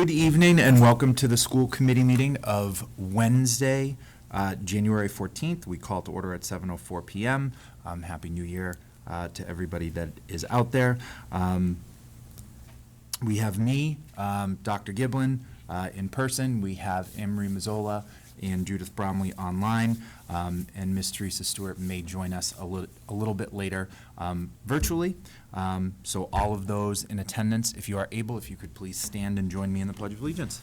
Good evening and welcome to the school committee meeting of Wednesday, January 14th. We call to order at 7:04 p.m. Happy New Year to everybody that is out there. We have me, Dr. Giblin, in person. We have Anne-Marie Mazzola and Judith Bromley online, and Ms. Teresa Stewart may join us a little bit later virtually. So all of those in attendance, if you are able, if you could please stand and join me in the Pledge of Allegiance.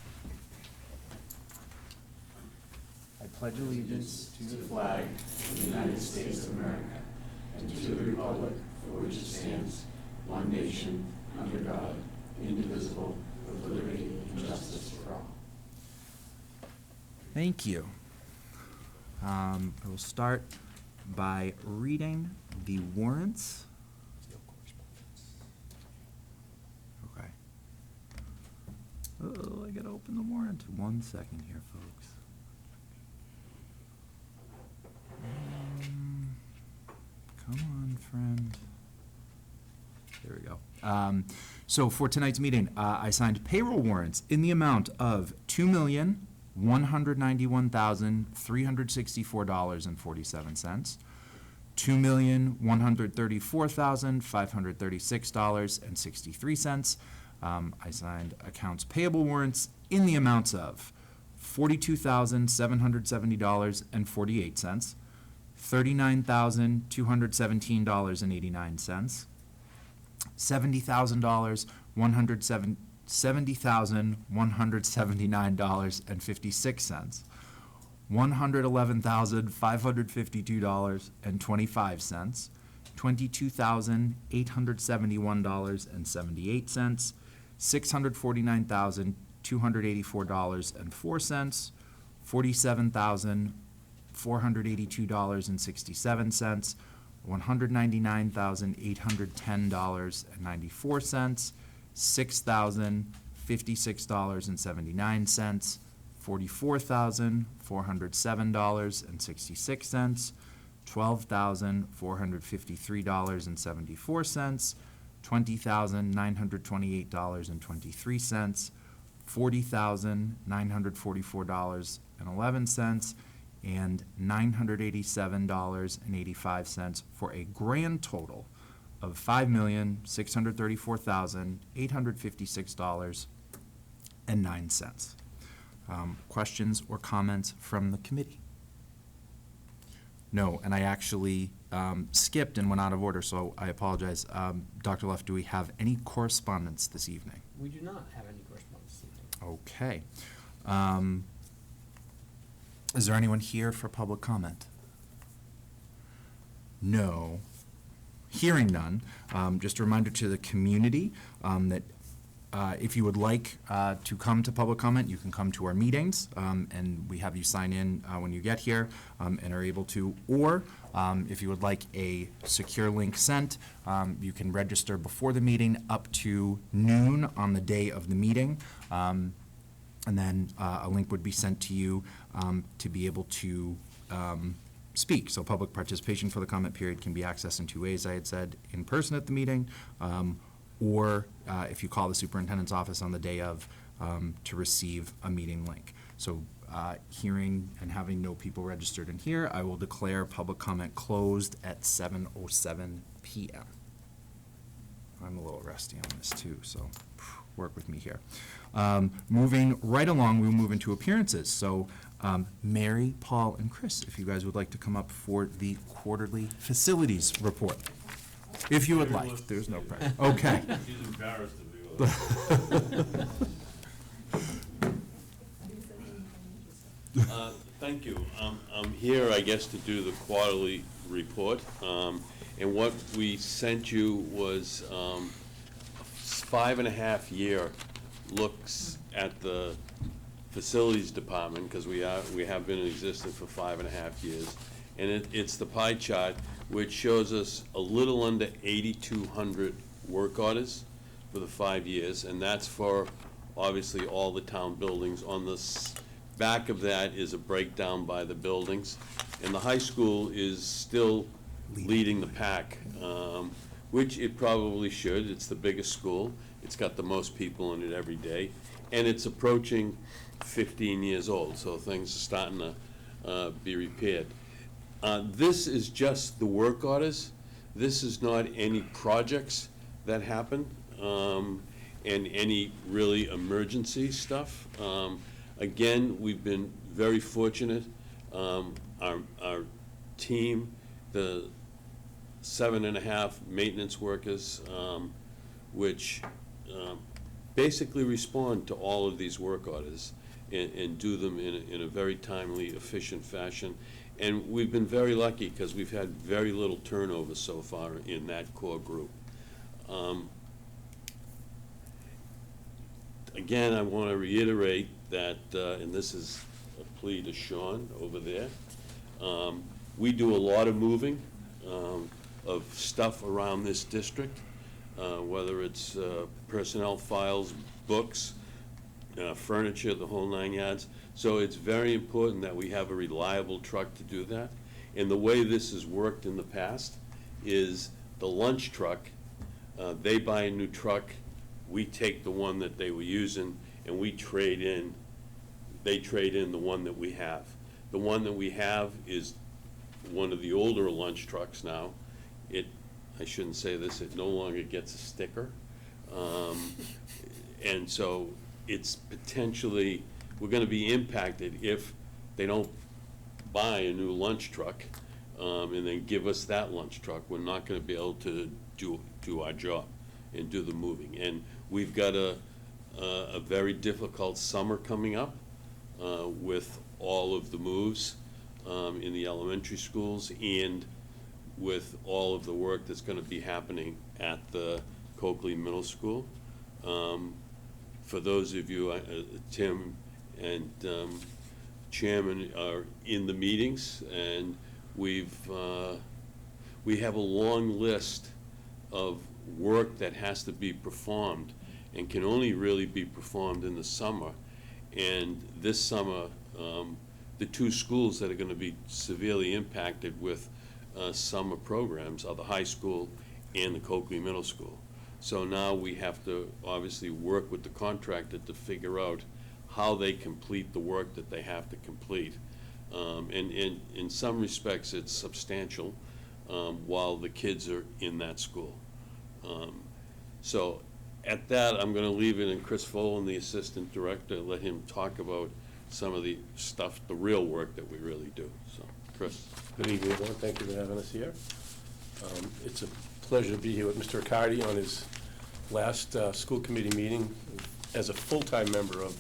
I pledge allegiance to the flag of the United States of America and to the republic for which it stands, one nation, under God, indivisible, with liberty and justice for all. Thank you. I will start by reading the warrants. Okay. Oh, I gotta open the warrant. 1 second here, folks. Come on, friend. There we go. So for tonight's meeting, I signed payroll warrants in the amount of $2,191,364.47, $2,134,536.63. I signed accounts payable warrants in the amounts of $42,770.48, $39,217.89, $70,179.56, $111,552.25, $22,871.78, $649,284.04, $47,482.67, $199,810.94, $6,056.79, $44,407.66, $12,453.74, $20,928.23, $40,944.11, and $987.85 for a grand total of $5,634,856.09. Questions or comments from the committee? No, and I actually skipped and went out of order, so I apologize. Dr. Luff, do we have any correspondence this evening? We do not have any correspondence this evening. Okay. Is there anyone here for public comment? No. Hearing none, just a reminder to the community that if you would like to come to public comment, you can come to our meetings, and we have you sign in when you get here and are able to. Or if you would like a secure link sent, you can register before the meeting up to noon on the day of the meeting. And then a link would be sent to you to be able to speak. So public participation for the comment period can be accessed in 2 ways, I had said, in person at the meeting, or if you call the superintendent's office on the day of to receive a meeting link. So hearing and having no people registered in here, I will declare public comment closed at 7:07 p.m. I'm a little rusty on this too, so work with me here. Moving right along, we'll move into appearances. So Mary, Paul, and Chris, if you guys would like to come up for the quarterly facilities report. If you would like, there's no pressure. Okay. She's embarrassed to be with us. Thank you. I'm here, I guess, to do the quarterly report. And what we sent you was 5.5-year looks at the facilities department, because we have been in existence for 5.5 years. And it's the pie chart, which shows us a little under 8,200 work orders for the 5 years, and that's for obviously all the town buildings. On the back of that is a breakdown by the buildings, and the high school is still leading the pack, which it probably should. It's the biggest school. It's got the most people in it every day, and it's approaching 15 years old, so things are starting to be repaired. This is just the work orders. This is not any projects that happen, and any really emergency stuff. Again, we've been very fortunate. Our team, the 7.5 maintenance workers, which basically respond to all of these work orders and do them in a very timely, efficient fashion. And we've been very lucky because we've had very little turnover so far in that core group. Again, I want to reiterate that, and this is a plea to Sean over there, we do a lot of moving of stuff around this district, whether it's personnel files, books, furniture, the whole 9 yards. So it's very important that we have a reliable truck to do that. And the way this has worked in the past is the lunch truck, they buy a new truck, we take the one that they were using, and we trade in, they trade in the one that we have. The one that we have is one of the older lunch trucks now. I shouldn't say this, it no longer gets a sticker. And so it's potentially, we're gonna be impacted if they don't buy a new lunch truck and then give us that lunch truck. We're not gonna be able to do our job and do the moving. And we've got a very difficult summer coming up with all of the moves in the elementary schools and with all of the work that's gonna be happening at the Coakley Middle School. For those of you, Tim and Chairman are in the meetings, and we have a long list of work that has to be performed and can only really be performed in the summer. And this summer, the two schools that are gonna be severely impacted with summer programs are the high school and the Coakley Middle School. So now we have to obviously work with the contractor to figure out how they complete the work that they have to complete. And in some respects, it's substantial while the kids are in that school. So at that, I'm gonna leave it in Chris Folan, the Assistant Director, let him talk about some of the stuff, the real work that we really do. So, Chris. Good evening, everyone. Thank you for having us here. It's a pleasure to be here with Mr. Riccardi on his last school committee meeting as a full-time member of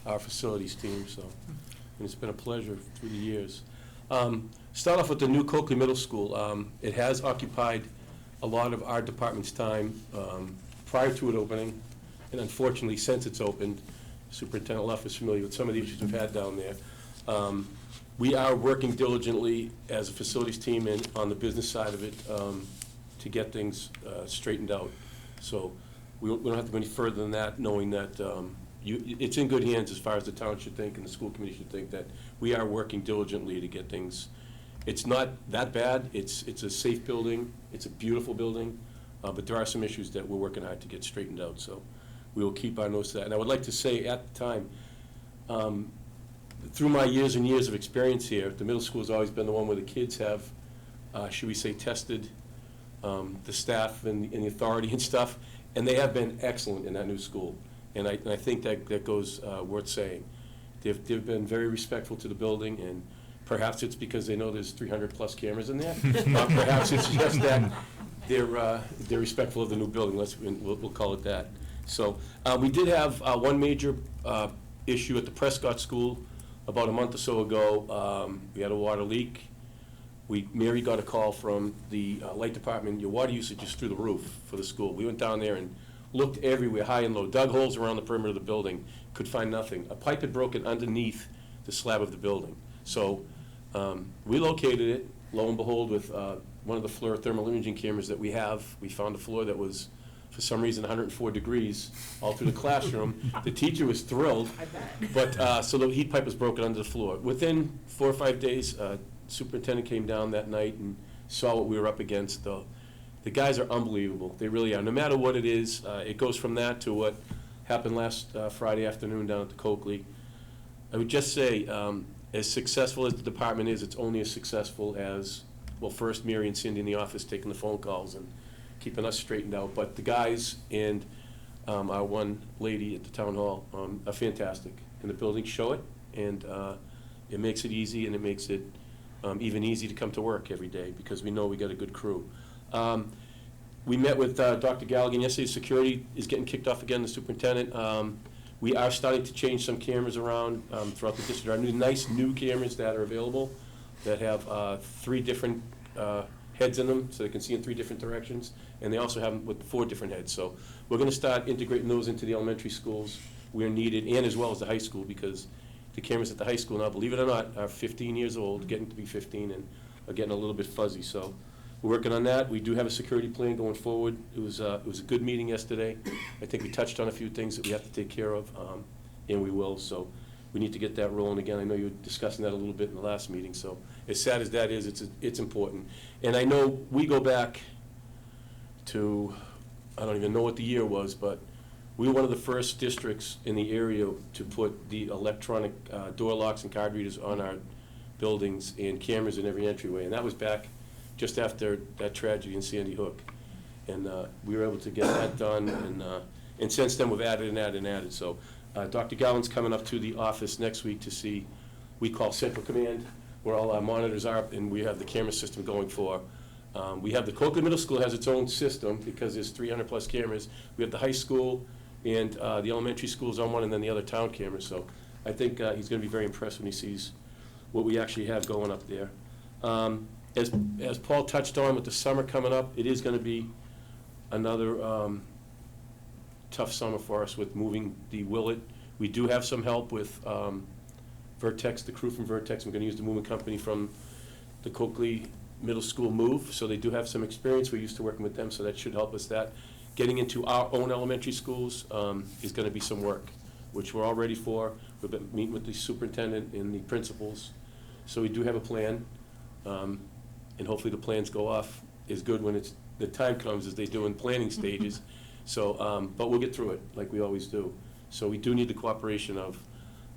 our facilities team, so, and it's been a pleasure through the years. Start off with the new Coakley Middle School. It has occupied a lot of our department's time prior to it opening, and unfortunately, since it's opened, Superintendent Luff is familiar with some of the issues we've had down there. We are working diligently as a facilities team and on the business side of it to get things straightened out. So we don't have to go any further than that, knowing that it's in good hands as far as the town should think and the school committee should think that we are working diligently to get things. It's not that bad. It's a safe building. It's a beautiful building, but there are some issues that we're working hard to get straightened out. So we will keep our nose to that. And I would like to say at the time, through my years and years of experience here, the middle school has always been the one where the kids have, should we say, tested the staff and the authority and stuff, and they have been excellent in that new school. And I think that goes worth saying. They've been very respectful to the building, and perhaps it's because they know there's 300+ cameras in there. Perhaps it's just that they're respectful of the new building. We'll call it that. So we did have one major issue at the Prescott School about a month or so ago. We had a water leak. Mary got a call from the light department, your water usage is through the roof for the school. We went down there and looked everywhere, high and low, dug holes around the perimeter of the building, could find nothing. A pipe had broken underneath the slab of the building. So we located it, lo and behold, with one of the FLIR thermal imaging cameras that we have. We found a floor that was, for some reason, 104 degrees all through the classroom. The teacher was thrilled, but so the heat pipe was broken under the floor. Within 4 or 5 days, superintendent came down that night and saw what we were up against. The guys are unbelievable. They really are. No matter what it is, it goes from that to what happened last Friday afternoon down at the Coakley. I would just say, as successful as the department is, it's only as successful as, well, first Mary and Cindy in the office taking the phone calls and keeping us straightened out. But the guys and our one lady at the town hall are fantastic. And the buildings show it, and it makes it easy, and it makes it even easy to come to work every day, because we know we got a good crew. We met with Dr. Galligan yesterday. Security is getting kicked off again, the superintendent. We are starting to change some cameras around throughout the district. Our nice new cameras that are available that have 3 different heads in them, so they can see in 3 different directions. And they also have them with 4 different heads. So we're going to start integrating those into the elementary schools where needed, and as well as the high school, because the cameras at the high school now, believe it or not, are 15 years old, getting to be 15, and are getting a little bit fuzzy. So we're working on that. We do have a security plan going forward. It was a good meeting yesterday. I think we touched on a few things that we have to take care of, and we will. So we need to get that rolling again. I know you were discussing that a little bit in the last meeting. So as sad as that is, it's important. And I know we go back to, I don't even know what the year was, but we were one of the first districts in the area to put the electronic door locks and card readers on our buildings and cameras in every entryway. And that was back just after that tragedy in Sandy Hook. And we were able to get that done, and since then, we've added and added and added. So Dr. Gowan's coming up to the office next week to see, we call Central Command, where all our monitors are, and we have the camera system going for. We have the Coakley Middle School has its own system, because there's 300-plus cameras. We have the high school and the elementary schools on one, and then the other town cameras. So I think he's going to be very impressed when he sees what we actually have going up there. As Paul touched on, with the summer coming up, it is going to be another tough summer for us with moving the Willett. We do have some help with Vertex, the crew from Vertex. We're going to use the moving company from the Coakley Middle School move, so they do have some experience. We're used to working with them, so that should help us. That getting into our own elementary schools is going to be some work, which we're all ready for. We've been meeting with the superintendent and the principals, so we do have a plan. And hopefully the plans go off as good when the time comes as they do in planning stages. So, but we'll get through it like we always do. So we do need the cooperation of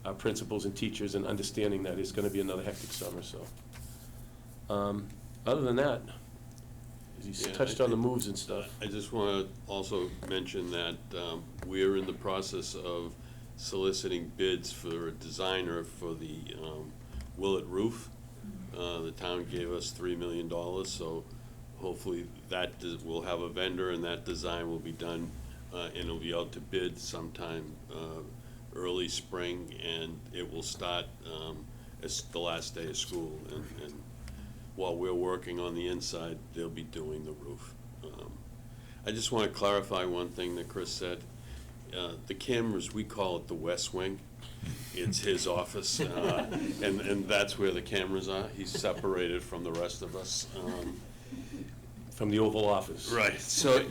our principals and teachers, and understanding that it's going to be another hectic summer. So, other than that, you touched on the moves and stuff. I just want to also mention that we're in the process of soliciting bids for a designer for the Willett roof. The town gave us $3 million, so hopefully that we'll have a vendor, and that design will be done, and it'll be out to bid sometime early spring, and it will start as the last day of school. And while we're working on the inside, they'll be doing the roof. I just want to clarify one thing that Chris said. The cameras, we call it the West Wing. It's his office, and that's where the cameras are. He's separated from the rest of us. From the Oval Office. Right. So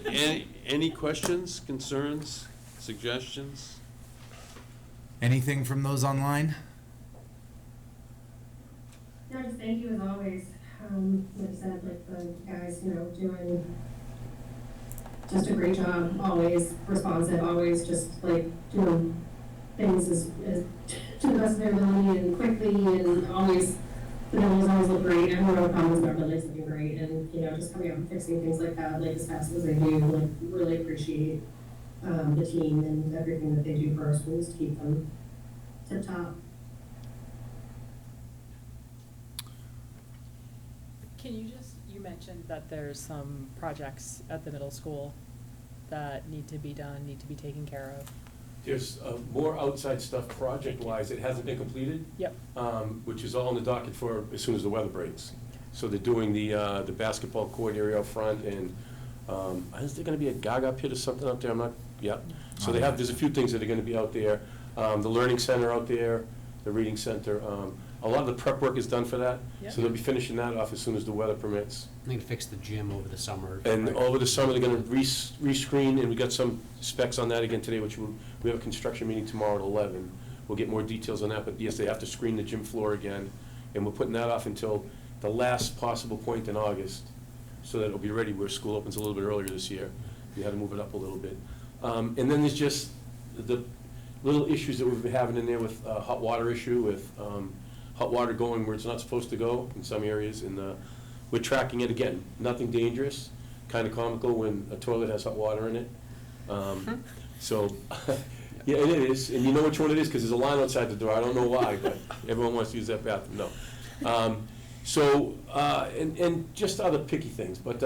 any questions, concerns, suggestions? Anything from those online? No, just thank you as always. Like I said, like the guys, doing just a great job, always responsive, always just like doing things as to the best of their ability and quickly, and always, the buildings always look great. I have no problems with our buildings looking great, and, just coming out and fixing things like that, like as fast as they do, like really appreciate the team and everything that they do for our schools to keep them tip top. Can you you mentioned that there's some projects at the middle school that need to be done, need to be taken care of. There's more outside stuff project-wise. It hasn't been completed. Yep. Which is all on the docket for as soon as the weather breaks. So they're doing the basketball court area up front, and is there going to be a Gaga pit or something out there? I'm not, yeah. So there's a few things that are going to be out there. The learning center out there, the reading center. A lot of the prep work is done for that. Yep. So they'll be finishing that off as soon as the weather permits. They can fix the gym over the summer. And right? over the summer, they're going to rescreen, and we got some specs on that again today, which we have a construction meeting tomorrow at 11. We'll get more details on that, but yes, they have to screen the gym floor again, and we're putting that off until the last possible point in August, so that it'll be ready where school opens a little bit earlier this year. We had to move it up a little bit. And then there's just the little issues that we've been having in there with hot water issue, with hot water going where it's not supposed to go in some areas, and we're tracking it again. Nothing dangerous, kind of comical when a toilet has hot water in it. So, yeah, it is, and you know which one it is, because there's a line outside the door. I don't know why, but everyone wants to use that bathroom, no. So, and just other picky things, but,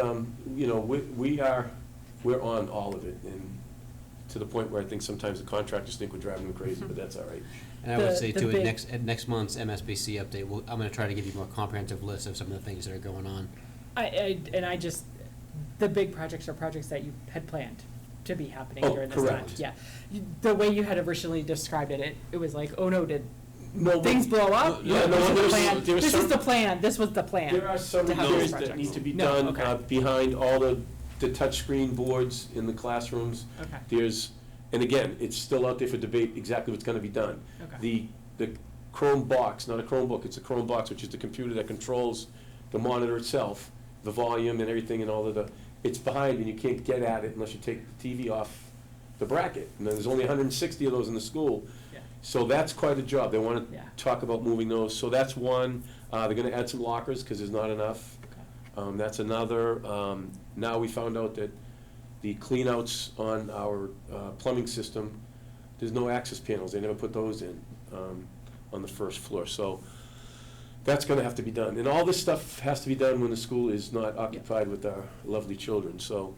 you know, we're on all of it, and to the point where I think sometimes the contractors think we're driving them crazy, but that's all right. And I would The- say the too, big- at next month's MSBC update, I'm gonna try to give you a more comprehensive list of some of the things that are going on. The big projects are projects that you had planned to be happening Oh, during this time. correct. Yeah. The way you had originally described it, it was like, oh no, did No, things blow up? Yeah, no, This is the there's- plan. there's This is some- the plan, this was the plan. There are some to have these repairs that projects. need to be No, done okay. behind all the touchscreen boards in the classrooms. Okay. There's, and again, it's still out there for debate exactly what's gonna be done. Okay. The Chrome box, not a Chromebook, it's a Chrome box, which is the computer that controls the monitor itself, the volume and everything and all of the, it's behind and you can't get at it unless you take the TV off the bracket. And there's only 160 of those in the school. Yeah. So that's quite a job. They want Yeah. to talk about moving those. So that's one. They're gonna add some lockers because there's not enough. Okay. That's another. Now we found out that the cleanouts on our plumbing system, there's no access panels. They never put those in on the first floor. So that's gonna have to be done. And all this stuff has to be done when the school is not occupied with our lovely children. So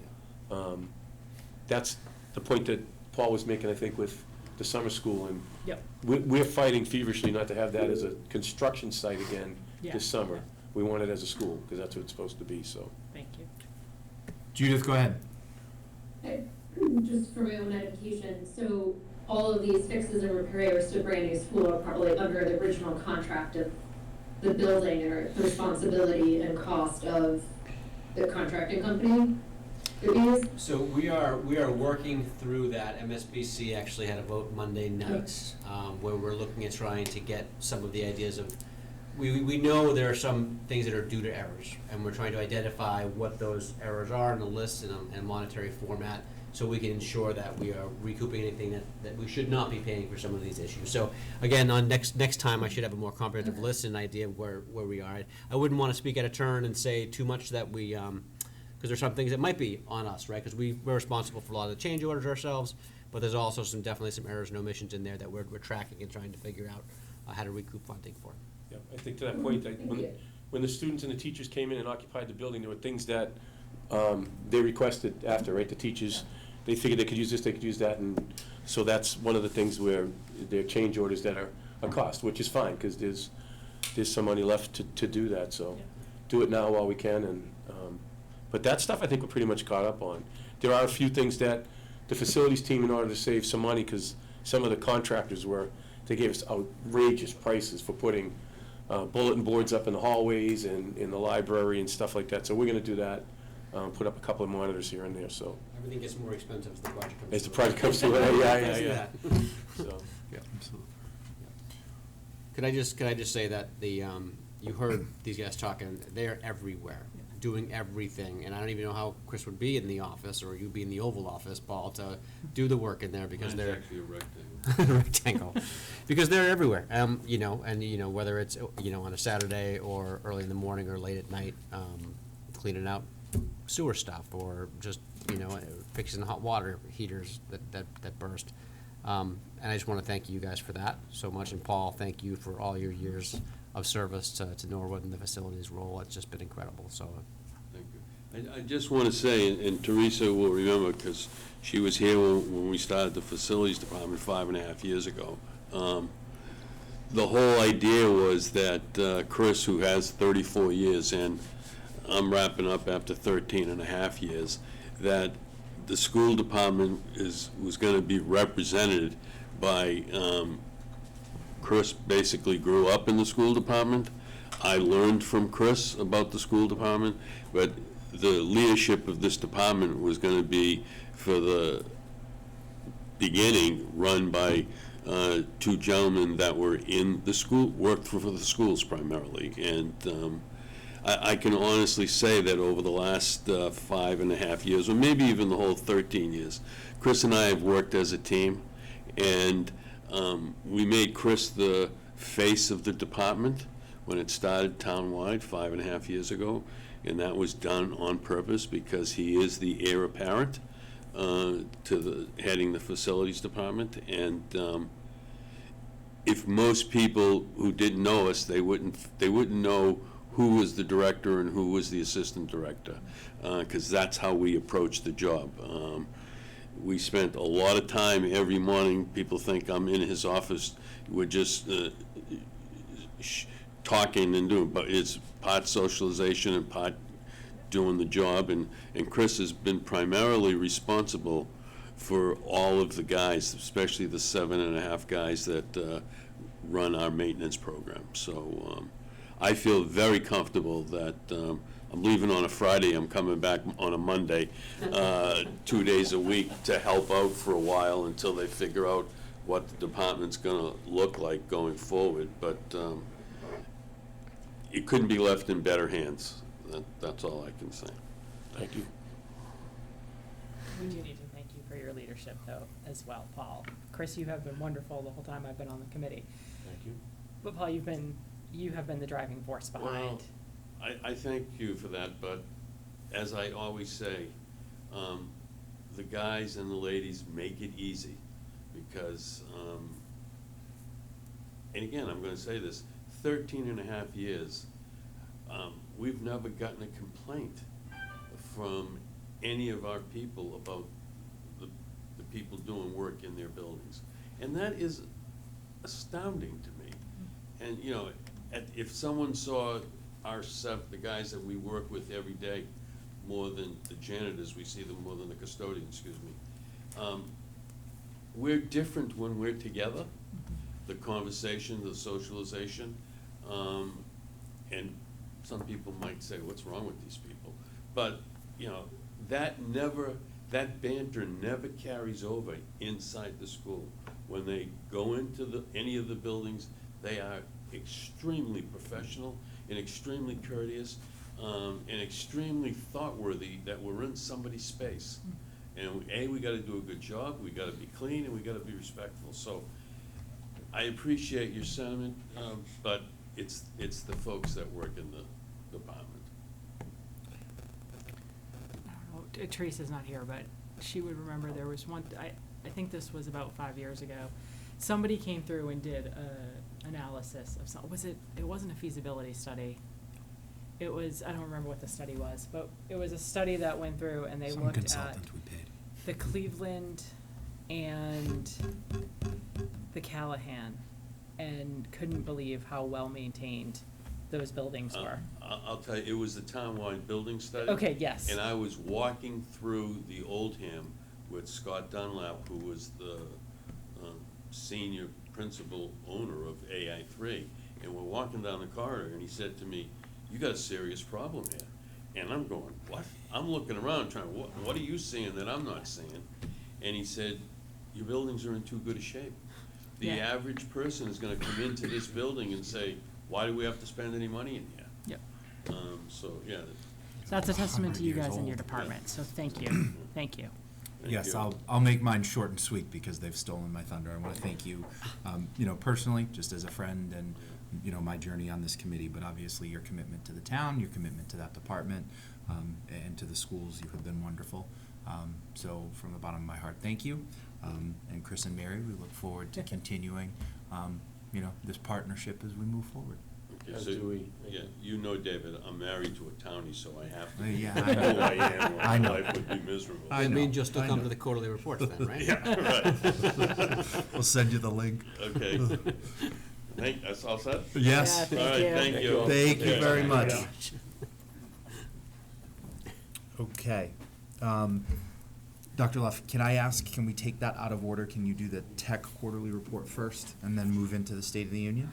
that's the point that Paul was making, I think, with the summer school. And Yep. we're fighting feverishly not to have that as a construction site again Yeah. this summer. We want it as a school, because that's what it's supposed to be, so. Thank you. Judith, go ahead. Just for my own edification, so all of these fixes and repairs to a brand new school are probably under the original contract of the building or the responsibility and cost of the contracting company? So we are working through that. MSBC actually had a vote Monday night, where we're looking at trying to get some of the ideas of, we know there are some things that are due to errors, and we're trying to identify what those errors are in a list and a monetary format, so we can ensure that we are recouping anything that we should not be paying for some of these issues. So again, on next time, I should have a more comprehensive list and idea of where we are. I wouldn't want to speak out of turn and say too much that we, because there's some things that might be on us, right? Because we're responsible for a lot of the change orders ourselves, but there's also definitely some errors and omissions in there that we're tracking and trying to figure out how to recoup funding for. Yeah, I think to that point, when the students and the teachers came in and occupied the building, there were things that they requested after, right? The teachers, they figured they could use this, they could use that, and so that's one of the things where there are change orders that are a cost, which is fine, because there's some money left to do that, so Yeah. do it now while we can, and, but that stuff I think we're pretty much caught up on. There are a few things that the facilities team, in order to save some money, because some of the contractors they gave us outrageous prices for putting bulletin boards up in the hallways and in the library and stuff like that, so we're gonna do that, put up a couple of monitors here and there, so. Everything gets more expensive as the project comes. As the through. project comes through, yeah. So, Yeah, absolutely. Could I just say that you heard these guys talking, they're everywhere, doing everything, and I don't even know how Chris would be in the office, or you'd be in the Oval Office, Paul, to do the work in there, because Mine's they're. actually a rectangle. Rectangle, because they're everywhere, you know, and, you know, whether it's, you know, on a Saturday or early in the morning or late at night, cleaning out sewer stuff, or just, you know, fixing hot water heaters that burst. And I just want to thank you guys for that so much, and Paul, thank you for all your years of service to Norwood and the facilities role. It's just been incredible, so. Thank you. I just want to say, and Teresa will remember, because she was here when we started the facilities department 5.5 years ago. The whole idea was that Chris, who has 34 years, and I'm wrapping up after 13.5 years, that the school department was going to be represented by, Chris basically grew up in the school department. I learned from Chris about the school department, but the leadership of this department was going to be, for the beginning, run by two gentlemen that were in the school, worked for the schools primarily. And I can honestly say that over the last 5.5 years, or maybe even the whole 13 years, Chris and I have worked as a team, And we made Chris the face of the department when it started townwide 5.5 years ago, and that was done on purpose because he is the heir apparent to the heading the facilities department. And if most people who didn't know us, they wouldn't know who was the director and who was the assistant director, because that's how we approached the job. We spent a lot of time every morning. People think I'm in his office. We're just talking and doing, but it's part socialization and part doing the job. And Chris has been primarily responsible for all of the guys, especially the 7.5 guys that run our maintenance program. So I feel very comfortable that I'm leaving on a Friday, I'm coming back on a Monday, 2 days a week to help out for a while until they figure out what the department's gonna look like going forward. But it couldn't be left in better hands. That's all I can say. Thank you. We do need to thank you for your leadership, though, as well, Paul. Chris, you have been wonderful the whole time I've been on the committee. Thank you. But Paul, you have been the driving force behind. Well, I thank you for that, but as I always say, the guys and the ladies make it easy because, and again, I'm gonna say this, 13.5 years, we've never gotten a complaint from any of our people about the people doing work in their buildings. And that is astounding to me. And, you know, if someone saw the guys that we work with every day, more than the janitors, we see them more than the custodians, excuse me. We're different when we're together, the conversation, the socialization. And some people might say, what's wrong with these people? But, you know, that banter never carries over inside the school. When they go into any of the buildings, they are extremely professional and extremely courteous, and extremely thought-worthy that we're in somebody's space. And we gotta do a good job, we gotta be clean, and we gotta be respectful. So I appreciate your sentiment, but it's the folks that work in the department. I don't know, Teresa's not here, but she would remember there was one, I think this was about 5 years ago. Somebody came through and did a analysis of it wasn't a feasibility study. It was, I don't remember what the study was, but it was a study that went through and they Some looked at consultant we paid. the Cleveland and the Callahan and couldn't believe how well-maintained those buildings were. I'll tell you, it was the townwide building study. Okay, yes. And I was walking through the Oldham with Scott Dunlap, who was the senior principal owner of AI3, and we're walking down the corridor, and he said to me, "You got a serious problem here." And I'm going, "What?" I'm looking around trying, what are you seeing that I'm not seeing? And he said, "Your buildings are in too good a shape. The Yeah. average person is gonna come into this building and say, why do we have to spend any money in here?" Yep. So, yeah. That's a testament to you 100 years guys and your old. department, so thank you, thank you. Thank Yes, you. I'll make mine short and sweet because they've stolen my thunder. I want to thank you, personally, just as a friend and, my journey on this committee, but obviously your commitment to the town, your commitment to that department, and to the schools, you have been wonderful. So from the bottom of my heart, thank you. And Chris and Mary, we look forward to continuing, this partnership as we move forward. Okay, As so, do we. yeah, you know, David, I'm married to a townie, so I have to. Yeah, I I know. know I am, or I my know. life would be miserable. I That know, means you'll still I come know. to the quarterly reports then, right? Yeah, right. We'll send you the link. Okay. That's all set? Yes. Yeah, All right, thank you. Thank you Okay. very much. Yeah. Okay. Dr. Luff, can we take that out of order? Can you do the tech quarterly report first and then move into the State of the Union?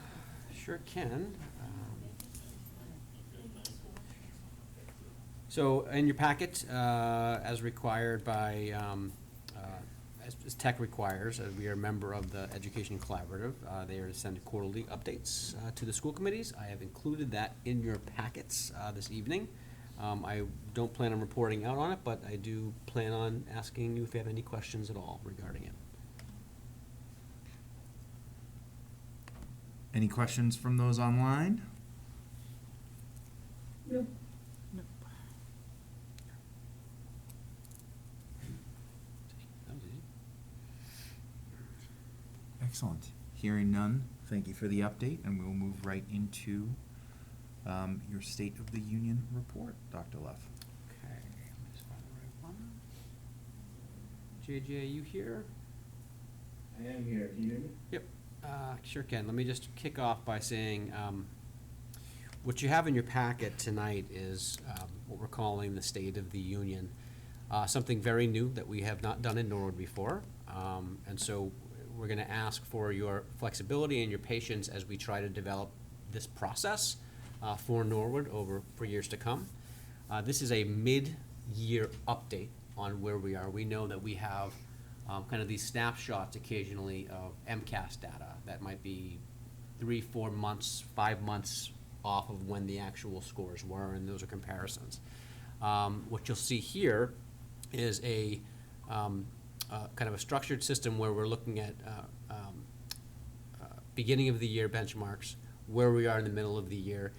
Sure can. So in your packet, as required by, as tech requires, we are a member of the Education Collaborative. They are to send quarterly updates to the school committees. I have included that in your packets this evening. I don't plan on reporting out on it, but I do plan on asking you if you have any questions at all regarding it. Any questions from those online? Nope. Excellent. Hearing none, thank you for the update, and we'll move right into your State of the Union report, Dr. Leff. Okay, let me just find the right one. JJ, are you here? I am here. Can you hear me? Yep, sure can. Let me just kick off by saying, what you have in your packet tonight is what we're calling the State of the Union. Something very new that we have not done in Norwood before. And so we're gonna ask for your flexibility and your patience as we try to develop this process for Norwood for years to come. This is a mid-year update on where we are. We know that we have kind of these snapshots occasionally of MCAS data that might be 3, 4 months, 5 months off of when the actual scores were, and those are comparisons. What you'll see here is a kind of a structured system where we're looking at beginning of the year benchmarks, where we are in the middle of the year,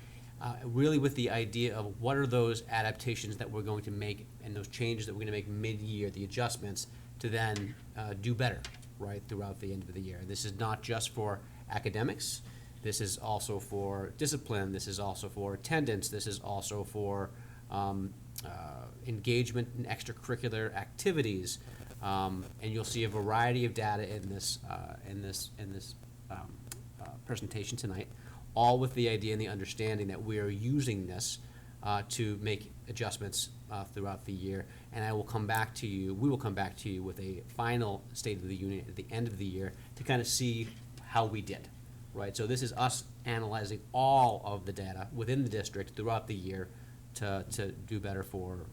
really with the idea of what are those adaptations that we're going to make and those changes that we're going to make mid-year, the adjustments, to then do better, right, throughout the end of the year. This is not just for academics. This is also for discipline. This is also for attendance. This is also for engagement in extracurricular activities. And you'll see a variety of data in this presentation tonight, all with the idea and the understanding that we are using this to make adjustments throughout the year. And we will come back to you with a final State of the Union at the end of the year to kind of see how we did, right? So this is us analyzing all of the data within the district throughout the year to do better for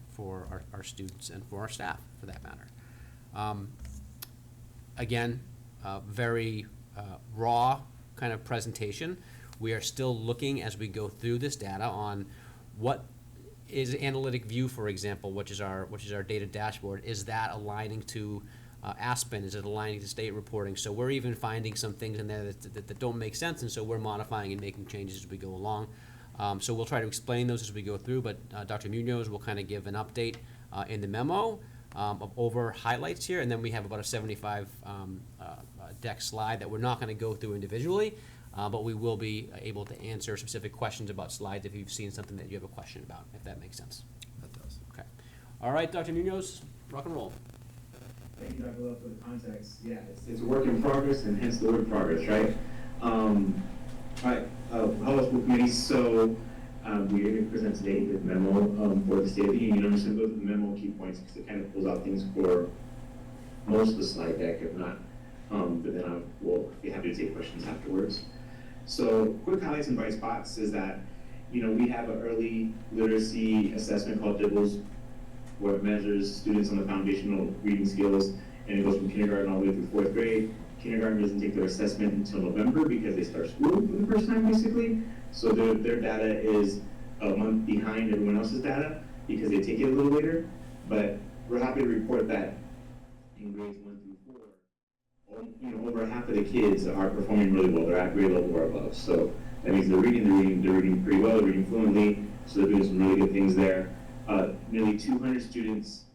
our students and for our staff, for that matter. Again, very raw kind of presentation. We are still looking as we go through this data on what is Analytic View, for example, which is our data dashboard. Is that aligning to Aspen? Is it aligning to state reporting? So we're even finding some things in there that don't make sense, and so we're modifying and making changes as we go along. So we'll try to explain those as we go through, but Dr. Munoz will kind of give an update in the memo of over highlights here, and then we have about a 75 deck slide that we're not going to go through individually, but we will be able to answer specific questions about slides if you've seen something that you have a question about, if that makes sense. That does. Okay. All right, Dr. Munoz, rock and roll. Thank you, Dr. Love, for the context. Yeah, it's a work in progress, and hence the word progress, right? All right, hello, school committee. So we're going to present today the memo for the State of the Union. I'm just going to go through the memo key points because it kind of pulls out things for most of the slide deck, if not. But then I will be happy to take questions afterwards. So quick highlights and bright spots is that, we have an early literacy assessment called DIBELS, where it measures students on the foundational reading skills, and it goes from kindergarten all the way through 4th grade. Kindergarten doesn't take their assessment until November because they start school for the first time, basically. So their data is a month behind everyone else's data because they take it a little later. But we're happy to report that in grades 1 through 4, over half of the kids are performing really well. They're at grade level or above. So that means they're reading pretty well, they're reading fluently. So they're doing some really good things there. Nearly 200 students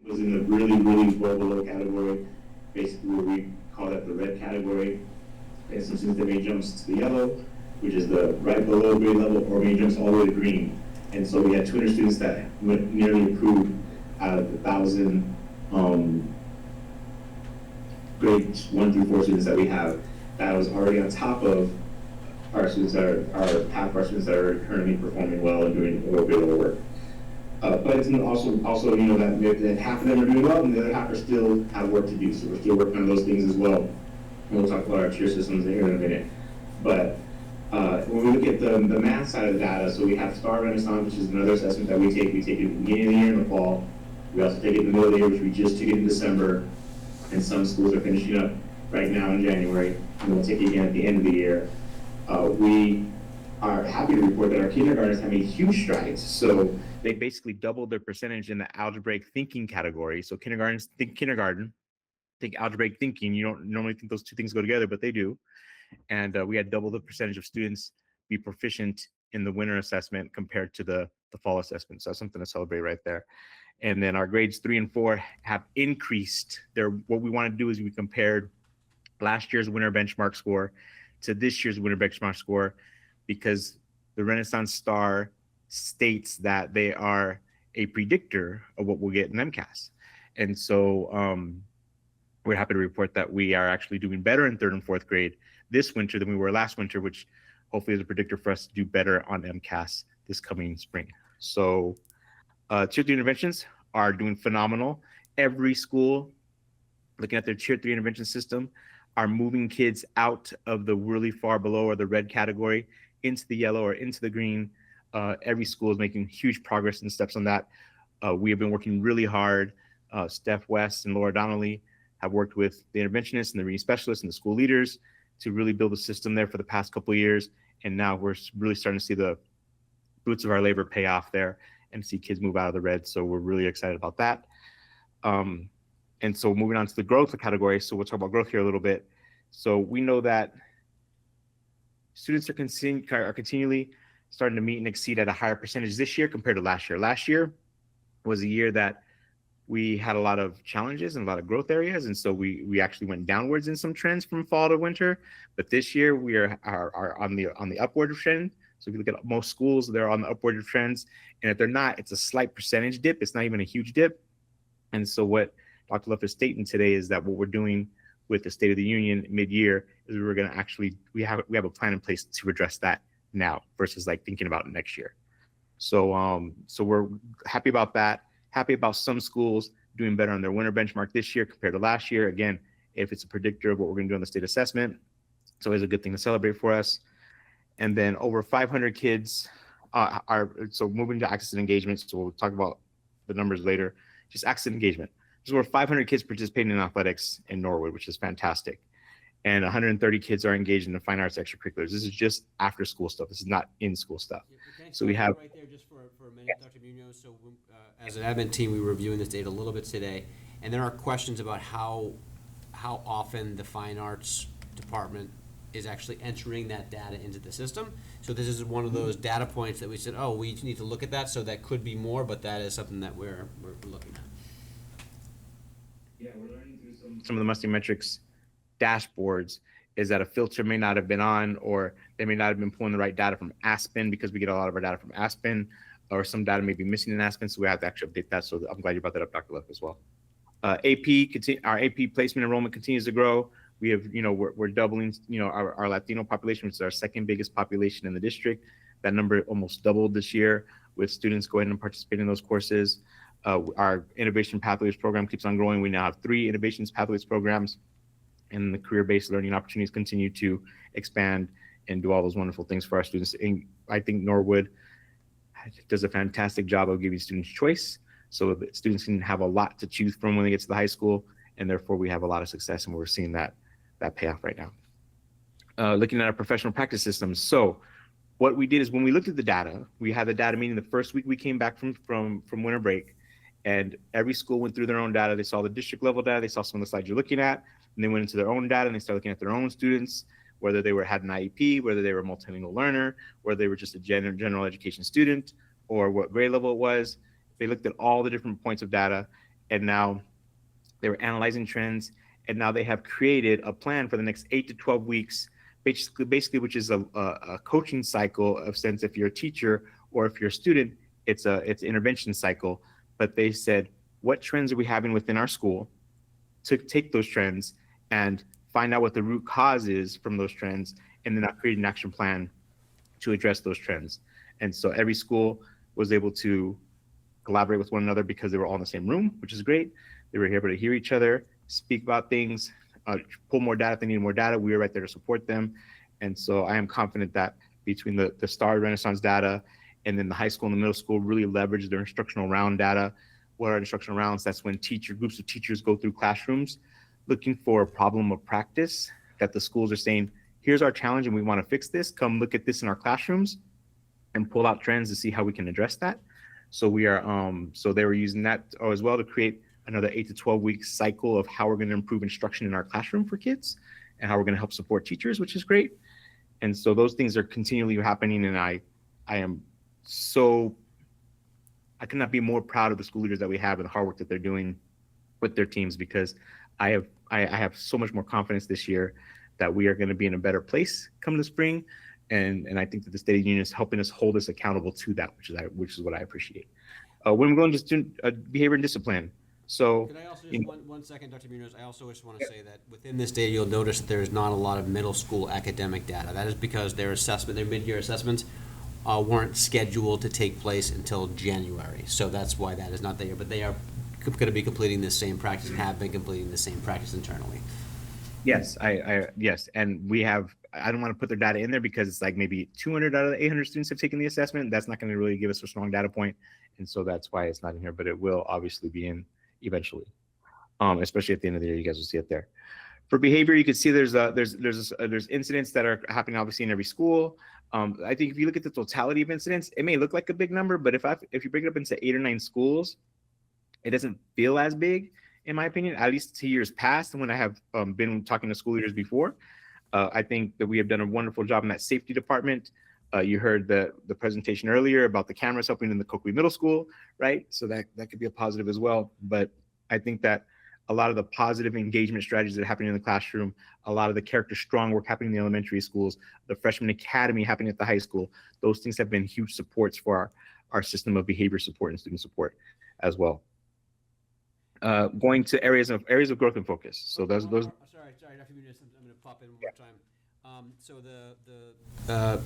was in the really, really well below category, basically where we call that the red category. And some students that made jumps to the yellow, which is the right below grade level, or made jumps all the way to green. And so we had 200 students that went nearly improved out of the 1,000 grades 1 through 4 students that we have. That was already on top of our students that are half of our students that are currently performing well and doing well grade level work. But it's also that half of them are doing well and the other half are still have work to do. So we're still working on those things as well. And we'll talk about our tier systems here in a minute. But when we look at the math side of the data, so we have STAR Renaissance, which is another assessment that we take. We take it at the beginning of the year in the fall. We also take it in the middle of the year, which we just took it in December. And some schools are finishing up right now in January. And we'll take it again at the end of the year. We are happy to report that our kindergartners have made huge strides. So they basically doubled their percentage in the algebraic thinking category. So kindergarten think algebraic thinking, you don't normally think those two things go together, but they do. And we had double the percentage of students be proficient in the winter assessment compared to the fall assessment. So that's something to celebrate right there. And then our grades 3 and 4 have increased. What we want to do is we compared last year's winter benchmark score to this year's winter benchmark score, because the Renaissance Star states that they are a predictor of what we'll get in MCAS. And so we're happy to report that we are actually doing better in 3rd and 4th grade this winter than we were last winter, which hopefully is a predictor for us to do better on MCAS this coming spring. So Tier 3 interventions are doing phenomenal. Every school, looking at their Tier 3 intervention system, are moving kids out of the really far below or the red category into the yellow or into the green. Every school is making huge progress and steps on that. We have been working really hard. Steph West and Laura Donnelly have worked with the interventionists and the reading specialists and the school leaders to really build a system there for the past couple of years. And now we're really starting to see the fruits of our labor pay off there and see kids move out of the red. So we're really excited about that. And so moving on to the growth category. So we'll talk about growth here a little bit. So we know that students are continually starting to meet and exceed at a higher percentage this year compared to last year. Last year was a year that we had a lot of challenges and a lot of growth areas. And so we actually went downwards in some trends from fall to winter. But this year we are on the upward trend. So if you look at most schools, they're on the upward trends. And if they're not, it's a slight percentage dip. It's not even a huge dip. And so what Dr. Luff is stating today is that what we're doing with the State of the Union mid-year is we're going to actually, we have a plan in place to address that now versus like thinking about next year. So we're happy about that. Happy about some schools doing better on their winter benchmark this year compared to last year. Again, if it's a predictor of what we're going to do on the state assessment, it's always a good thing to celebrate for us. And then over 500 kids so moving to access and engagement. So we'll talk about the numbers later. Just access and engagement. There's over 500 kids participating in athletics in Norwood, which is fantastic. And 130 kids are engaged in the fine arts extracurriculars. This is just after school stuff. This is not in school stuff. Yeah, so we have right there just for a minute, Dr. Munoz. So as an admin team, we were reviewing this data a little bit today, and there are questions about how often the fine arts department is actually entering that data into the system. So this is one of those data points that we said, oh, we need to look at that. So that could be more, but that is something that we're looking at. Yeah, we're learning through some of the Mustang metrics dashboards is that a filter may not have been on, or they may not have been pulling the right data from Aspen, because we get a lot of our data from Aspen, or some data may be missing in Aspen. So we have to actually update that. So I'm glad you brought that up, Dr. Luff, as well. Our AP placement enrollment continues to grow. We have, we're doubling, our Latino population, which is our second biggest population in the district. That number almost doubled this year with students going and participating in those courses. Our Innovation Pathways program keeps on growing. We now have 3 Innovations Pathways programs, and the career-based learning opportunities continue to expand and do all those wonderful things for our students. And I think Norwood does a fantastic job of giving students choice, so that students can have a lot to choose from when they get to the high school, and therefore we have a lot of success, and we're seeing that payoff right now. Looking at our professional practice systems. So what we did is when we looked at the data, we had the data meeting the first week we came back from winter break, and every school went through their own data. They saw the district level data, they saw some of the slides you're looking at, and they went into their own data and they started looking at their own students, whether they had an IEP, whether they were a multilingual learner, whether they were just a general education student, or what grade level it was. They looked at all the different points of data, and now they were analyzing trends, and now they have created a plan for the next 8 to 12 weeks, basically which is a coaching cycle of sense. If you're a teacher or if you're a student, it's an intervention cycle. But they said, what trends are we having within our school, to take those trends and find out what the root cause is from those trends, and then create an action plan to address those trends. And so every school was able to collaborate with one another because they were all in the same room, which is great. They were able to hear each other, speak about things, pull more data if they needed more data. We were right there to support them. And so I am confident that between the STAR Renaissance data and then the high school and the middle school really leverage their instructional round data. What are instructional rounds? That's when groups of teachers go through classrooms looking for a problem of practice, that the schools are saying, here's our challenge and we want to fix this. Come look at this in our classrooms and pull out trends to see how we can address that. So we are, so they were using that as well to create another 8 to 12 week cycle of how we're going to improve instruction in our classroom for kids and how we're going to help support teachers, which is great. And so those things are continually happening. And I am so, I could not be more proud of the school leaders that we have and the hard work that they're doing with their teams, because I have so much more confidence this year that we are going to be in a better place come the spring. And I think that the State of the Union is helping us hold us accountable to that, which is what I appreciate. When we're going to student behavior and discipline. So, Can I also just, one second, Dr. Munoz, I also just want to say that within this data, you'll notice that there is not a lot of middle school academic data. That is because their mid-year assessments weren't scheduled to take place until January. So that's why that is not there. But they are going to be completing the same practice and have been completing the same practice internally. yes, yes. And we have, I don't want to put their data in there because it's like maybe 200 out of the 800 students have taken the assessment. That's not going to really give us a strong data point. And so that's why it's not in here, but it will obviously be in eventually, especially at the end of the year. You guys will see it there. For behavior, you can see there's incidents that are happening obviously in every school. I think if you look at the totality of incidents, it may look like a big number, but if you break it up into 8 or 9 schools, it doesn't feel as big, in my opinion, at least 2 years past. And when I have been talking to school leaders before, I think that we have done a wonderful job in that safety department. You heard the presentation earlier about the cameras helping in the Coakley Middle School, right? So that could be a positive as well. But I think that a lot of the positive engagement strategies that are happening in the classroom, a lot of the character strong work happening in the elementary schools, the freshman academy happening at the high school, those things have been huge supports for our system of behavior support and student support as well. Going to areas of growth and focus. So those. Sorry, Dr. Munoz, I'm going to pop in one more time. So the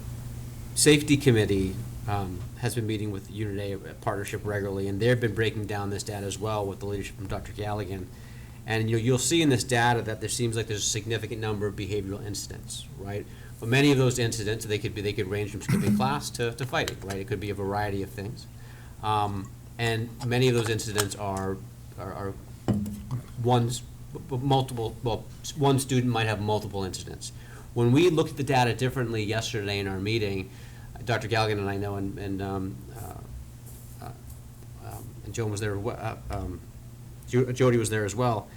safety committee has been meeting with Unit A partnership regularly, and they've been breaking down this data as well with the leadership from Dr. Galligan. And you'll see in this data that there seems like there's a significant number of behavioral incidents, right? But many of those incidents, they could range from skipping class to fighting, right? It could be a variety of things. And many of those incidents are multiple, well, one student might have multiple incidents. When we looked at the data differently yesterday in our meeting, Dr. Galligan and I know, and Joan was there, Jody was there as well.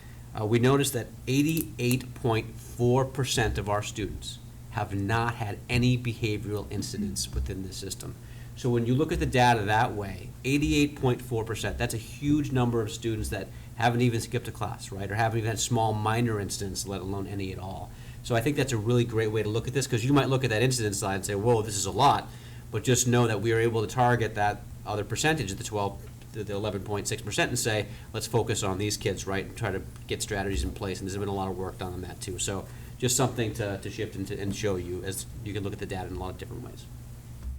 We noticed that 88.4% of our students have not had any behavioral incidents within the system. So when you look at the data that way, 88.4%, that's a huge number of students that haven't even skipped a class, right? Or haven't even had small minor incidents, let alone any at all. So I think that's a really great way to look at this, because you might look at that incident slide and say, whoa, this is a lot, but just know that we are able to target that other percentage of the 11.6% and say, let's focus on these kids, right, and try to get strategies in place. And there's been a lot of work done on that too. So just something to shift and show you, as you can look at the data in a lot of different ways.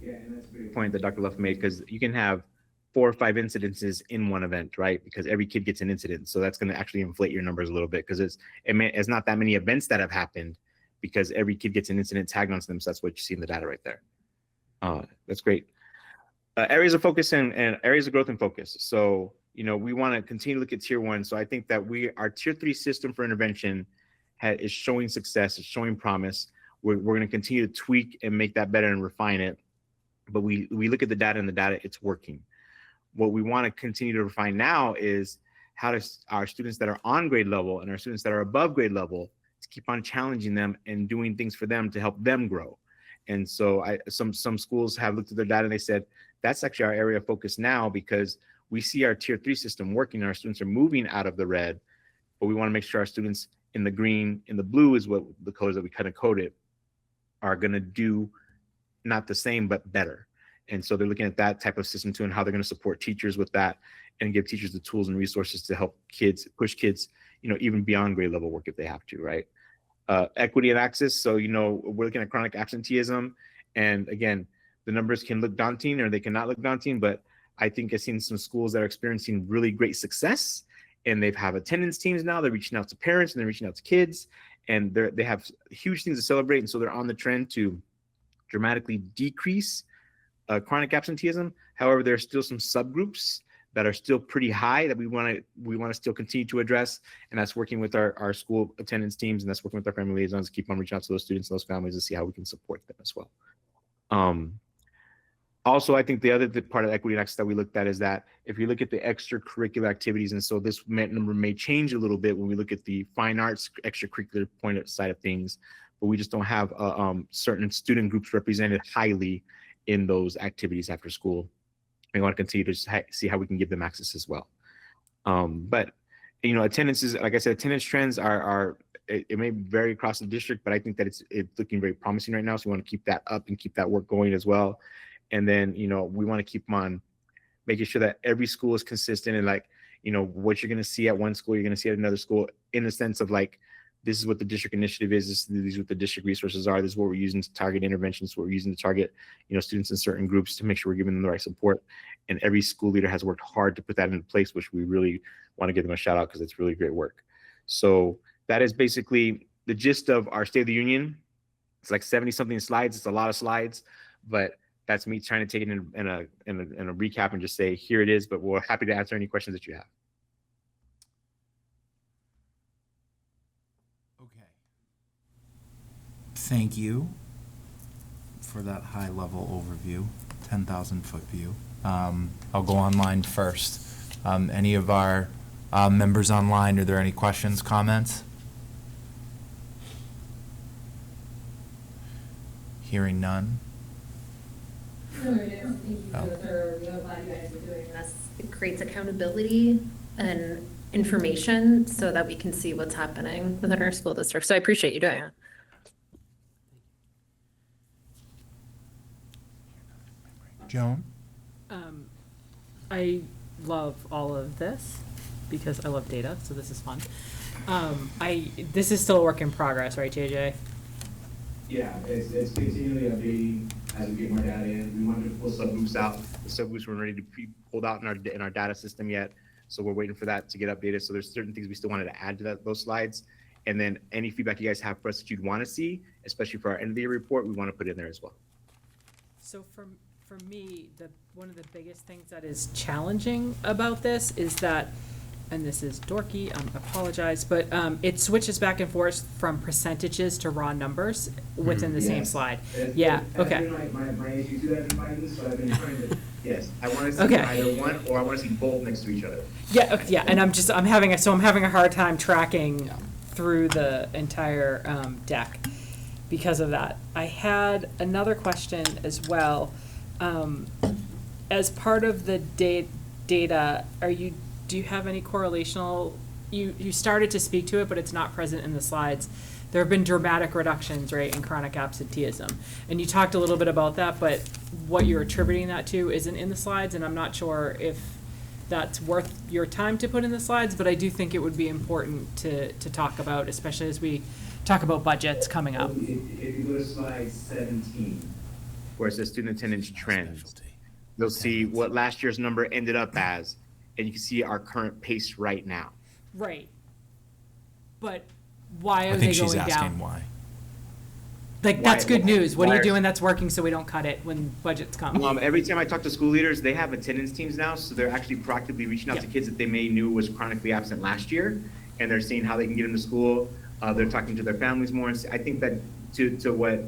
Yeah, and that's a great Point that Dr. Luff made, because you can have 4 or 5 incidences in one event, right? Because every kid gets an incident. So that's going to actually inflate your numbers a little bit, because it's not that many events that have happened, because every kid gets an incident tagged onto them. So that's what you see in the data right there. That's great. Areas of focus and areas of growth and focus. So, we want to continue to look at tier 1. So I think that our tier 3 system for intervention is showing success, it's showing promise. We're going to continue to tweak and make that better and refine it. But we look at the data, and the data, it's working. What we want to continue to refine now is how does our students that are on grade level and our students that are above grade level to keep on challenging them and doing things for them to help them grow. And so some schools have looked at their data and they said, that's actually our area of focus now, because we see our tier 3 system working and our students are moving out of the red, but we want to make sure our students in the green, in the blue is what the colors that we kind of coded, are going to do not the same, but better. And so they're looking at that type of system too, and how they're going to support teachers with that and give teachers the tools and resources to help kids, push kids, even beyond grade level work if they have to, right? Equity and access. So, we're looking at chronic absenteeism. And again, the numbers can look daunting or they cannot look daunting, but I think I've seen some schools that are experiencing really great success, and they have attendance teams now. They're reaching out to parents and they're reaching out to kids, and they have huge things to celebrate. And so they're on the trend to dramatically decrease chronic absenteeism. However, there are still some subgroups that are still pretty high that we want to still continue to address, and that's working with our school attendance teams, and that's working with our family liaisons to keep on reaching out to those students and those families to see how we can support them as well. Also, I think the other part of equity and access that we looked at is that if you look at the extracurricular activities, and so this number may change a little bit when we look at the fine arts extracurricular point side of things, but we just don't have certain student groups represented highly in those activities after school. We want to continue to see how we can give them access as well. But attendance is, like I said, attendance trends are it may vary across the district, but I think that it's looking very promising right now. So we want to keep that up and keep that work going as well. And then, we want to keep on making sure that every school is consistent and what you're going to see at one school, you're going to see at another school, in the sense of this is what the district initiative is. These are what the district resources are. This is what we're using to target interventions. What we're using to target, students in certain groups to make sure we're giving them the right support. And every school leader has worked hard to put that into place, which we really want to give them a shout out because it's really great work. So that is basically the gist of our State of the Union. It's like 70 something slides. It's a lot of slides, but that's me trying to take it in a recap and just say, here it is, but we're happy to answer any questions that you have. Okay. Thank you for that high level overview, 10,000-foot view. I'll go online first. Any of our members online, are there any questions, comments? Hearing none. Thank you for the thorough review. I'm glad you guys are doing this. It creates accountability and information so that we can see what's happening within our school district. So I appreciate you doing it. Joan? I love all of this because I love data, so this is fun. This is still a work in progress, right, JJ? Yeah, it's continually updating as we get more data in. We want to pull Subgroups out. The subgroups weren't ready to be pulled out in our data system yet, so we're waiting for that to get updated. So there's certain things we still wanted to add to those slides, and then any feedback you guys have for us that you'd want to see, especially for our end of the year report, we want to put in there as well. So for me, one of the biggest things that is challenging about this is that, and this is dorky, apologize, but it switches back and forth from percentages to raw numbers within the same Yes. slide. That's Yeah, been- that's okay. been my issue too. I've been finding this, so I've been trying to. Yes, I want to see Okay. either one, or I want to see both next to each other. Yeah, okay, yeah, and I'm having a hard time tracking through the entire deck because of that. I had another question as well. As part of the data, do you have any correlational, you started to speak to it, but it's not present in the slides. There have been dramatic reductions, right, in chronic absenteeism. And you talked a little bit about that, but what you're attributing that to isn't in the slides, and I'm not sure if that's worth your time to put in the slides, but I do think it would be important to talk about, especially as we talk about budgets coming up. If you go to slide 17. Where it says student attendance trends, you'll see what last year's number ended up as, and you can see our current pace right now. Right. But why I are they think she's going asking down? why. Like, that's good news. What are why you are- doing that's working so we don't cut it when budgets come? Every time I talk to school leaders, they have attendance teams now, so they're actually proactively reaching out to Yep. kids that they may knew was chronically absent last year, and they're seeing how they can get them to school. They're talking to their families more, and I think that to what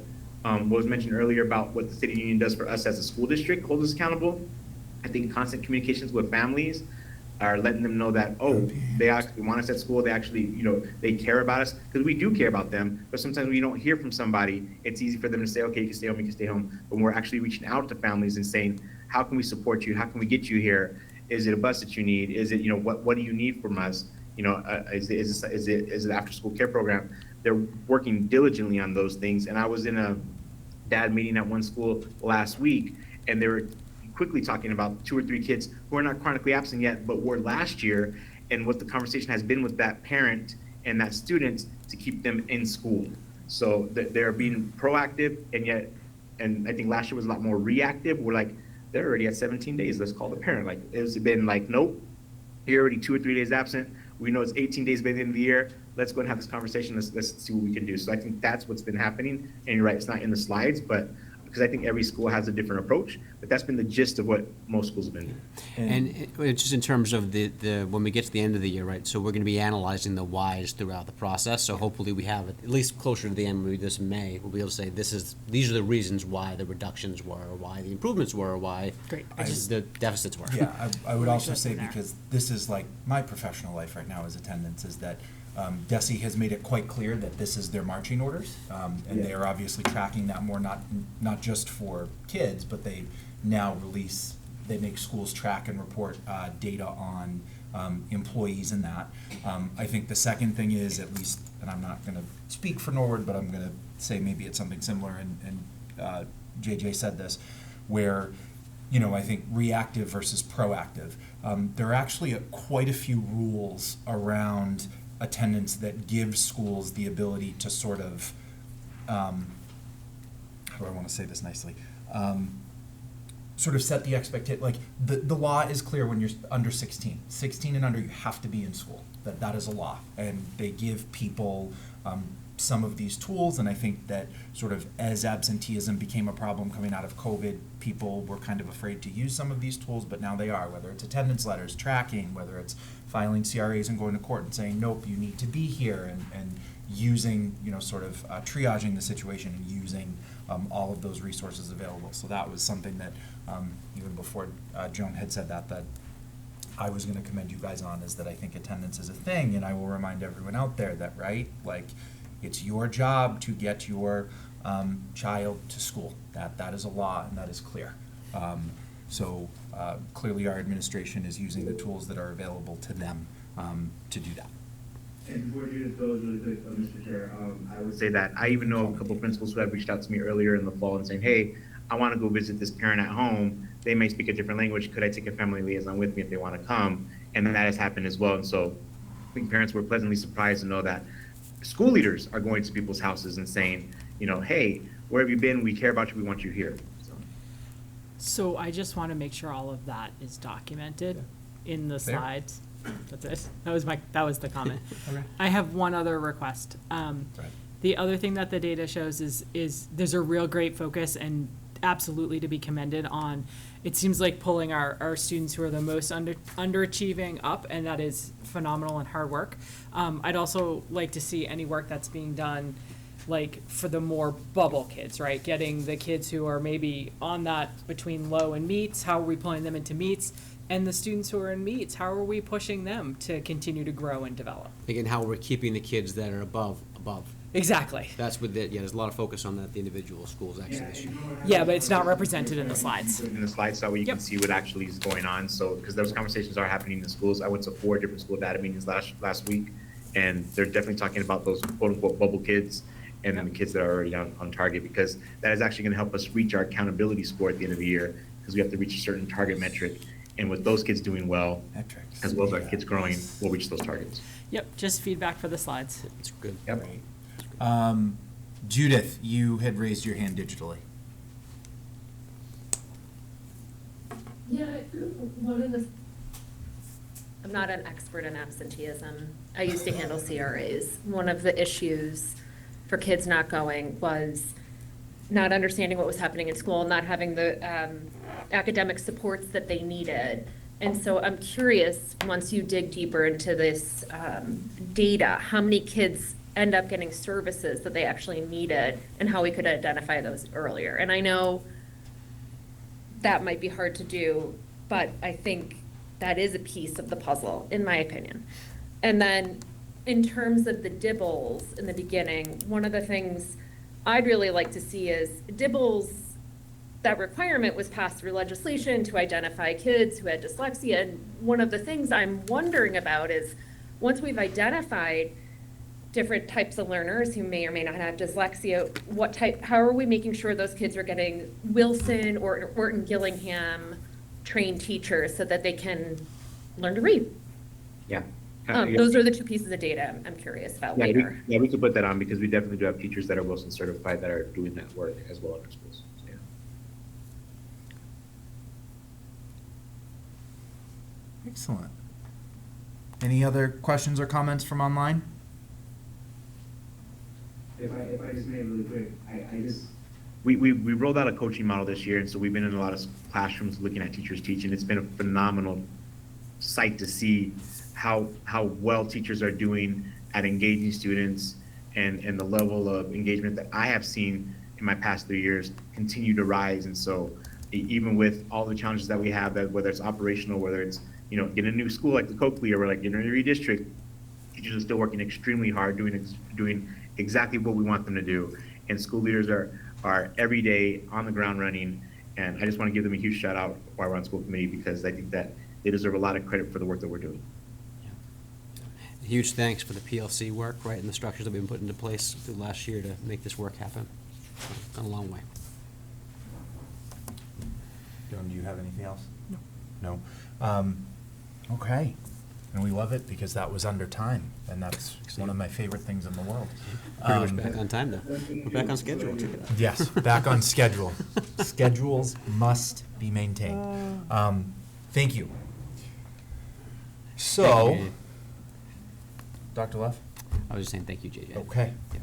was mentioned earlier about what the State of the Union does for us as a school district, hold us accountable. I think constant communications with families are letting them know that, oh, they actually want us at school. They actually, they care about us, because we do care about them. But sometimes when you don't hear from somebody, it's easy for them to say, okay, you can stay home, you can stay home. But when we're actually reaching out to families and saying, how can we support you? How can we get you here? Is it a bus that you need? Is it, what do you need from us? Is it after school care program? They're working diligently on those things. And I was in a dad meeting at one school last week, and they were quickly talking about 2 or 3 kids who are not chronically absent yet, but were last year, and what the conversation has been with that parent and that student to keep them in school. So they're being proactive, and I think last year was a lot more reactive. We're like, they're already at 17 days. Let's call the parent. Like, it's been like, nope, you're already 2 or 3 days absent. We know it's 18 days by the end of the year. Let's go and have this conversation. Let's see what we can do. So I think that's what's been happening. And you're right, it's not in the slides, but because I think every school has a different approach, but that's been the gist of what most schools have been doing. And just in terms of the, when we get to the end of the year, right, so we're gonna be analyzing the whys throughout the process, so hopefully we have, at least closer to the end, maybe this May, we'll be able to say, these are the reasons why the reductions were, or why the improvements were, or why Great. the deficits were. Yeah, I would We'll also make say, that in there. because this is like my professional life right now as attendance, is that DESE has made it quite clear that this is their marching orders. And they are obviously tracking that more, not just for kids, but they now they make schools track and report data on employees and that. I think the second thing is, at least, and I'm not gonna speak for Norwood, but I'm gonna say maybe it's something similar, and JJ said this, where, you know, I think reactive versus proactive. There are actually quite a few rules around attendance that give schools the ability to sort of, how do I want to say this nicely? Sort of set the expectation, like, the law is clear when you're under 16. 16 and under, you have to be in school. That is a law. And they give people some of these tools, and I think that sort of as absenteeism became a problem coming out of COVID, people were kind of afraid to use some of these tools, but now they are, whether it's attendance letters, tracking, whether it's filing CRAs and going to court and saying, nope, you need to be here, and using, you know, sort of triaging the situation and using all of those resources available. So that was something that, even before Joan had said that I was gonna commend you guys on, is that I think attendance is a thing, and I will remind everyone out there that, right, like, it's your job to get your child to school. That is a law, and that is clear. So clearly our administration is using the tools that are available to them to do that. And before Judith goes really quick, Mr. Chair, I would Say that I even know a couple principals who have reached out to me earlier in the fall and saying, hey, I want to go visit this parent at home. They may speak a different language. Could I take a family liaison with me if they want to come? And that has happened as well. And so I think parents were pleasantly surprised to know that school leaders are going to people's houses and saying, you know, hey, where have you been? We care about you. We want you here. So I just want to make sure all of that is documented in the Fair. slides. That's it. That was the comment. Okay. I have one other request. The other thing that the data shows is there's a real great focus, and absolutely to be commended on, it seems like pulling our students who are the most underachieving up, and that is phenomenal and hard work. I'd also like to see any work that's being done, like, for the more bubble kids, right? Getting the kids who are maybe on that between low and meets, how are we pulling them into meets? And the students who are in meets, how are we pushing them to continue to grow and develop? Again, how we're keeping the kids that are above. Exactly. That's what, there's a lot of focus on that, the individual schools actually this year. Yeah, but it's not represented in the slides. In the slide so you can Yep. see what actually is going on. So, because those conversations are happening in the schools. I went to 4 different school data meetings last week, and they're definitely talking about those quote unquote bubble kids and then the kids that are already on target, because that is actually going to help us reach our accountability score at the end of the year, because we have to reach a certain target metric. And with those kids doing well, Metrics. as well as our Yeah. kids growing, we'll reach those targets. Yep, just feedback for the slides. It's good. Yep. Right. Judith, you had raised your hand digitally. Yeah, one of the, I'm not an expert in absenteeism. I used to handle CRAs. One of the issues for kids not going was not understanding what was happening in school, not having the academic supports that they needed. And so I'm curious, once you dig deeper into this data, how many kids end up getting services that they actually needed, and how we could identify those earlier. And I know that might be hard to do, but I think that is a piece of the puzzle, in my opinion. And then in terms of the DIBELS in the beginning, one of the things I'd really like to see is DIBELS, that requirement was passed through legislation to identify kids who had dyslexia. And one of the things I'm wondering about is, once we've identified different types of learners who may or may not have dyslexia, how are we making sure those kids are getting Wilson or Orton Gillingham trained teachers so that they can learn to read? Yeah. Those are the two pieces of data I'm curious about later. We could put that on, because we definitely do have teachers that are Wilson certified that are doing that work as well in our schools. So, yeah. Excellent. Any other questions or comments from online? If I just may really quick, I just, we rolled out a coaching model this year, and so we've been in a lot of classrooms looking at teachers teaching. It's been a phenomenal sight to see how well teachers are doing at engaging students, and the level of engagement that I have seen in my past 3 years continue to rise. And so even with all the challenges that we have, that whether it's operational, whether it's, you know, in a new school like the Coakley, or like in a redistrict, teachers are still working extremely hard, doing exactly what we want them to do. And school leaders are every day on the ground running. And I just want to give them a huge shout out while we're on school committee, because I think that they deserve a lot of credit for the work that we're doing. Huge thanks for the PLC work, right, and the structures that we've been put into place through last year to make this work happen. Gone a long way. Joan, do you have anything else? No. Okay. And we love it because that was under time, and that's one of my favorite things in the world. Pretty much back on time, though. We're back on schedule. Check it out. Yes, back on schedule. Schedules must be maintained. Thank you. So, Thank you, Dr. Leff? I was just saying thank you, JJ. Okay. Yeah.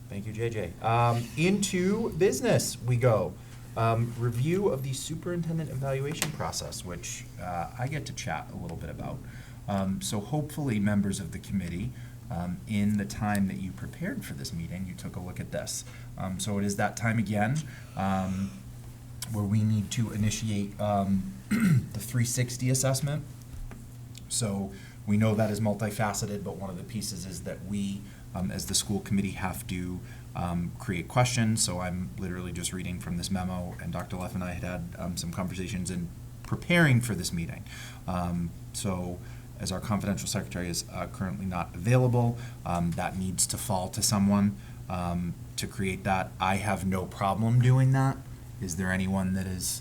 Thank you, JJ. Into business we go. Review of the superintendent evaluation process, which I get to chat a little bit about. So hopefully, members of the committee, in the time that you prepared for this meeting, you took a look at this. So it is that time again, where we need to initiate the 360 assessment. So we know that is multifaceted, but one of the pieces is that we, as the school committee, have to create questions. So I'm literally just reading from this memo, and Dr. Leff and I had some conversations in preparing for this meeting. So as our confidential secretary is currently not available, that needs to fall to someone to create that. I have no problem doing that. Is there anyone that is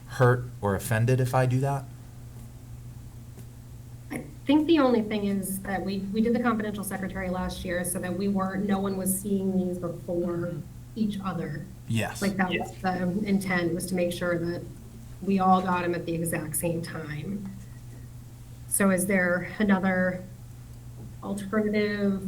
hurt or offended if I do that? I think the only thing is that we did the confidential secretary last year so that no one was seeing these before each other. Yes. Like that was the intent, was to make sure that we all got them at the exact same time. So is there another alternative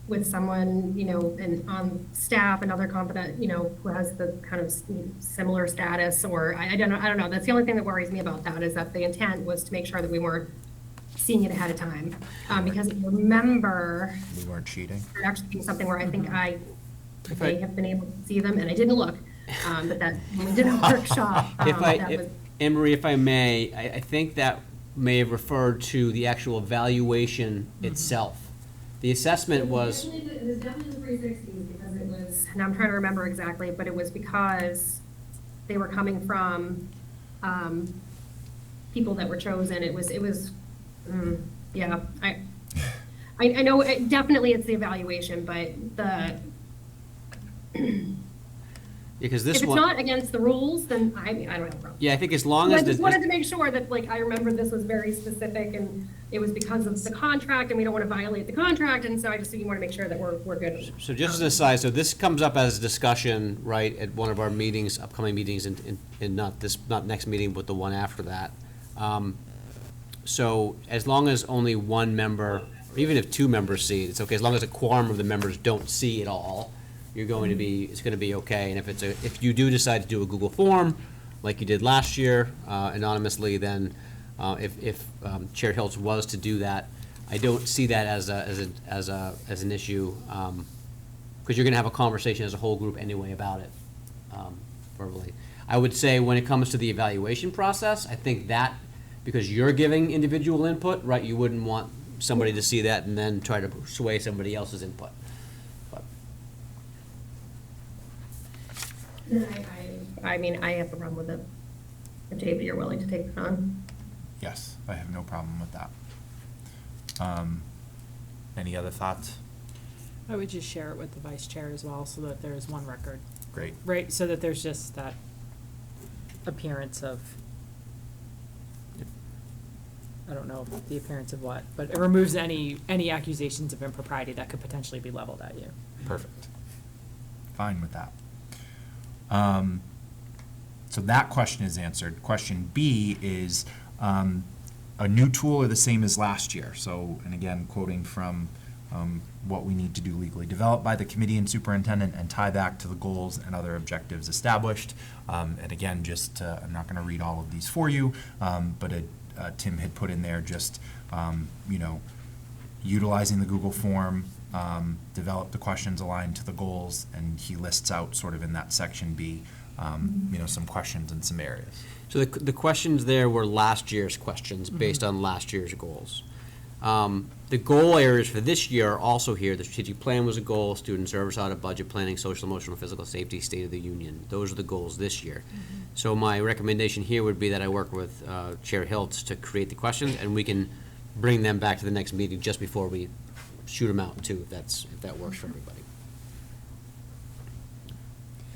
with someone, you know, on staff, another competent, you know, who has the kind of similar status, or I don't know. That's the only thing that worries me about that, is that the intent was to make sure that we weren't seeing it ahead of time. Because if you remember, We weren't cheating. there actually being something where I think I may have been able to see them, and I didn't look. But that, when we did a workshop, that was. Anne Marie, if I may, I think that may have referred to the actual evaluation itself. The assessment was. It was definitely the 360s, because it was, and I'm trying to remember exactly, but it was because they were coming from people that were chosen. Yeah, I know, definitely it's the evaluation, but Because this if it's one. not against the rules, then I don't have a problem. Yeah, I think as long I as. just wanted to make sure that, like, I remember this was very specific, and it was because of the contract, and we don't want to violate the contract, and so I just think you want to make sure that we're good. So just as an aside, so this comes up as a discussion, right, at one of our meetings, upcoming meetings, in not next meeting, but the one after that. So as long as only one member, or even if two members see it, it's okay, as long as a quorum of the members don't see it all, it's going to be okay. And if you do decide to do a Google form, like you did last year, anonymously, then if Chair Hiltz was to do that, I don't see that as an issue, because you're gonna have a conversation as a whole group anyway about it, verbally. I would say when it comes to the evaluation process, I think that, because you're giving individual input, right, you wouldn't want somebody to see that and then try to sway somebody else's input. But I mean, I have a problem with it. If David, you're willing to take that on. Yes, I have no problem with that. Any other thoughts? I would just share it with the vice chair as well, so that there's one record, Great. right? So that there's just that appearance of, I don't know the appearance of what, but it removes any accusations of impropriety that could potentially be leveled at you. Perfect. Fine with that. So that question is answered. Question B is a new tool or the same as last year? So, and again, quoting from what we need to do legally, developed by the committee and superintendent, and tie back to the goals and other objectives established. And again, just, I'm not gonna read all of these for you, but Tim had put in there just, utilizing the Google form, develop the questions aligned to the goals, and he lists out sort of in that section B, some questions in some areas. So the questions there were last year's questions based on last year's goals. The goal areas for this year are also here. The strategic plan was a goal, student service audit, budget planning, social, emotional, physical safety, state of the union. Those are the goals this year. So my recommendation here would be that I work with Chair Hiltz to create the questions, and we can bring them back to the next meeting just before we shoot them out too, if that works for everybody.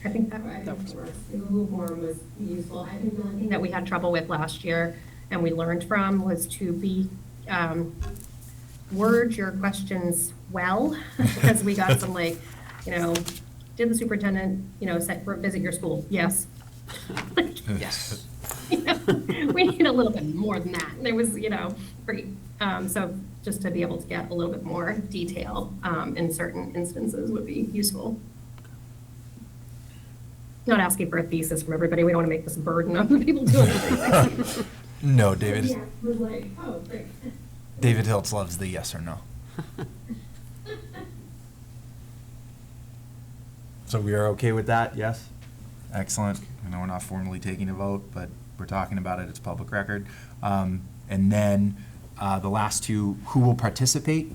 I think that works. The Google form was useful. I think the only thing that we had trouble with last year and we learned from was to be, word your questions well, because we got some did the superintendent, visit your school? Yes. Yes. We need a little bit more than that. There was, pretty, so just to be able to get a little bit more detail in certain instances would be useful. Not asking for a thesis from everybody. We don't want to make this a burden on the people doing it. No, David. Yeah, was like, oh, great. David Hiltz loves the yes or no. So we are okay with that, yes? Excellent. I know we're not formally taking a vote, but we're talking about it, it's public record. And then the last two, who will participate?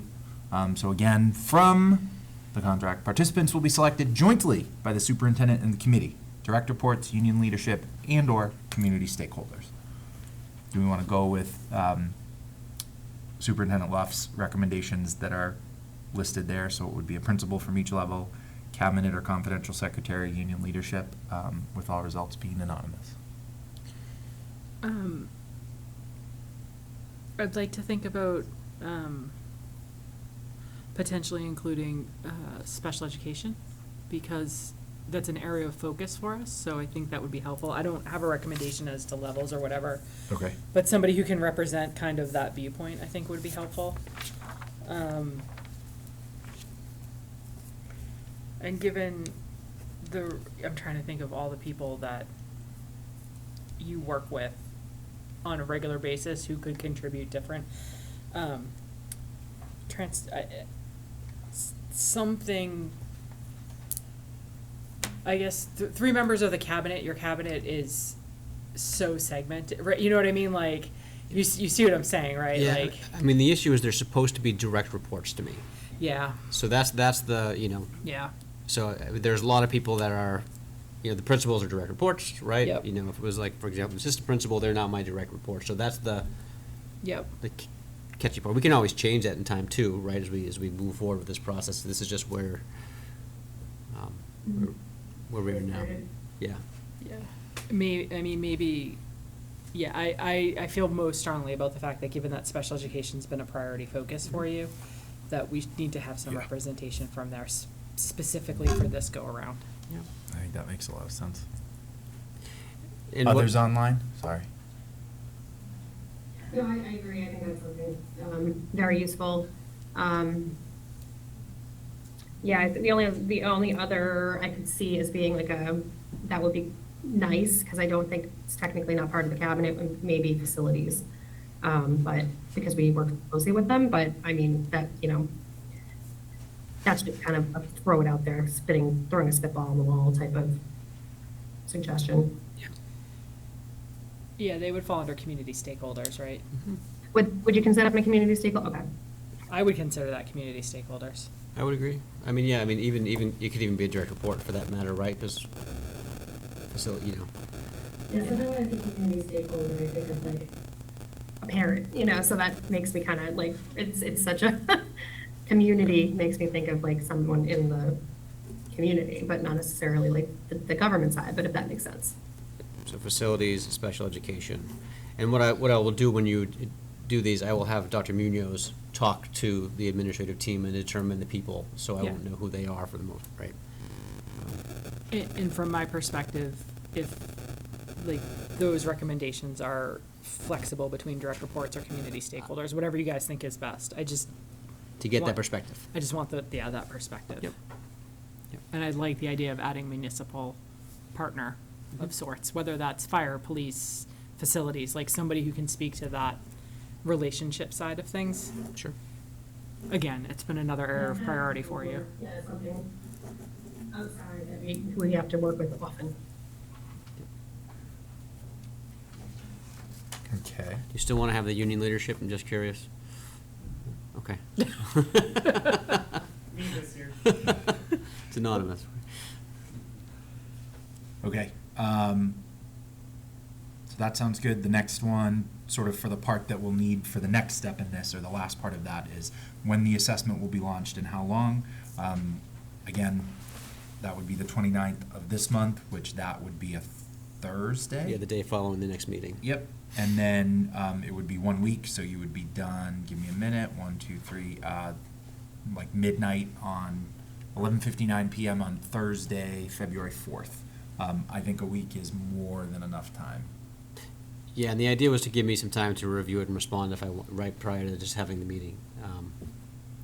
So again, from the contract, participants will be selected jointly by the superintendent and the committee, direct reports, union leadership, and/or community stakeholders. Do we want to go with Superintendent Luff's recommendations that are listed there? So it would be a principal from each level, cabinet or confidential secretary, union leadership, with all results being anonymous. I'd like to think about potentially including special education, because that's an area of focus for us, so I think that would be helpful. I don't have a recommendation as to levels or whatever, Okay. but somebody who can represent kind of that viewpoint, I think would be helpful. And given I'm trying to think of all the people that you work with on a regular basis who could contribute different, something, I guess, three members of the cabinet, your cabinet is so segmented, right? You know what I mean? Like, you see what I'm saying, right? Yeah, Like, I mean, the issue is they're supposed to be direct reports to me. yeah, So that's the, yeah, so there's a lot of people that are, the principals are direct reports, right? Yep. If it was like, for example, assistant principal, they're not my direct report. So that's the yep. catchy part. We can always change that in time too, right, as we move forward with this process. This is just where we are now. Yeah. Yeah, maybe, yeah, I feel most strongly about the fact that given that special education's been a priority focus for you, that we need to have some Yeah. representation from there specifically for this go-around. Yeah. I think that makes a lot of sense. And what- Others online? Sorry. No, I agree. I think that's something very useful. Yeah, the only other I could see as being that would be nice, because I don't think it's technically not part of the cabinet, maybe facilities. But because we work closely with them, but I mean, that's just kind of a throw it out there, throwing a spitball on the wall type of suggestion. Yeah, they would fall under community stakeholders, right? Would you consider them a community stakeholder? Okay. I would consider that community stakeholders. I would agree. I mean, yeah, even, it could even be a direct report for that matter, right? Because, Yeah, sometimes when I think community stakeholder, I think of a parent, so that makes me kind of it's such a community, makes me think of someone in the community, but not necessarily the government side, but if that makes sense. So facilities, special education. And what I will do when you do these, I will have Dr. Munoz talk to the administrative team and determine the people, so I Yeah. won't know who they are for the most, right? And from my perspective, if, those recommendations are flexible between direct reports or community stakeholders, whatever you guys think is best. To get that want- perspective. I just want that perspective. Yep. Yep. And I like the idea of adding municipal partner of sorts, whether that's fire, police, facilities, like somebody who can speak to that relationship side of things. Sure. Again, it's been another area of priority for you. Yeah, something outside that we have to work with often. Okay. You still want to have the union leadership? I'm just curious. Okay. It's anonymous. Okay. So that sounds good. The next one, sort of for the part that we'll need for the next step in this, or the last part of that, is when the assessment will be launched and how long. Again, that would be the 29th of this month, which that would be a Thursday. Yeah, the day following the next meeting. Yep. And then it would be 1 week, so you would be done, give me a minute, 1, 2, 3, like midnight on 11:59 p.m. on Thursday, February 4th. I think a week is more than enough time. Yeah, and the idea was to give me some time to review it and respond if I, right prior to just having the meeting.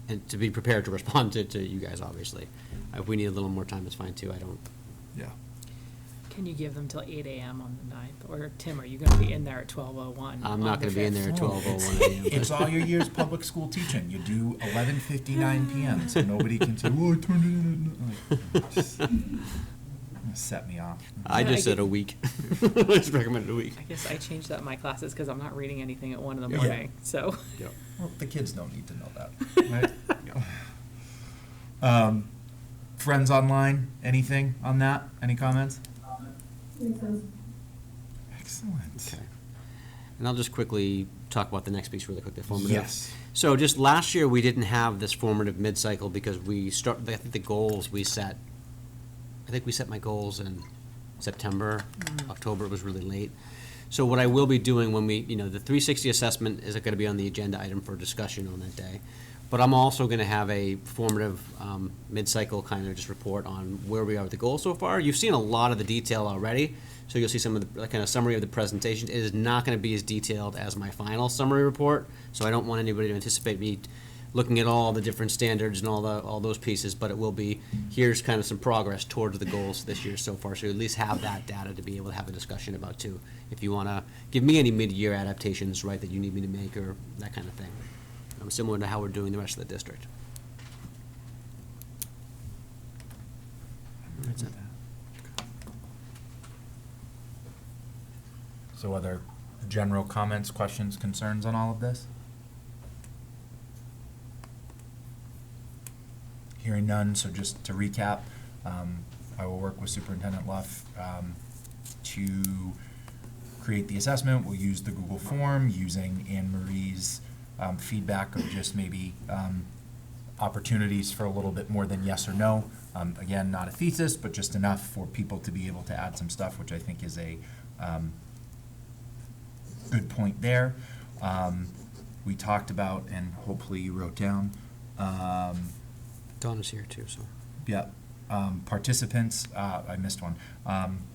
And to be prepared to respond to you guys, obviously. If we need a little more time, it's fine too. I don't, Yeah. Can you give them till 8 a.m. on the 9th? Or Tim, are you gonna be in there at 12:01? I'm not going to be in there at 12:01 a.m. It's all your years public school teaching. You do 11:59 p.m. so nobody can say, "Oh, I turned it in." Like, just set me off. I just said a week. I just recommended a week. I guess I changed that in my classes because I'm not reading anything at 1 in the Yeah. morning, so. Yep. Well, the kids don't need to know that, right? Friends online, anything on that? Any comments? Makes sense. Excellent. Okay. And I'll just quickly talk about the next piece really quick, the formative. Yes. So just last year, we didn't have this formative mid-cycle because I think the goals we set, I think we set my goals in September, October, it was really late. So what I will be doing when the 360 assessment is going to be on the agenda item for discussion on that day. But I'm also going to have a formative mid-cycle kind of just report on where we are with the goals so far. You've seen a lot of the detail already, so you'll see some of the kind of summary of the presentation. It is not going to be as detailed as my final summary report, so I don't want anybody to anticipate me looking at all the different standards and all those pieces, but it will be, here's kind of some progress towards the goals this year so far, so you at least have that data to be able to have a discussion about too. If you want to give me any mid-year adaptations, right, that you need me to make or that kind of thing. Similar to how we're doing the rest of the district. That's it. So other general comments, questions, concerns on all of this? Hearing none, so just to recap, I will work with Superintendent Luff to create the assessment. We'll use the Google form using Anne Marie's feedback of just maybe opportunities for a little bit more than yes or no. Again, not a thesis, but just enough for people to be able to add some stuff, which I think is a good point there. We talked about, and hopefully you wrote down, Donna's here too, so. yeah, participants, I missed one.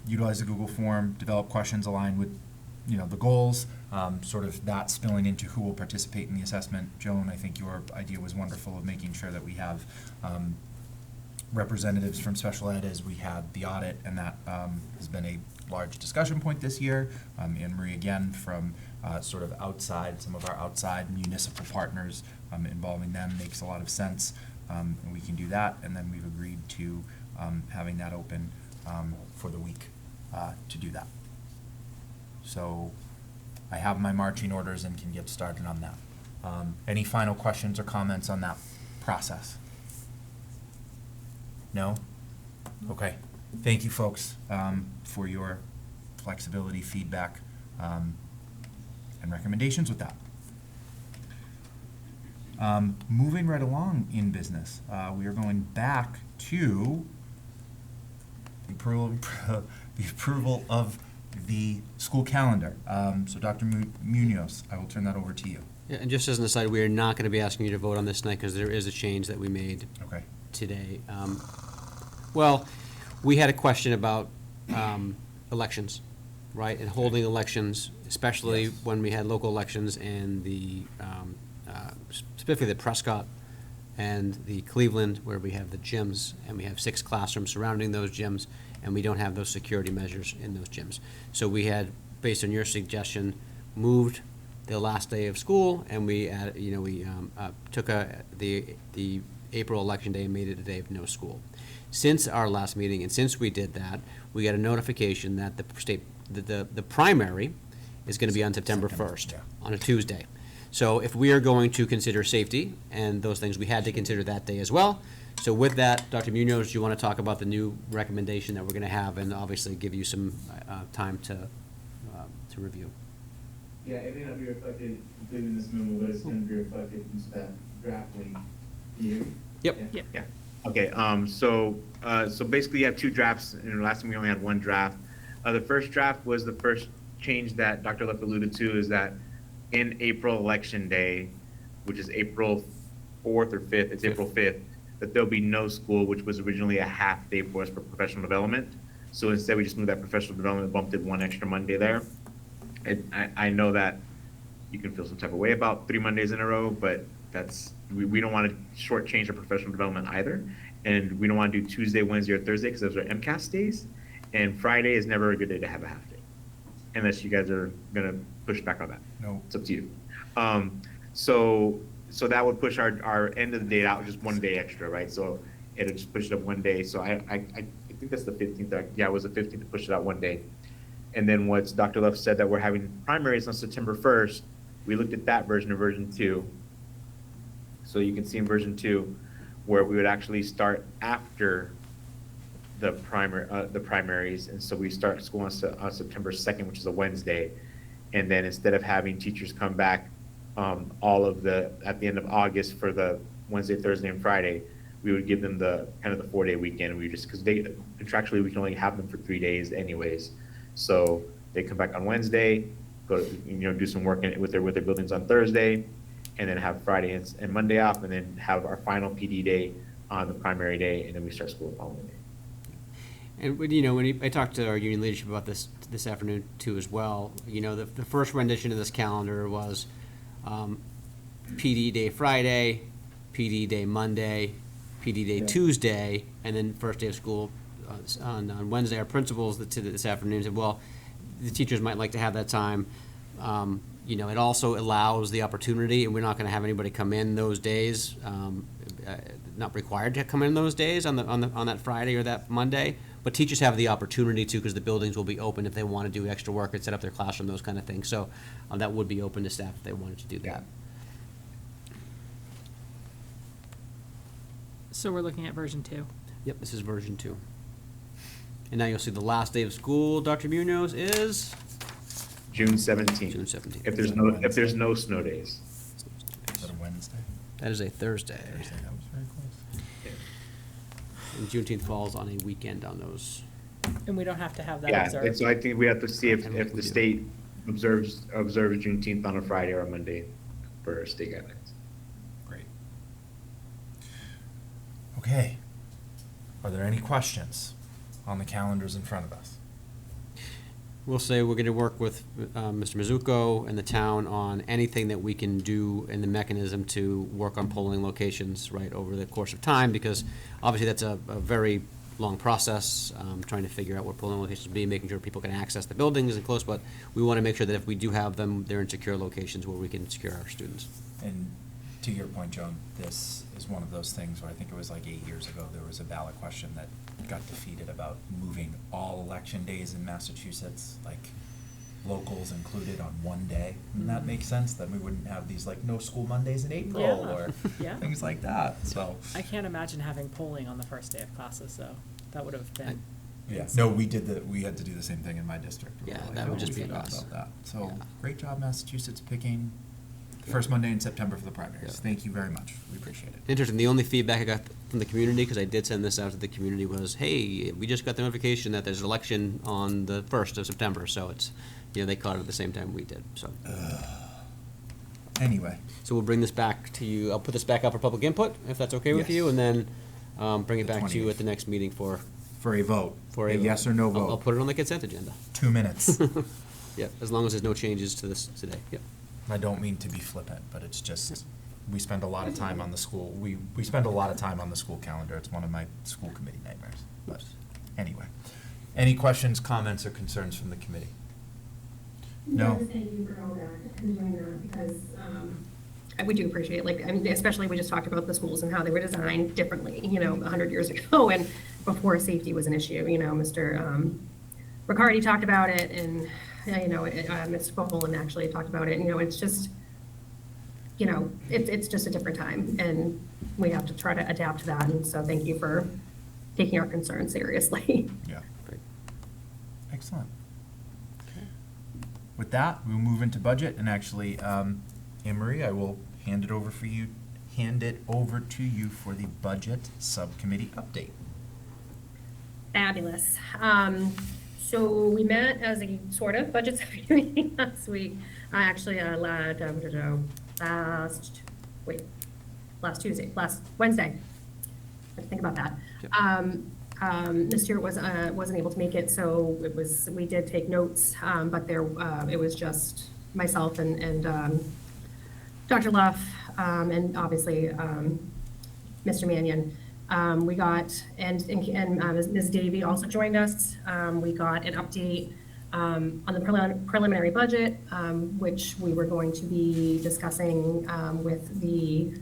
Utilize the Google form, develop questions aligned with, the goals, sort of that spilling into who will participate in the assessment. Joan, I think your idea was wonderful of making sure that we have representatives from special ed as we had the audit, and that has been a large discussion point this year. Anne Marie, again, from sort of outside, some of our outside municipal partners, involving them makes a lot of sense. And we can do that, and then we've agreed to having that open for the week to do that. So I have my marching orders and can get started on that. Any final questions or comments on that process? No? Okay. Thank you, folks, for your flexibility, feedback, and recommendations with that. Moving right along in business, we are going back to the approval of the school calendar. So Dr. Munoz, I will turn that over to you. Yeah, and just as an aside, we are not going to be asking you to vote on this tonight because there is a change that we made Okay. today. Well, we had a question about elections, right? And holding elections, especially Yes. when we had local elections and the, specifically the Prescott and the Cleveland, where we have the gyms, and we have 6 classrooms surrounding those gyms, and we don't have those security measures in those gyms. So we had, based on your suggestion, moved the last day of school, and we took the April election day and made it a day of no school. Since our last meeting, and since we did that, we got a notification that the primary is gonna be on September 1st, on a Tuesday. So if we are going to consider safety and those things, we had to consider that day as well. So with that, Dr. Munoz, do you want to talk about the new recommendation that we're going to have, and obviously give you some time to review? Yeah, it may not be reflected completely in this memo, but it's going to be reflected in that draft link. You? Yep. Yeah. Yeah. Okay, so basically you have 2 drafts, and last time we only had 1 draft. The first draft was the first change that Dr. Leff alluded to, is that in April election day, which is April 4th or 5th, it's April 5th, that there'll be no school, which was originally a half day for us for professional development. So instead, we just moved that professional development, bumped it 1 extra Monday there. And I know that you can feel some type of way about 3 Mondays in a row, but we don't want to shortchange our professional development either. And we don't want to do Tuesday, Wednesday, or Thursday, because those are MCAS days. And Friday is never a good day to have a half day, unless you guys are gonna push back on that. No. It's up to you. So that would push our end of the date out just 1 day extra, right? So it'll just push it up 1 day. So I think that's the 15th. Yeah, it was the 15th to push it out 1 day. And then what Dr. Leff said, that we're having primaries on September 1st. We looked at that version of version 2. So you can see in version 2 where we would actually start after the primaries. And so we start school on September 2nd, which is a Wednesday. And then instead of having teachers come back at the end of August for the Wednesday, Thursday, and Friday, we would give them the kind of the 4-day weekend. We just, because contractually we can only have them for 3 days anyways. So they come back on Wednesday, go do some work with their buildings on Thursday, and then have Friday and Monday off, and then have our final PD day on the primary day, and then we start school the following day. And I talked to our union leadership about this afternoon too as well. The first rendition of this calendar was PD day Friday, PD day Monday, PD day Tuesday, and then first day of school on Wednesday. Our principals this afternoon said, well, the teachers might like to have that time. It also allows the opportunity, and we're not going to have anybody come in those days, not required to come in those days on that Friday or that Monday. But teachers have the opportunity to, because the buildings will be open if they want to do extra work and set up their classroom, those kind of things. So that would be open to staff if they wanted to do that. So we're looking at version 2. Yep, this is version 2. And now you'll see the last day of school, Dr. Munoz, is June 17th. June 17th. If there's no snow days. Is that a Wednesday? That is a Thursday. Thursday, that was very close. And Juneteenth falls on a weekend on those. And we don't have to have that Yeah, observed. and so I think we have to see if I don't think the we do. state observes Juneteenth on a Friday or a Monday for state guidelines. Great. Okay. Are there any questions on the calendars in front of us? We'll say we're going to work with Mr. Mizuko and the town on anything that we can do in the mechanism to work on polling locations right over the course of time, because obviously that's a very long process, trying to figure out what polling locations be, making sure people can access the buildings and close, but we want to make sure that if we do have them, they're in secure locations where we can secure our students. And to your point, Joan, this is one of those things where I think it was like 8 years ago, there was a ballot question that got defeated about moving all election days in Massachusetts, like locals included on 1 day. Wouldn't that make sense? Then we wouldn't have these like no school Mondays in April Yeah. or Yeah. things like that, so. I can't imagine having polling on the first day of classes, though. That would have been. Yeah, no, we had to do the same thing in my district. We Yeah, were like, that would "Oh, just we be a forgot mess." about that. So, Yeah. great job, Massachusetts, picking the first Monday in September for the primaries. Yeah. Thank you very much. We appreciate it. Interesting. The only feedback I got from the community, because I did send this out to the community, was, hey, we just got the notification that there's an election on the 1st of September. So it's, they caught it at the same time we did. So Anyway, so we'll bring this back to you. I'll put this back out for public input, if that's okay with Yes. you, and then bring it The back to you 28th. at the next meeting for for a vote, a yes or no I'll vote, put it on the consent agenda. 2 minutes. Yeah, as long as there's no changes to this today. Yep. I don't mean to be flippant, but it's just we spend a lot of time on the school, we spend a lot of time on the school calendar. It's one of my school committee nightmares. But anyway, any questions, comments, or concerns from the committee? No? Thank you for all that and doing that, because we do appreciate, like, I mean, especially we just talked about the schools and how they were designed differently, 100 years ago, and before safety was an issue. Mr. Riccardi talked about it, and Ms. Boland actually talked about it. It's just, it's just a different time, and we have to try to adapt to that. And so thank you for taking our concerns seriously. Yeah. Great. Excellent. With that, we'll move into budget, and actually, Anne Marie, I will hand it over to you for the budget subcommittee update. Fabulous. So we met as a sort of budget subcommittee last week. Last Wednesday. I have to think about that. Ms. Stewart wasn't able to make it, so we did take notes, but it was just myself and Dr. Luff, and obviously Mr. Mannion. We got, and Ms. Davy also joined us. We got an update on the preliminary budget, which we were going to be discussing with the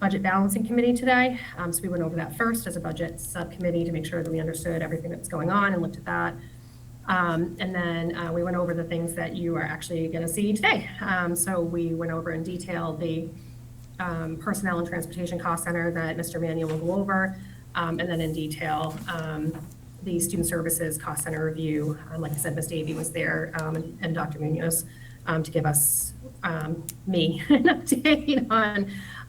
Budget Balancing Committee today. So we went over that first as a budget subcommittee to make sure that we understood everything that was going on and looked at that. And then we went over the things that you are actually going to see today. So we went over in detail the Personnel and Transportation Cost Center that Mr. Mannion will go over, and then in detail the Student Services Cost Center review. Like I said, Ms. Davy was there, and Dr. Munoz to give us me an update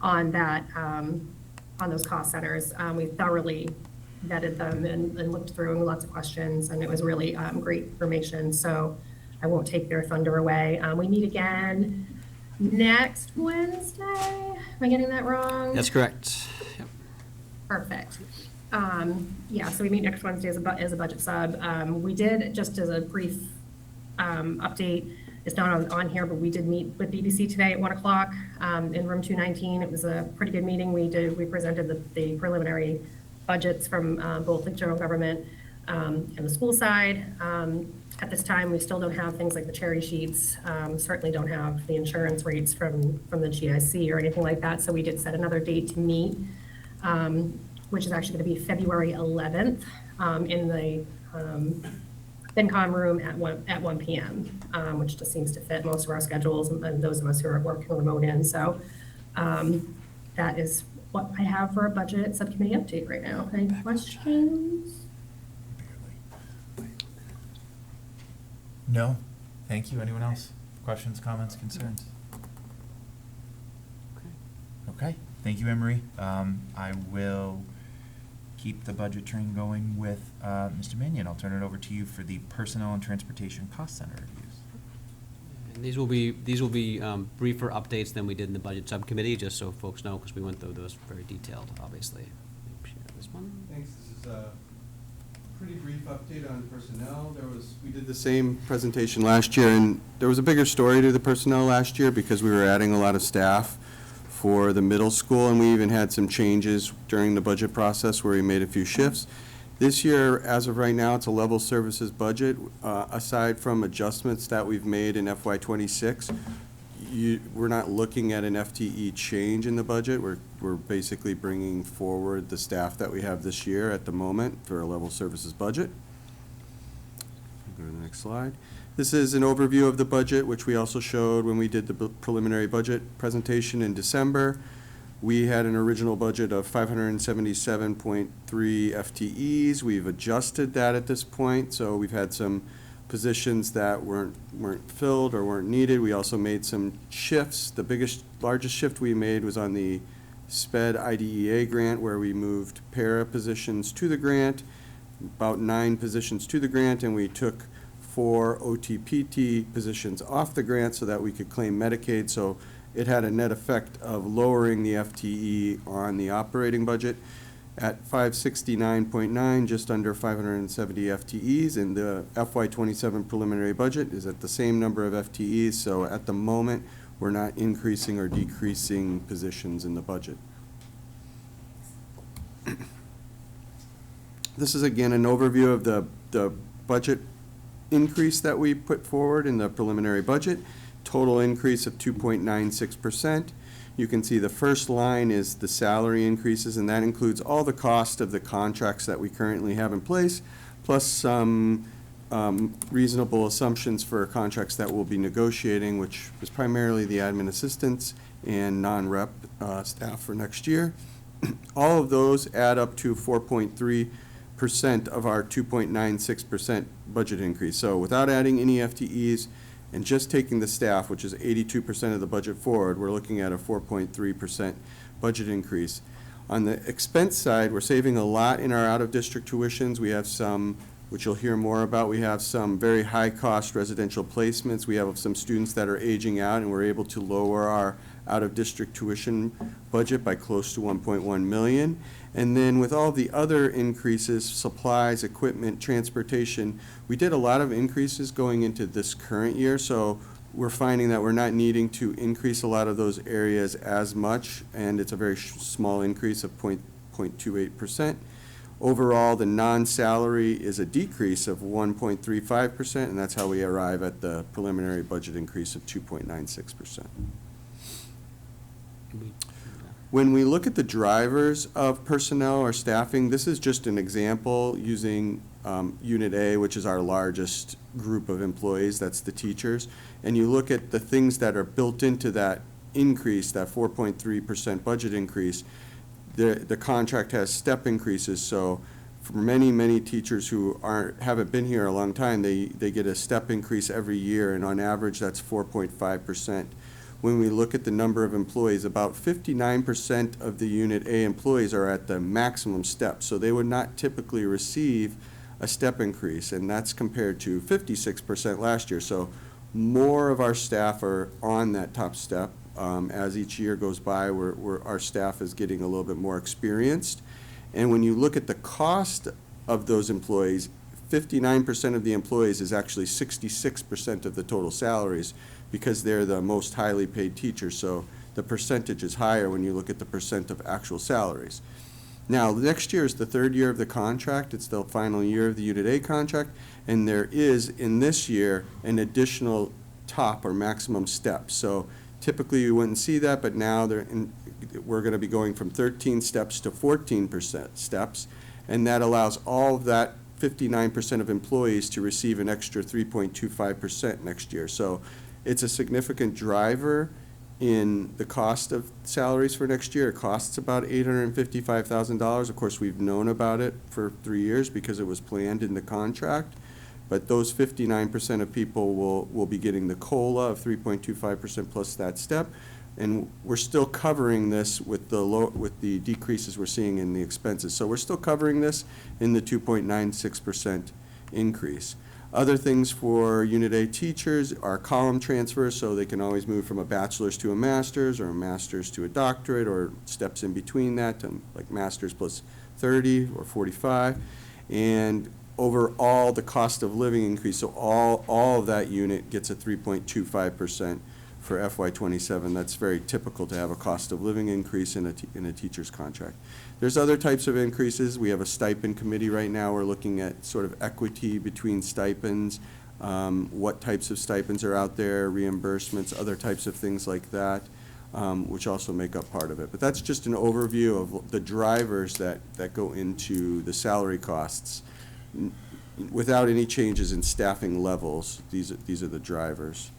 on that, on those cost centers. We thoroughly vetted them and looked through lots of questions, and it was really great information. So I won't take their thunder away. We meet again next Wednesday. Am I getting that wrong? That's correct. Yep. Perfect. Yeah, so we meet next Wednesday as a budget sub. We did, just as a brief update, it's not on here, but we did meet with BBC today at 1 o'clock in room 219. It was a pretty good meeting. We presented the preliminary budgets from both the general government and the school side. At this time, we still don't have things like the cherry sheets, certainly don't have the insurance rates from the GIC or anything like that. So we did set another date to meet, which is actually going to be February 11th in the FinCom room at 1 p.m., which just seems to fit most of our schedules and those of us who are working remote in. So that is what I have for a budget subcommittee update right now. Any questions? No? Thank you. Anyone else? Questions, comments, concerns? Okay. Thank you, Anne-Marie. I will keep the budget train going with Mr. Mannion. I'll turn it over to you for the Personnel and Transportation Cost Center reviews. And these will be briefer updates than we did in the budget subcommittee, just so folks know, because we went through those very detailed, obviously. Share this one. Thanks. This is a pretty brief update on personnel. We did the same presentation last year, and there was a bigger story to the personnel last year because we were adding a lot of staff for the middle school, and we even had some changes during the budget process where we made a few shifts. This year, as of right now, it's a level services budget. Aside from adjustments that we've made in FY26, we're not looking at an FTE change in the budget. We're basically bringing forward the staff that we have this year at the moment for a level services budget. Go to the next slide. This is an overview of the budget, which we also showed when we did the preliminary budget presentation in December. We had an original budget of 577.3 FTEs. We've adjusted that at this point, so we've had some positions that weren't filled or weren't needed. We also made some shifts. The largest shift we made was on the SPED IDEA grant, where we moved para positions to the grant, about 9 positions to the grant, and we took 4 OTPT positions off the grant so that we could claim Medicaid. So it had a net effect of lowering the FTE on the operating budget at 569.9, just under 570 FTEs, and the FY27 preliminary budget is at the same number of FTEs. So at the moment, we're not increasing or decreasing positions in the budget. This is again an overview of the budget increase that we put forward in the preliminary budget. Total increase of 2.96%. You can see the first line is the salary increases, and that includes all the cost of the contracts that we currently have in place, plus some reasonable assumptions for contracts that we'll be negotiating, which is primarily the admin assistants and non-rep staff for next year. All of those add up to 4.3% of our 2.96% budget increase. So without adding any FTEs and just taking the staff, which is 82% of the budget forward, we're looking at a 4.3% budget increase. On the expense side, we're saving a lot in our out-of-district tuitions. We have some, which you'll hear more about, we have some very high-cost residential placements. We have some students that are aging out, and we're able to lower our out-of-district tuition budget by close to 1.1 million. And then with all the other increases, supplies, equipment, transportation, we did a lot of increases going into this current year, so we're finding that we're not needing to increase a lot of those areas as much, and it's a very small increase of 0.28%. Overall, the non-salary is a decrease of 1.35%, and that's how we arrive at the preliminary budget increase of 2.96%. When we look at the drivers of personnel or staffing, this is just an example using Unit A, which is our largest group of employees, that's the teachers, and you look at the things that are built into that increase, that 4.3% budget increase. The contract has step increases, so for many teachers who haven't been here a long time, they get a step increase every year, and on average that's 4.5%. When we look at the number of employees, about 59% of the Unit A employees are at the maximum step, so they would not typically receive a step increase, and that's compared to 56% last year. So more of our staff are on that top step. As each year goes by, our staff is getting a little bit more experienced. And when you look at the cost of those employees, 59% of the employees is actually 66% of the total salaries, because they're the most highly paid teachers, so the percentage is higher when you look at the percent of actual salaries. Now, next year is the third year of the contract. It's the final year of the Unit A contract, and there is, in this year, an additional top or maximum step. So typically you wouldn't see that, but now we're going to be going from 13 steps to 14% steps, and that allows all of that 59% of employees to receive an extra 3.25% next year. So it's a significant driver in the cost of salaries for next year. It costs about $855,000. Of course, we've known about it for 3 years because it was planned in the contract. But those 59% of people will be getting the COLA of 3.25% plus that step. And we're still covering this with the decreases we're seeing in the expenses. So we're still covering this in the 2.96% increase. Other things for Unit A teachers are column transfers, so they can always move from a bachelor's to a master's, or a master's to a doctorate, or steps in between that, like master's plus 30 or 45. And overall, the cost of living increase, so all of that unit gets a 3.25% for FY27. That's very typical to have a cost of living increase in a teacher's contract. There's other types of increases. We have a stipend committee right now. We're looking at sort of equity between stipends, what types of stipends are out there, reimbursements, other types of things like that, which also make up part of it. But that's just an overview of the drivers that go into the salary costs. Without any changes in staffing levels, these are the drivers.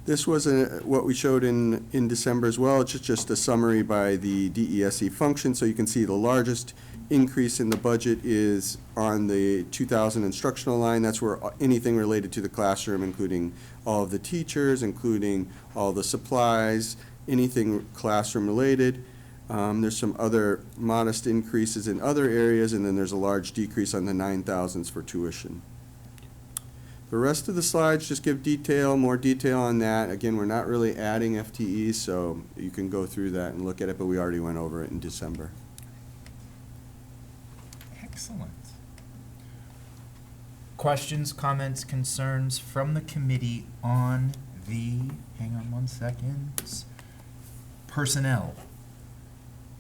This was what we showed in December as well. It's just a summary by the DESE function. So you can see the largest increase in the budget is on the 2000 instructional line. That's where anything related to the classroom, including all of the teachers, including all the supplies, anything classroom related. There's some other modest increases in other areas, and then there's a large decrease on the 9000s for tuition. The rest of the slides just give more detail on that. Again, we're not really adding FTEs, so you can go through that and look at it, but we already went over it in December. Excellent. Questions, comments, concerns from the committee on the, hang on one second, personnel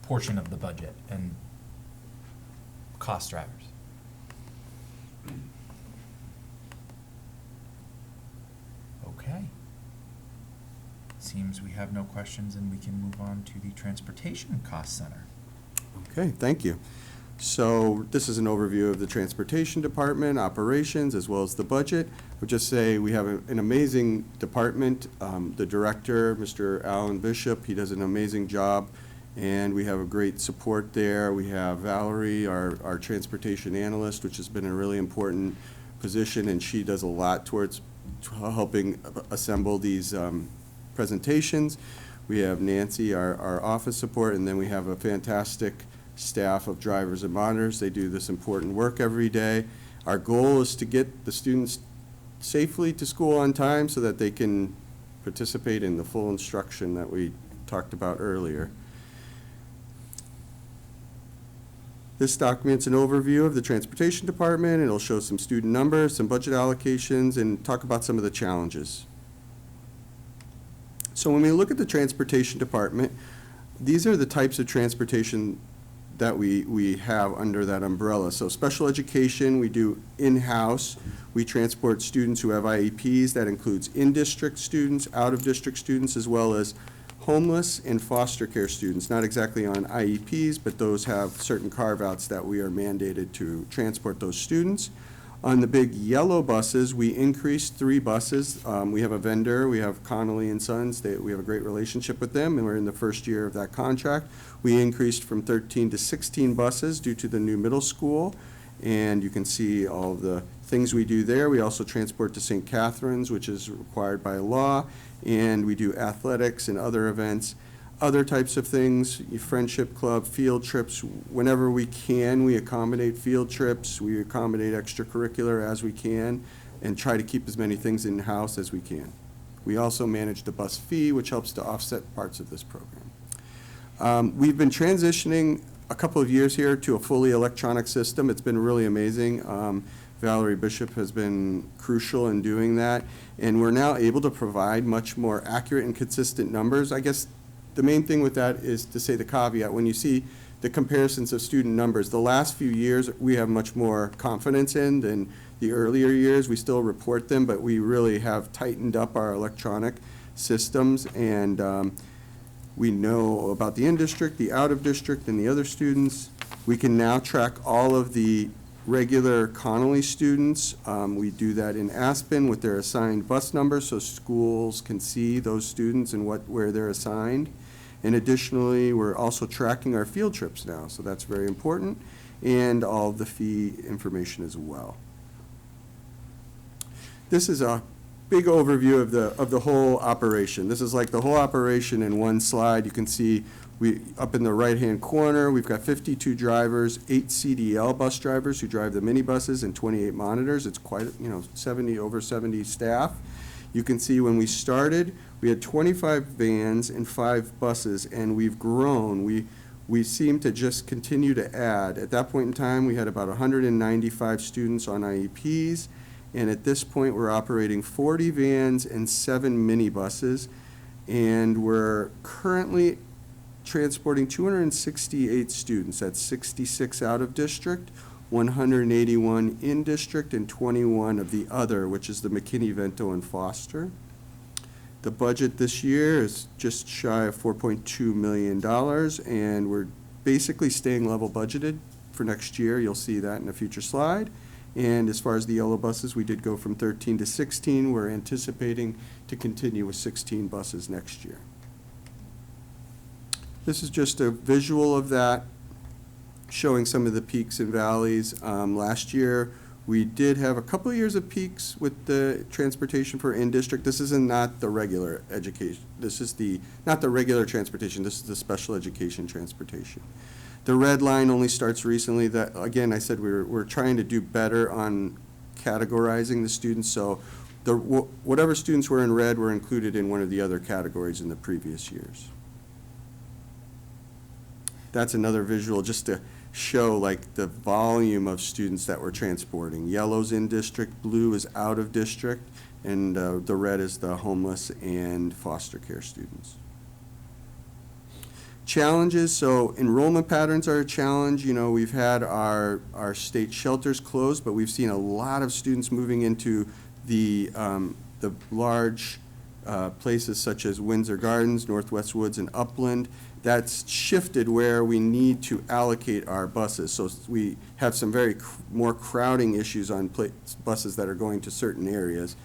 portion of the budget and cost drivers. Okay. Seems we have no questions and we can move on to the Transportation Cost Center. Okay, thank you. So this is an overview of the Transportation Department, operations, as well as the budget. I would just say we have an amazing department. The director, Mr. Alan Bishop, he does an amazing job, and we have a great support there. We have Valerie, our transportation analyst, which has been a really important position, and she does a lot towards helping assemble these presentations. We have Nancy, our office support, and then we have a fantastic staff of drivers and monitors. They do this important work every day. Our goal is to get the students safely to school on time so that they can participate in the full instruction that we talked about earlier. This document's an overview of the Transportation Department. It'll show some student numbers, some budget allocations, and talk about some of the challenges. So when we look at the Transportation Department, these are the types of transportation that we have under that umbrella. So special education, we do in-house. We transport students who have IEPs. That includes in-district students, out-of-district students, as well as homeless and foster care students. Not exactly on IEPs, but those have certain carve-outs that we are mandated to transport those students. On the big yellow buses, we increased 3 buses. We have a vendor, we have Connolly and Sons. We have a great relationship with them, and we're in the first year of that contract. We increased from 13 to 16 buses due to the new middle school, and you can see all the things we do there. We also transport to St. Catharines, which is required by law, and we do athletics and other events. Other types of things, friendship club, field trips, whenever we can, we accommodate field trips, we accommodate extracurricular as we can, and try to keep as many things in-house as we can. We also manage the bus fee, which helps to offset parts of this program. We've been transitioning a couple of years here to a fully electronic system. It's been really amazing. Valerie Bishop has been crucial in doing that, and we're now able to provide much more accurate and consistent numbers. I guess the main thing with that is to say the caveat. When you see the comparisons of student numbers, the last few years we have much more confidence in than the earlier years. We still report them, but we really have tightened up our electronic systems, and we know about the in-district, the out-of-district, and the other students. We can now track all of the regular Connolly students. We do that in Aspen with their assigned bus numbers, so schools can see those students and where they're assigned. And additionally, we're also tracking our field trips now, so that's very important, and all of the fee information as well. This is a big overview of the whole operation. This is like the whole operation in one slide. You can see up in the right-hand corner, we've got 52 drivers, 8 CDL bus drivers who drive the minibuses, and 28 monitors. It's quite, over 70 staff. You can see when we started, we had 25 vans and 5 buses, and we've grown. We seem to just continue to add. At that point in time, we had about 195 students on IEPs, and at this point, we're operating 40 vans and 7 minibuses, and we're currently transporting 268 students. That's 66 out of district, 181 in district, and 21 of the other, which is the McKinney, Vento, and Foster. The budget this year is just shy of $4.2 million, and we're basically staying level budgeted for next year. You'll see that in a future slide. And as far as the yellow buses, we did go from 13 to 16. We're anticipating to continue with 16 buses next year. This is just a visual of that, showing some of the peaks and valleys. Last year, we did have a couple of years of peaks with the transportation for in-district. This is not the regular education. This is not the regular transportation. This is the special education transportation. The red line only starts recently. That, again, I said we're trying to do better on categorizing the students. So whatever students were in red were included in one of the other categories in the previous years. That's another visual just to show like the volume of students that we're transporting. Yellow's in district, blue is out of district, and the red is the homeless and foster care students. Challenges, so enrollment patterns are a challenge. You know, we've had our state shelters closed, but we've seen a lot of students moving into the large places such as Windsor Gardens, Northwest Woods, and Upland. That's shifted where we need to allocate our buses. So we have some more crowding issues on buses that are going to certain areas.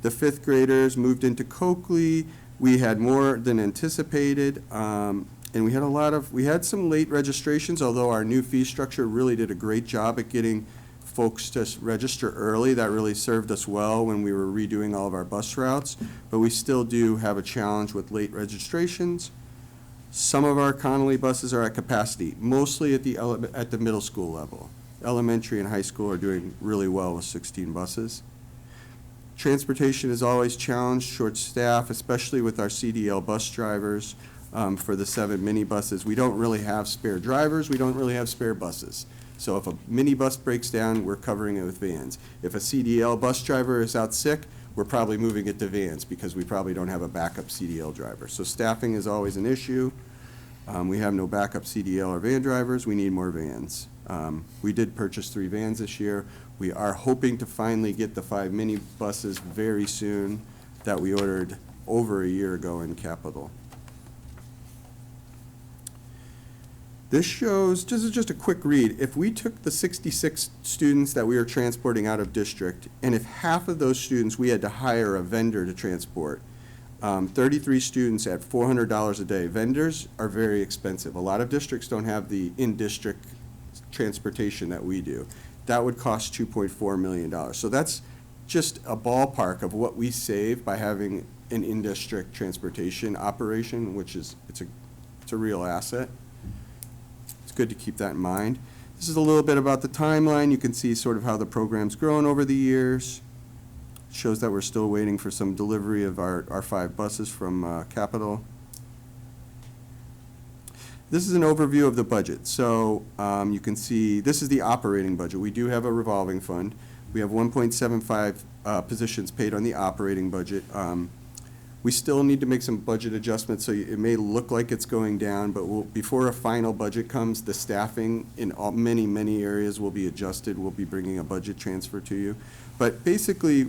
The fifth graders moved into Coakley. We had more than anticipated. And we had some late registrations, although our new fee structure really did a great job at getting folks to register early. That really served us well when we were redoing all of our bus routes. But we still do have a challenge with late registrations. Some of our Connolly buses are at capacity, mostly at the middle school level. Elementary and high school are doing really well with 16 buses. Transportation is always challenged, short staff, especially with our CDL bus drivers. For the 7 minibuses, we don't really have spare drivers, we don't really have spare buses. So if a minibus breaks down, we're covering it with vans. If a CDL bus driver is out sick, we're probably moving it to vans because we probably don't have a backup CDL driver. So staffing is always an issue. We have no backup CDL or van drivers, we need more vans. We did purchase 3 vans this year. We are hoping to finally get the 5 minibuses very soon that we ordered over a year ago in Capital. This is just a quick read. If we took the 66 students that we are transporting out of district, and if half of those students we had to hire a vendor to transport, 33 students at $400 a day. Vendors are very expensive. A lot of districts don't have the in-district transportation that we do. That would cost $2.4 million. So that's just a ballpark of what we save by having an in-district transportation operation, which is, it's a real asset. Good to keep that in mind. This is a little bit about the timeline. You can see sort of how the program's grown over the years. It shows that we're still waiting for some delivery of our 5 buses from Capital. This is an overview of the budget. So you can see this is the operating budget. We do have a revolving fund. We have 1.75 positions paid on the operating budget. We still need to make some budget adjustments, so it may look like it's going down, but before a final budget comes, the staffing in many areas will be adjusted. We'll be bringing a budget transfer to you. But basically,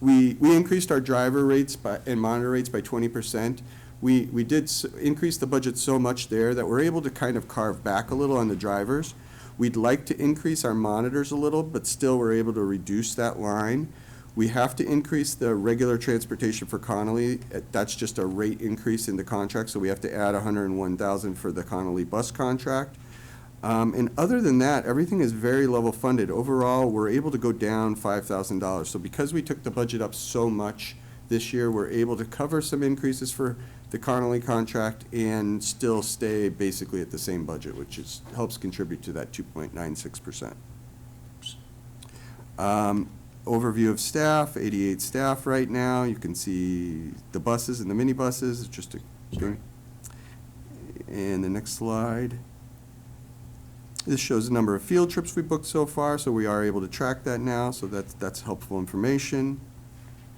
we increased our driver rates and monitor rates by 20%. We did increase the budget so much there that we're able to kind of carve back a little on the drivers. We'd like to increase our monitors a little, but still we're able to reduce that line. We have to increase the regular transportation for Connolly. That's just a rate increase in the contract, so we have to add $101,000 for the Connolly bus contract. And other than that, everything is very level funded. Overall, we're able to go down $5,000. So because we took the budget up so much this year, we're able to cover some increases for the Connolly contract and still stay basically at the same budget, which helps contribute to that 2.96%. Overview of staff, 88 staff right now. You can see the buses and the minibuses, just a thing. And the next slide. This shows the number of field trips we booked so far, so we are able to track that now, so that's helpful information.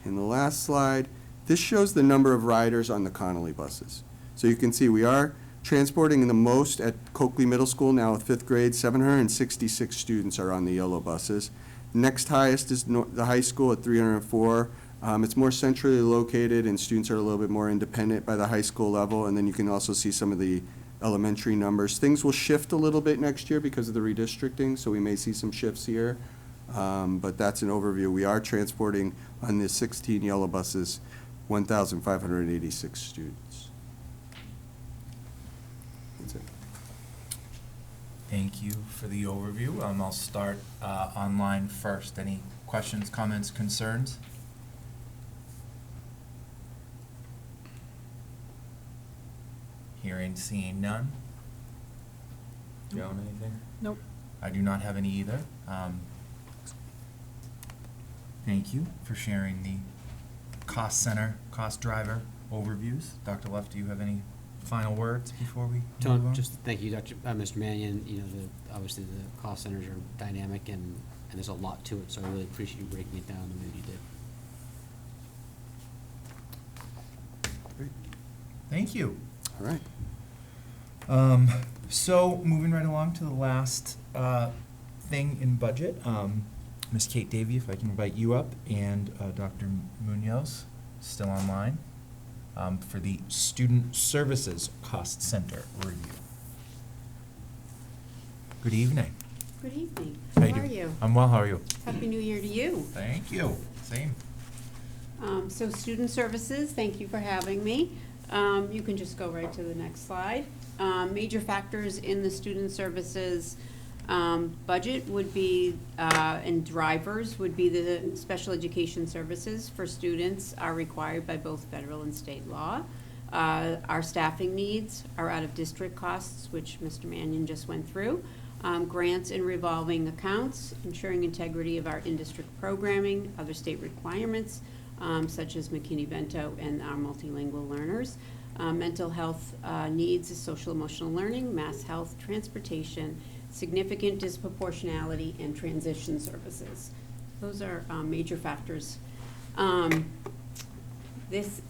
And the last slide, this shows the number of riders on the Connolly buses. So you can see we are transporting the most at Coakley Middle School now with 5th grade. 766 students are on the yellow buses. Next highest is the high school at 304. It's more centrally located and students are a little bit more independent by the high school level, and then you can also see some of the elementary numbers. Things will shift a little bit next year because of the redistricting, so we may see some shifts here, but that's an overview. We are transporting on the 16 yellow buses 1,586 students. That's it. Thank you for the overview. I'll start online first. Any questions, comments, concerns? Hearing, seeing none. Joan, anything? Nope. I do not have any either. Thank you for sharing the cost center, cost driver overviews. Dr. Luff, do you have any final words before we move on? Just thank you, Mr. Mannion. You know, obviously the cost centers are dynamic and there's a lot to it, so I really appreciate you breaking it down the way you did. Thank you. All right. So moving right along to the last thing in budget, Ms. Kate Davy, if I can invite you up, and Dr. Munoz, still online, for the Student Services Cost Center review. Good evening. Good evening. How How you are doing? you? I'm well, how are you? Happy New Year to you. Thank you. Same. So Student Services, thank you for having me. You can just go right to the next slide. Major factors in the Student Services budget would be, and drivers would be the special education services for students are required by both federal and state law. Our staffing needs, our out-of-district costs, which Mr. Mannion just went through. Grants and revolving accounts, ensuring integrity of our in-district programming, other state requirements, such as McKinney-Vento and our multilingual learners. Mental health needs, social emotional learning, mass health, transportation, significant disproportionality, and transition services. Those are major factors. This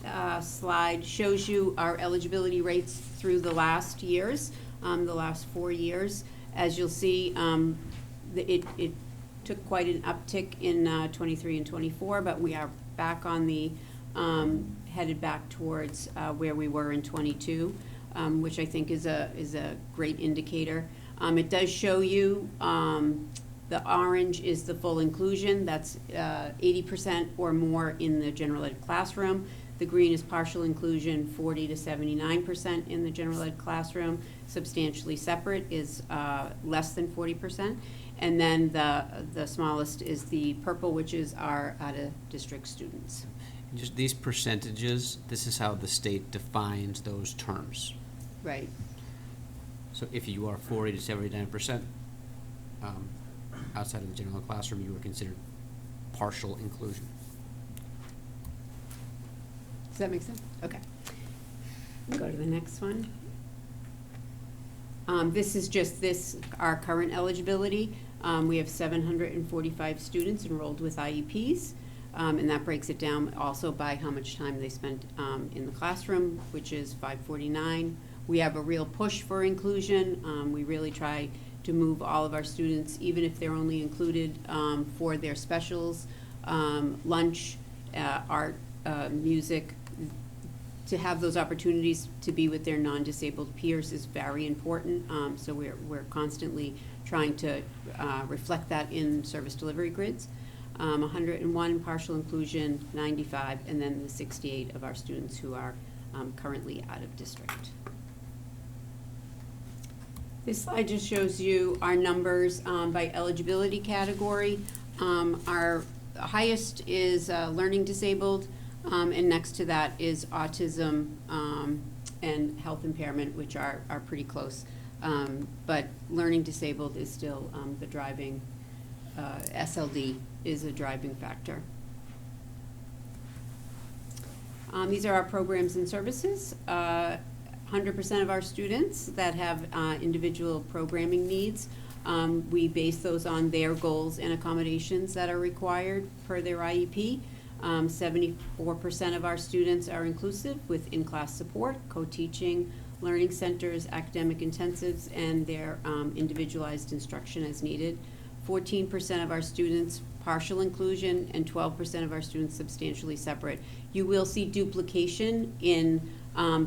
slide shows you our eligibility rates through the last years, the last 4 years. As you'll see, it took quite an uptick in 23 and 24, but we are back on the, headed back towards where we were in 22, which I think is a great indicator. It does show you, the orange is the full inclusion, that's 80% or more in the general ed classroom. The green is partial inclusion, 40 to 79% in the general ed classroom. Substantially separate is less than 40%. And then the smallest is the purple, which is our out-of-district students. Just these percentages, this is how the state defines those terms. Right. So if you are 40 to 79% outside of the general classroom, you are considered partial inclusion. Does that make sense? Okay. Go to the next one. This is just our current eligibility. We have 745 students enrolled with IEPs, and that breaks it down also by how much time they spent in the classroom, which is 549. We have a real push for inclusion. We really try to move all of our students, even if they're only included for their specials, lunch, art, music. To have those opportunities to be with their non-disabled peers is very important. So we're constantly trying to reflect that in service delivery grids. 101 partial inclusion, 95, and then the 68 of our students who are currently out of district. This slide just shows you our numbers by eligibility category. Our highest is learning disabled, and next to that is autism and health impairment, which are pretty close. But learning disabled is still the driving, SLD is a driving factor. These are our programs and services. 100% of our students that have individual programming needs, we base those on their goals and accommodations that are required per their IEP. 74% of our students are inclusive with in-class support, co-teaching, learning centers, academic intensives, and their individualized instruction as needed. 14% of our students partial inclusion, and 12% of our students substantially separate. You will see duplication in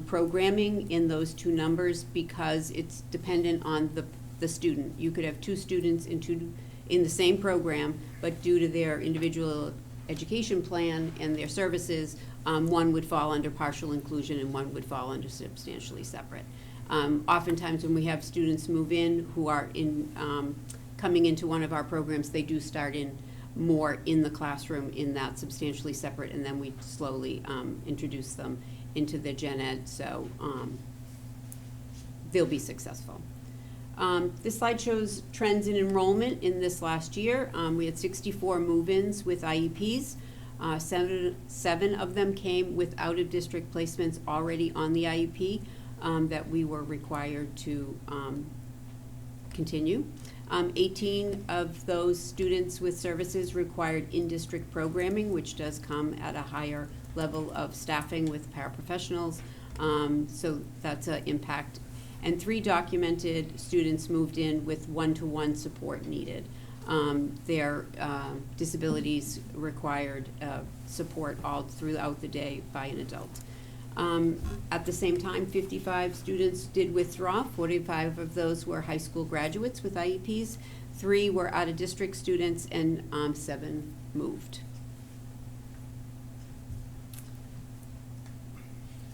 programming in those two numbers because it's dependent on the student. You could have two students in the same program, but due to their individual education plan and their services, one would fall under partial inclusion and one would fall under substantially separate. Oftentimes when we have students move in who are coming into one of our programs, they do start in more in the classroom in that substantially separate, and then we slowly introduce them into the gen ed, so they'll be successful. This slide shows trends in enrollment in this last year. We had 64 move-ins with IEPs. Seven of them came with out-of-district placements already on the IEP that we were required to continue. 18 of those students with services required in-district programming, which does come at a higher level of staffing with paraprofessionals. So that's an impact. And 3 documented students moved in with one-to-one support needed. Their disabilities required support all throughout the day by an adult. At the same time, 55 students did withdraw. 45 of those were high school graduates with IEPs. 3 were out-of-district students, and 7 moved.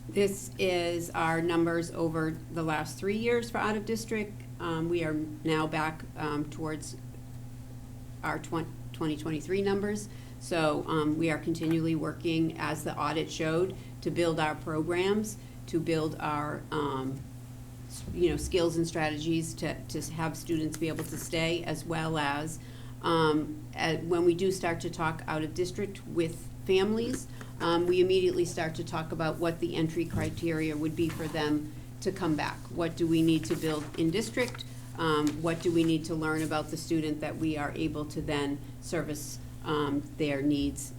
This is our numbers over the last 3 years for out-of-district. We are now back towards our 2023 numbers. So we are continually working, as the audit showed, to build our programs, to build our skills and strategies to have students be able to stay, as well as when we do start to talk out of district with families, we immediately start to talk about what the entry criteria would be for them to come back. What do we need to build in district? What do we need to learn about the student that we are able to then service their needs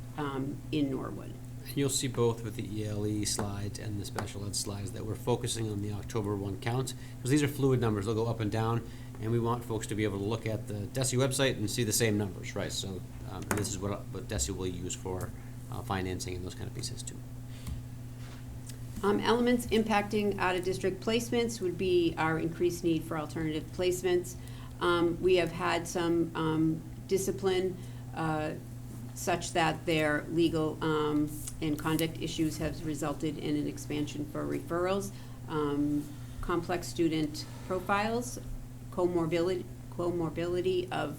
in Norwood? You'll see both with the ELE slides and the special ed slides that we're focusing on the October 1 counts, because these are fluid numbers. They'll go up and down, and we want folks to be able to look at the DESI website and see the same numbers, right? So and this is what DESI will use for financing and those kind of pieces too. Elements impacting out-of-district placements would be our increased need for alternative placements. We have had some discipline such that their legal and conduct issues have resulted in an expansion for referrals. Complex student profiles, comorbidity of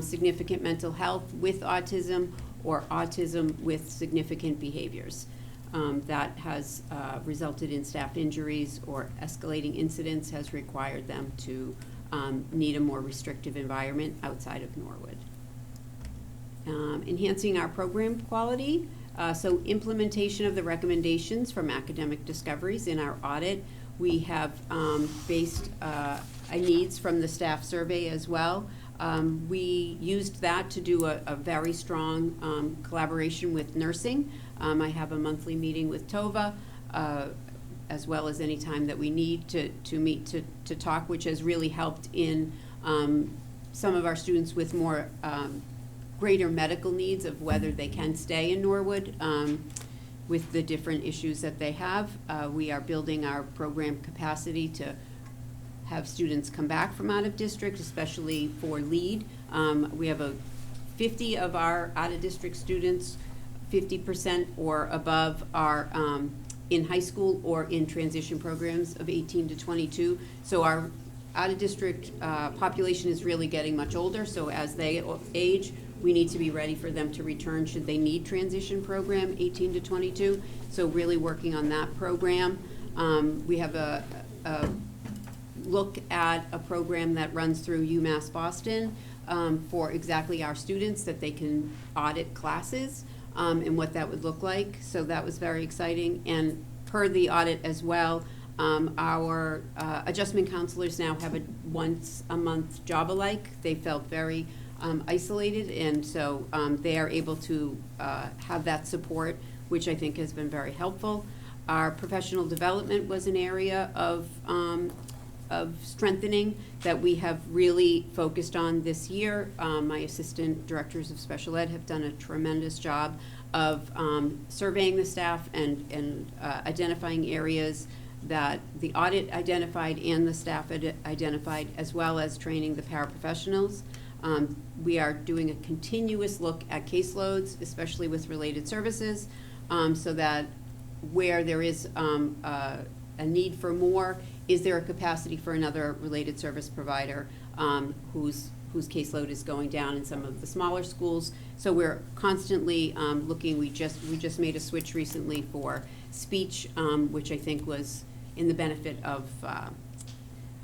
significant mental health with autism, or autism with significant behaviors. That has resulted in staff injuries, or escalating incidents has required them to need a more restrictive environment outside of Norwood. Enhancing our program quality, so implementation of the recommendations from academic discoveries in our audit. We have based a needs from the staff survey as well. We used that to do a very strong collaboration with nursing. I have a monthly meeting with Tova, as well as any time that we need to meet to talk, which has really helped in some of our students with more greater medical needs of whether they can stay in Norwood with the different issues that they have. We are building our program capacity to have students come back from out of district, especially for LEAD. We have 50 of our out of district students, 50% or above, are in high school or in transition programs of 18 to 22. So our out of district population is really getting much older. So as they age, we need to be ready for them to return should they need transition program 18 to 22. So really working on that program. We have a look at a program that runs through UMass Boston for exactly our students, that they can audit classes and what that would look like. So that was very exciting. And per the audit as well, our adjustment counselors now have a once a month job alike. They felt very isolated, and so they are able to have that support, which I think has been very helpful. Our professional development was an area of strengthening that we have really focused on this year. My assistant directors of special ed have done a tremendous job of surveying the staff and identifying areas that the audit identified and the staff had identified, as well as training the paraprofessionals. We are doing a continuous look at caseloads, especially with related services, so that where there is a need for more, is there a capacity for another related service provider whose caseload is going down in some of the smaller schools. So we're constantly looking. We just made a switch recently for speech, which I think was in the benefit of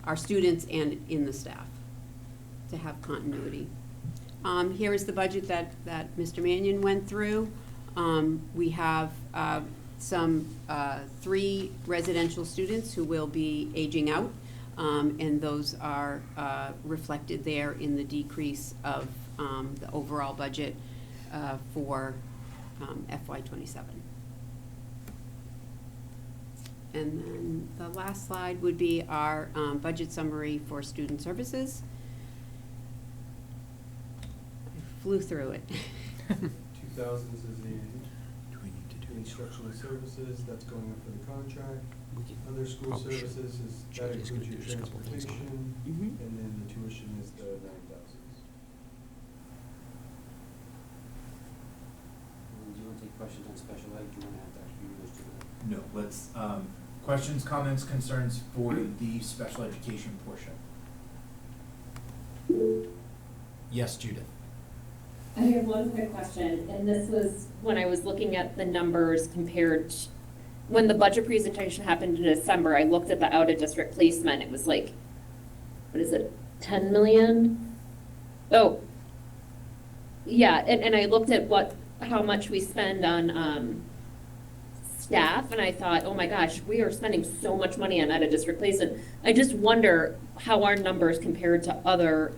our students and in the staff to have continuity. Here is the budget that Mr. Mannion went through. We have some 3 residential students who will be aging out, and those are reflected there in the decrease of the overall budget for FY27. And then the last slide would be our budget summary for student services. I flew through it. 2000s is the Do we need to do instructional services, that's going up for the contract. We could Other school probably should- services is, that Jay's gonna includes your do just a couple things on it. transportation, Mhm. and then the tuition is the 9,000s. Do you want to take questions on special ed? Do you want to have Dr. Munoz do that? No, let's, questions, comments, concerns for the special education portion? Yes, Judith? I have one quick question, and this was when I was looking at the numbers compared, when the budget presentation happened in December, I looked at the out-of-district placement, it was like, what is it, 10 million? Oh, yeah, and I looked at how much we spend on, staff, and I thought, oh my gosh, we are spending so much money on out-of-district placement. I just wonder how our numbers compared to other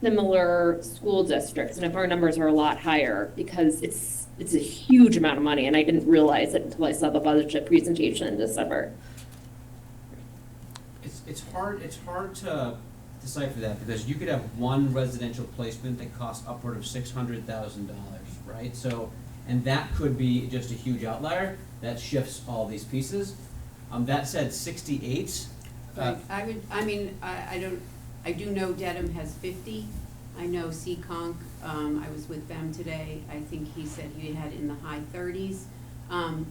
similar school districts, and if our numbers are a lot higher, because it's a huge amount of money, and I didn't realize it until I saw the budget presentation in December. It's hard to decipher that, because you could have one residential placement that costs upward of $600,000, right? So, and that could be just a huge outlier, that shifts all these pieces. That said, 68, Right, I do know Dedham has 50. I know Seekonk, I was with them today, I think he said he had in the high 30s.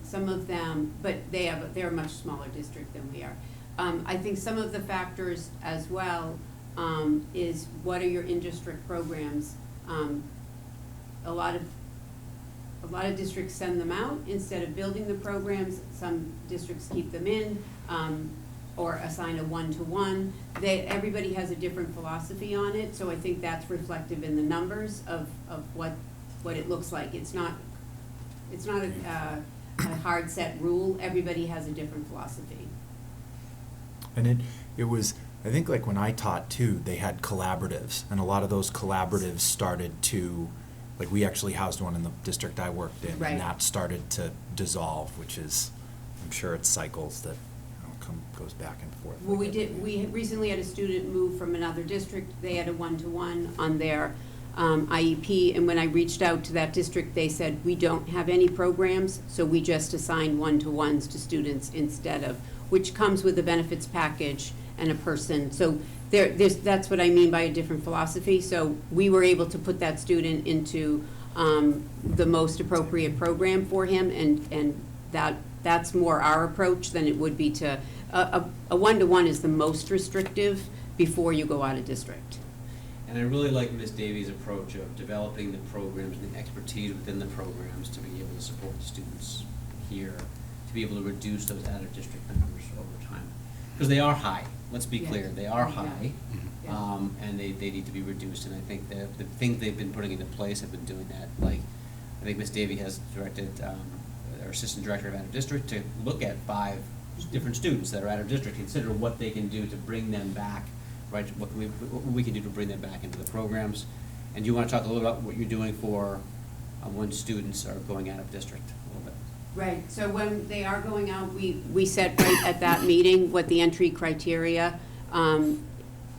Some of them, but they're a much smaller district than we are. I think some of the factors as well, is what are your in-district programs? A lot of districts send them out instead of building the programs. Some districts keep them in, or assign a one-to-one. Everybody has a different philosophy on it, so I think that's reflective in the numbers of what it looks like. It's not a hard set rule. Everybody has a different philosophy. And it was, I think like when I taught too, they had collaboratives, and a lot of those collaboratives started to, like we actually housed one in the district I worked in, Right. and that started to dissolve, which is, I'm sure it's cycles that, goes back and forth. Well, we recently had a student move from another district. They had a one-to-one on their IEP, and when I reached out to that district, they said, we don't have any programs, so we just assign one-to-ones to students instead of, which comes with a benefits package and a person. So that's what I mean by a different philosophy. So we were able to put that student into the most appropriate program for him, and that's more our approach than it would be to, a one-to-one is the most restrictive before you go out of district. and I really like Ms. Davies' approach of developing the programs and the expertise within the programs to be able to support the students here, to be able to reduce those out-of-district numbers over time. Because they are high, let's be Yes. clear, they are Yeah. high, Yeah. and they need to be reduced, and I think that the things they've been putting into place have been doing that. Like, I think Ms. Davie has directed, our assistant director of out-of-district to look at 5 different students that are out-of-district, consider what they can do to bring them back, right? What we can do to bring them back into the programs. And do you want to talk a little about what you're doing for when students are going out of district a little bit? Right, so when they are going out, we set right at that meeting what the entry criteria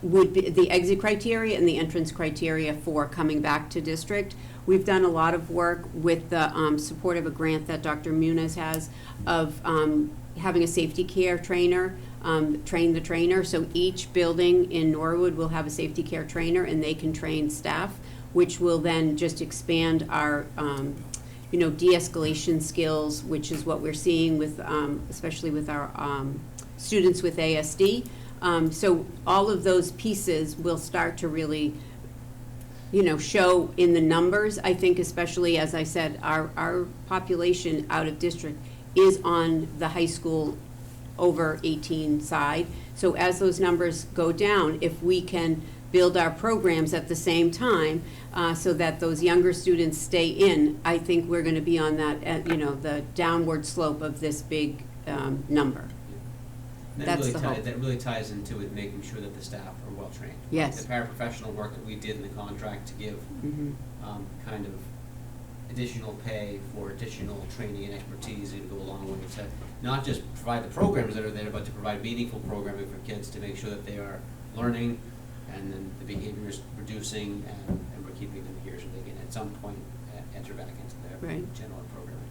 would be, the exit criteria and the entrance criteria for coming back to district. We've done a lot of work with the support of a grant that Dr. Muniz has of having a safety care trainer, train the trainer. So each building in Norwood will have a safety care trainer, and they can train staff, which will then just expand our de-escalation skills, which is what we're seeing with, especially with our students with ASD. So all of those pieces will start to really, show in the numbers. I think especially, as I said, our population out of district is on the high school over 18 side. So as those numbers go down, if we can build our programs at the same time so that those younger students stay in, I think we're going to be on that, the downward slope of this big number. And That's the hope. That really ties into it, making sure that the staff are well-trained. Yes. The paraprofessional work that we did in the contract to give Mhm. kind of additional pay for additional training and expertise to go along with it, to not just provide the programs that are there, but to provide meaningful programming for kids to make sure that they are learning and then the behavior is reducing and we're keeping them here so they can at some point enter back into their Right. general programming.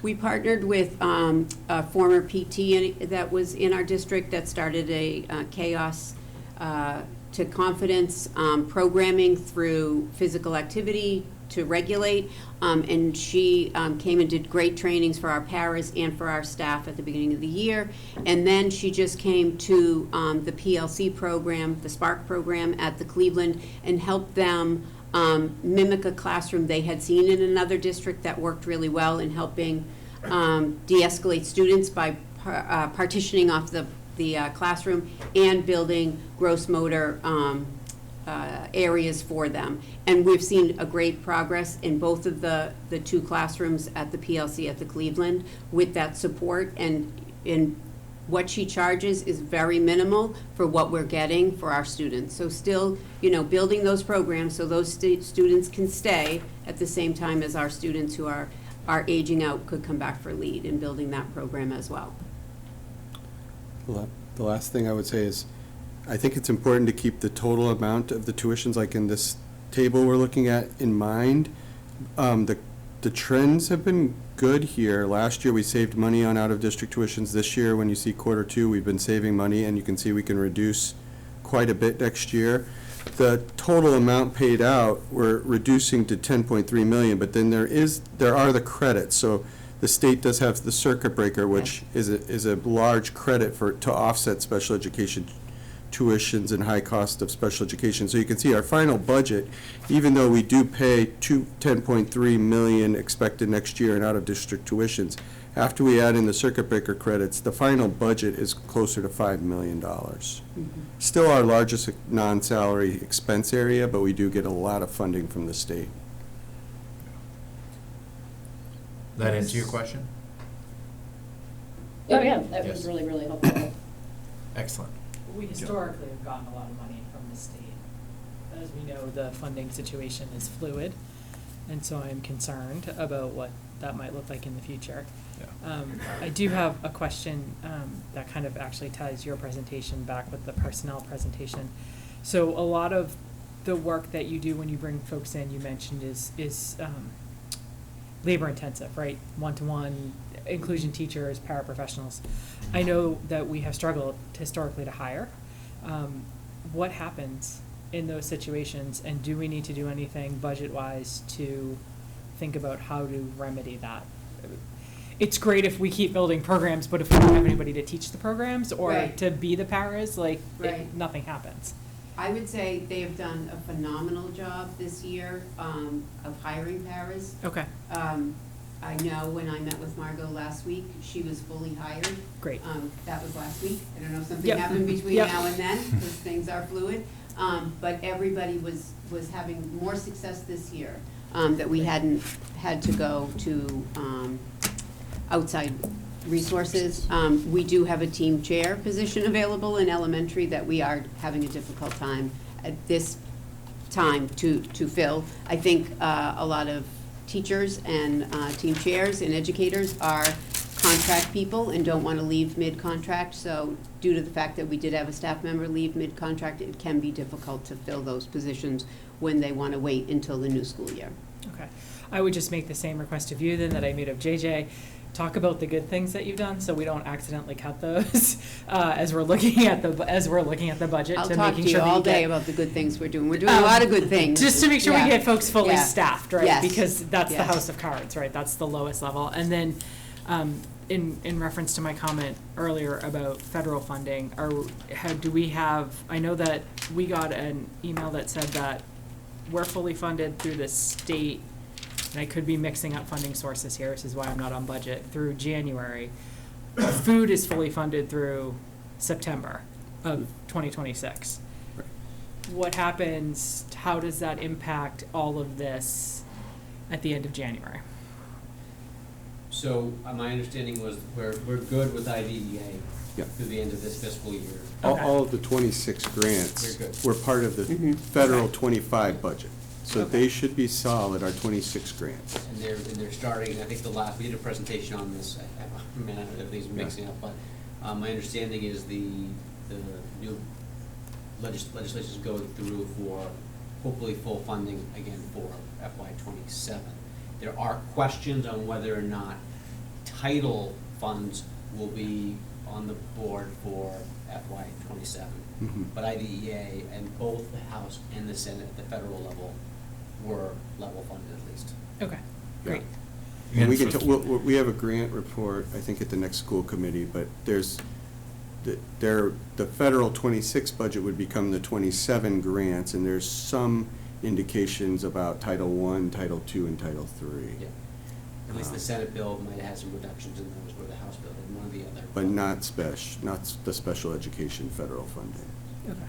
We partnered with a former PT that was in our district that started a chaos to confidence programming through physical activity to regulate. And she came and did great trainings for our paras and for our staff at the beginning of the year. And then she just came to the PLC program, the Spark program at the Cleveland, and helped them mimic a classroom they had seen in another district that worked really well in helping de-escalate students by partitioning off the classroom and building gross motor areas for them. And we've seen a great progress in both of the two classrooms at the PLC at the Cleveland with that support. And in what she charges is very minimal for what we're getting for our students. So still, building those programs so those students can stay at the same time as our students who are aging out could come back for lead in building that program as well. The last thing I would say is, I think it's important to keep the total amount of the tuitions, like in this table we're looking at, in mind. The trends have been good here. Last year, we saved money on out-of-district tuitions. This year, when you see Q2, we've been saving money, and you can see we can reduce quite a bit next year. The total amount paid out, we're reducing to 10.3 million, but then there are the credits. So the state does have the circuit breaker, which is a large credit to offset special education tuitions and high cost of special education. So you can see our final budget, even though we do pay 10.3 million expected next year in out-of-district tuitions, after we add in the circuit breaker credits, the final budget is closer to $5 million. Still our largest non-salary expense area, but we do get a lot of funding from the state. That answer your question? Oh, yeah, that Yes. was really, really helpful. Excellent. We historically have gotten a lot of money from the state. As we know, the funding situation is fluid, and so I'm concerned about what that might look like in the future. Yeah. I do have a question that kind of actually ties your presentation back with the personnel presentation. So a lot of the work that you do when you bring folks in, you mentioned, is labor intensive, right? One-to-one, inclusion teachers, paraprofessionals. I know that we have struggled historically to hire. What happens in those situations, and do we need to do anything budget-wise to think about how to remedy that? It's great if we keep building programs, but if we don't have anybody to teach the programs or Right. to be the paras, Right. nothing happens. I would say they have done a phenomenal job this year of hiring paras. Okay, I know when I met with Margot last week, she was fully hired. great. That was last week. I don't know if something Yep. happened between Yep. now and then, because things are fluid. But everybody was having more success this year, that we hadn't had to go to outside resources. We do have a team chair position available in elementary that we are having a difficult time at this time to fill. I think a lot of teachers and team chairs and educators are contract people and don't want to leave mid-contract. So due to the fact that we did have a staff member leave mid-contract, it can be difficult to fill those positions when they want to wait until the new school year. Okay. I would just make the same request of you then that I made of JJ. Talk about the good things that you've done so we don't accidentally cut those as we're looking at the budget. I'll to talk to making you sure that all you day get- about the good things we're doing. We're doing a lot of good things. Just to make sure Yeah. we get folks fully Yeah. staffed, right? Yes. Because that's the Yes. house of cards, right? That's the lowest level. And then, in reference to my comment earlier about federal funding, do we have? I know that we got an email that said that we're fully funded through the state, and I could be mixing up funding sources here. This is why I'm not on budget through January. Food is fully funded through September of 2026. What happens, how does that impact all of this at the end of January? So my understanding was we're good with IDEA Yeah. through the end of this fiscal year. All Okay. all of the 26 grants Very good. were part of the Mhm. federal 25 budget. So they should be solid, our 26 grants. And they're starting, I think we did a presentation on this, I mean, I don't know if these are mixing up, but, my understanding is the new legislation is going through for hopefully full funding again for FY '27. There are questions on whether or not title funds will be on the board for FY '27. Mhm. But IDEA and both the House and the Senate at the federal level were level funded at least. Okay, great. And we can, we have a grant report, I think, at the next school committee, but there's, the federal 26 budget would become the 27 grants, and there's some indications about Title I, Title II, and Title III. Yeah. At least the Senate bill might have had some reductions in those, where the House bill did, one or the other. But not the special education federal funding, Okay.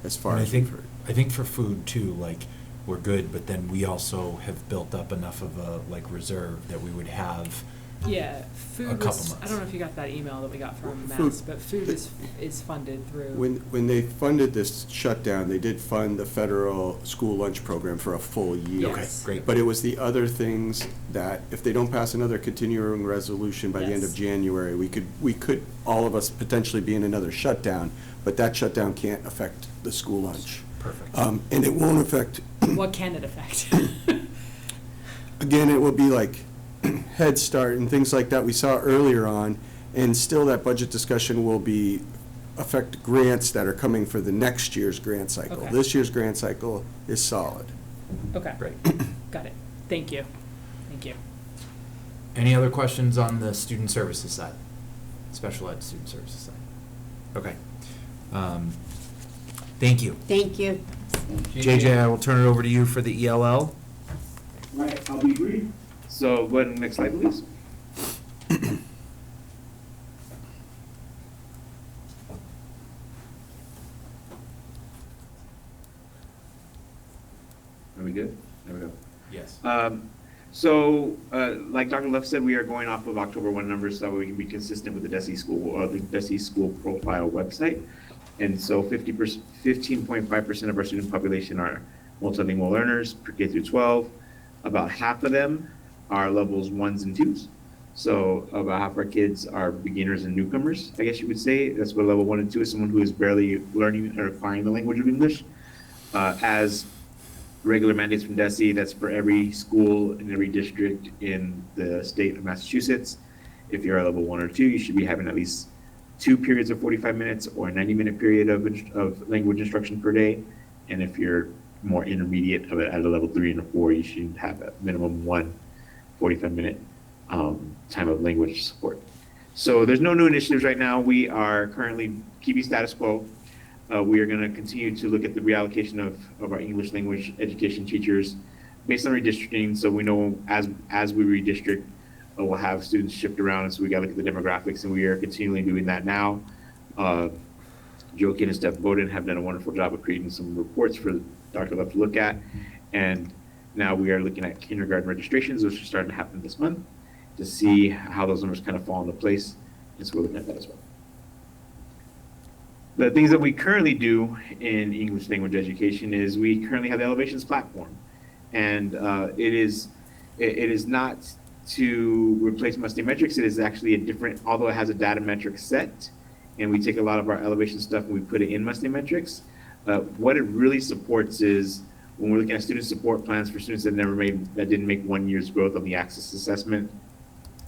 as far And as we've heard. I think for food too, like, we're good, but then we also have built up enough of a, like, reserve that we would have. Yeah, food couple was, I months. don't know if you got that email that we got from Food- Mass, but food is funded through. When they funded this shutdown, they did fund the federal school lunch program for a full year. Okay, Yes. great. But it was the other things that, if they don't pass another continuing resolution by the end of Yes. January, we could, all of us potentially be in another shutdown, but that shutdown can't affect the school lunch. Perfect. And it won't affect, What can it affect? again, it will be like Head Start and things like that we saw earlier on, and still that budget discussion will affect grants that are coming for the next year's grant cycle. Okay. This year's grant cycle is solid. Okay, Great. got it. Thank you. Thank you. Any other questions on the student services side? Special ed student services side? Okay. Thank you. Thank you. JJ, I will turn it over to you for the ELL. Right, I'll be brief. So, go ahead, next slide, please. Are we good? There we go. Yes. So, like Dr. Luff said, we are going off of October 1 numbers so that we can be consistent with the DESE school, or the DESE school profile website. And so 15.5% of our student population are multilingual learners for K through 12. About half of them are levels 1s and 2s. So about half our kids are beginners and newcomers, I guess you would say. That's what level 1 and 2 is, someone who is barely learning or acquiring the language of English. As regular mandates from DESE, that's for every school in every district in the state of Massachusetts. If you're a level 1 or 2, you should be having at least 2 periods of 45 minutes or a 90-minute period of language instruction per day. And if you're more intermediate at a level 3 and a 4, you should have a minimum 1 45-minute time of language support. So there's no new initiatives right now. We are currently keeping status quo. We are going to continue to look at the reallocation of our English language education teachers based on redistricting. So we know as we redistrict, we'll have students shift around, and so we got to look at the demographics, and we are continually doing that now. Joe Kinn and Steph Bowden have done a wonderful job of creating some reports for Dr. Love to look at, and now we are looking at kindergarten registrations, which are starting to happen this month, to see how those numbers kind of fall into place, and so we're looking at that as well. The things that we currently do in English language education is we currently have the Elevations platform, and it is not to replace Must-Stay Metrics. It is actually a different, although it has a data metric set, and we take a lot of our elevation stuff and we put it in Must-Stay Metrics. What it really supports is when we're looking at student support plans for students that didn't make 1 year's growth on the Access Assessment,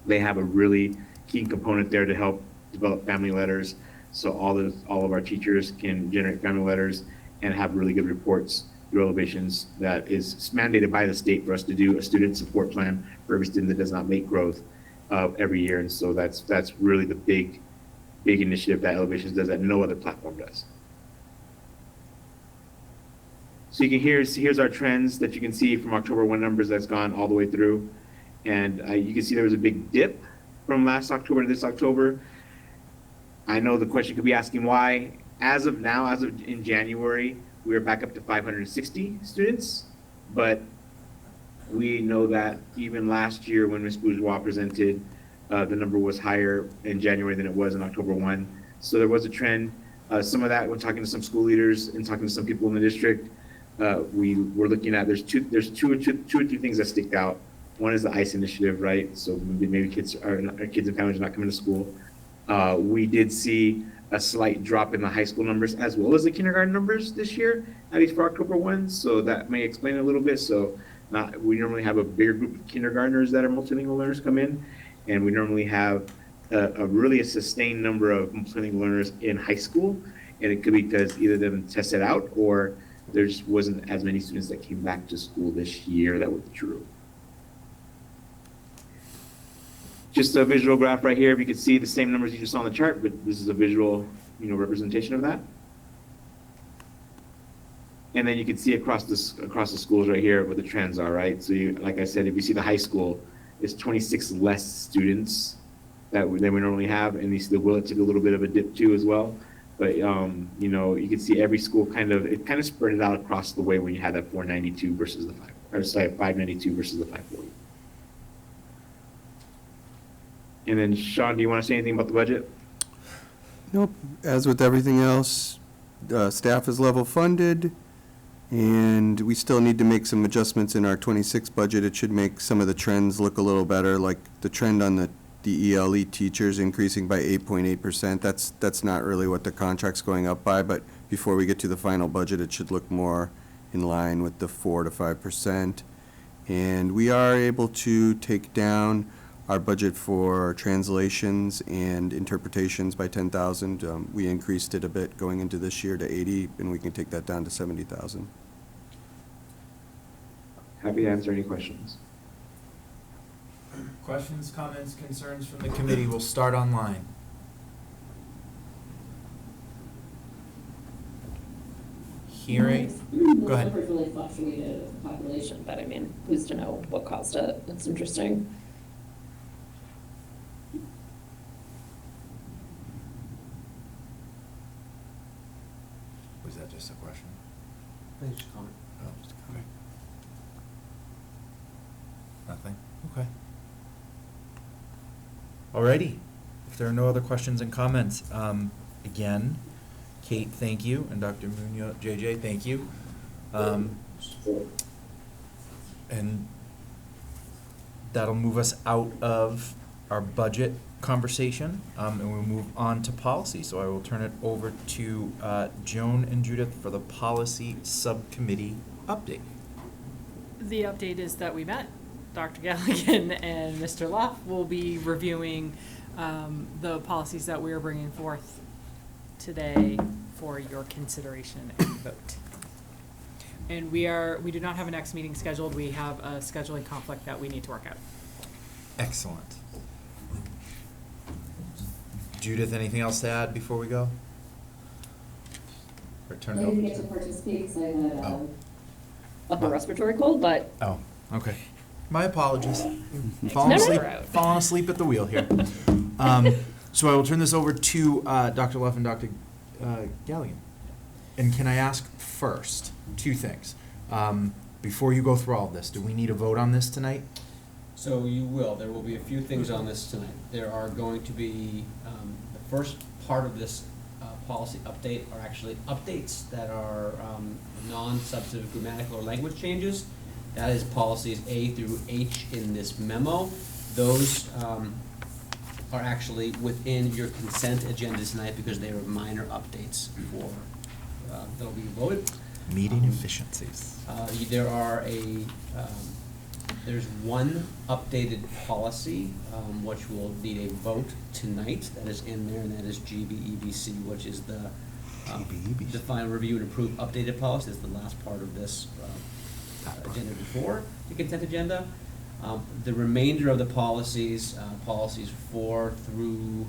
they have a really key component there to help develop family letters. So all of our teachers can generate family letters and have really good reports through Elevations that is mandated by the state for us to do a student support plan for every student that does not make growth every year. And so that's really the big initiative that Elevations does that no other platform does. So you can here's our trends that you can see from October 1 numbers that's gone all the way through. And you can see there was a big dip from last October to this October. I know the question could be asking why. As of in January, we are back up to 560 students, but we know that even last year when Ms. Bourgeois presented, the number was higher in January than it was in October 1. So there was a trend. Some of that, when talking to some school leaders and talking to some people in the district, we're looking at, there's two or three things that stick out. One is the ICE initiative, right? So maybe kids and families are not coming to school. We did see a slight drop in the high school numbers as well as the kindergarten numbers this year, at least for October 1. So that may explain it a little bit. So we normally have a bigger group of kindergartners that are multilingual learners come in, and we normally have a sustained number of multilingual learners in high school. And it could be because either them tested out or there just wasn't as many students that came back to school this year that withdrew. Just a visual graph right here. If you can see the same numbers you just saw on the chart, but this is a visual, representation of that. And then you can see across the schools right here what the trends are, right? So like I said, if you see the high school, it's 26 less students than we normally have, and you see the Willett took a little bit of a dip too as well. But you can see every school kind of spread it out across the way when you had that 492 versus the 592 versus the 540. And then Sean, do you want to say anything about the budget? Nope. As with everything else, staff is level funded, and we still need to make some adjustments in our 26 budget. It should make some of the trends look a little better, like the trend on the ELE teachers increasing by 8.8%. That's not really what the contract's going up by, but before we get to the final budget, it should look more in line with the 4 to 5%. And we are able to take down our budget for translations and interpretations by 10,000. We increased it a bit going into this year to 80, and we can take that down to 70,000. Happy to answer any questions. Questions, comments, concerns from the committee? We'll start online. Hearing, go ahead. The numbers really fluctuated with the population, but I mean, who's to know what caused it? It's interesting. Was that just a question? Thanks for comment. Oh, okay. Nothing? Okay. Alrighty. If there are no other questions and comments, again, Kate, thank you, and Dr. Munoz, JJ, thank you. And that'll move us out of our budget conversation, and we'll move on to policy. So I will turn it over to Joan and Judith for the policy subcommittee update. The update is that we met. Dr. Galligan and Mr. Luff will be reviewing the policies that we are bringing forth today for your consideration and vote. And we do not have a next meeting scheduled. We have a scheduling conflict that we need to work out. Excellent. Judith, anything else to add before we go? Or turn it I over didn't get to participate because I had Oh. upper respiratory cold, but Oh, okay. My apologies. Never Falling out. asleep at the wheel here. So I will turn this over to Dr. Luff and Dr. Galligan. And can I ask first, two things. Before you go through all of this, do we need a vote on this tonight? So you will. There will be a few things on this tonight. There are going to be, the first part of this policy update are actually updates that are non-substantive grammatical or language changes. That is policies A through H in this memo. Those are actually within your consent agenda tonight because they are minor updates for, that'll be voted. Meeting efficiencies. There are there's one updated policy, which will need a vote tonight, that is in there, and that is GBEBC, which is the GBEBC. the final review and approve updated policy. It's the last part of this agenda before the consent agenda. The remainder of the policies, policies 4 through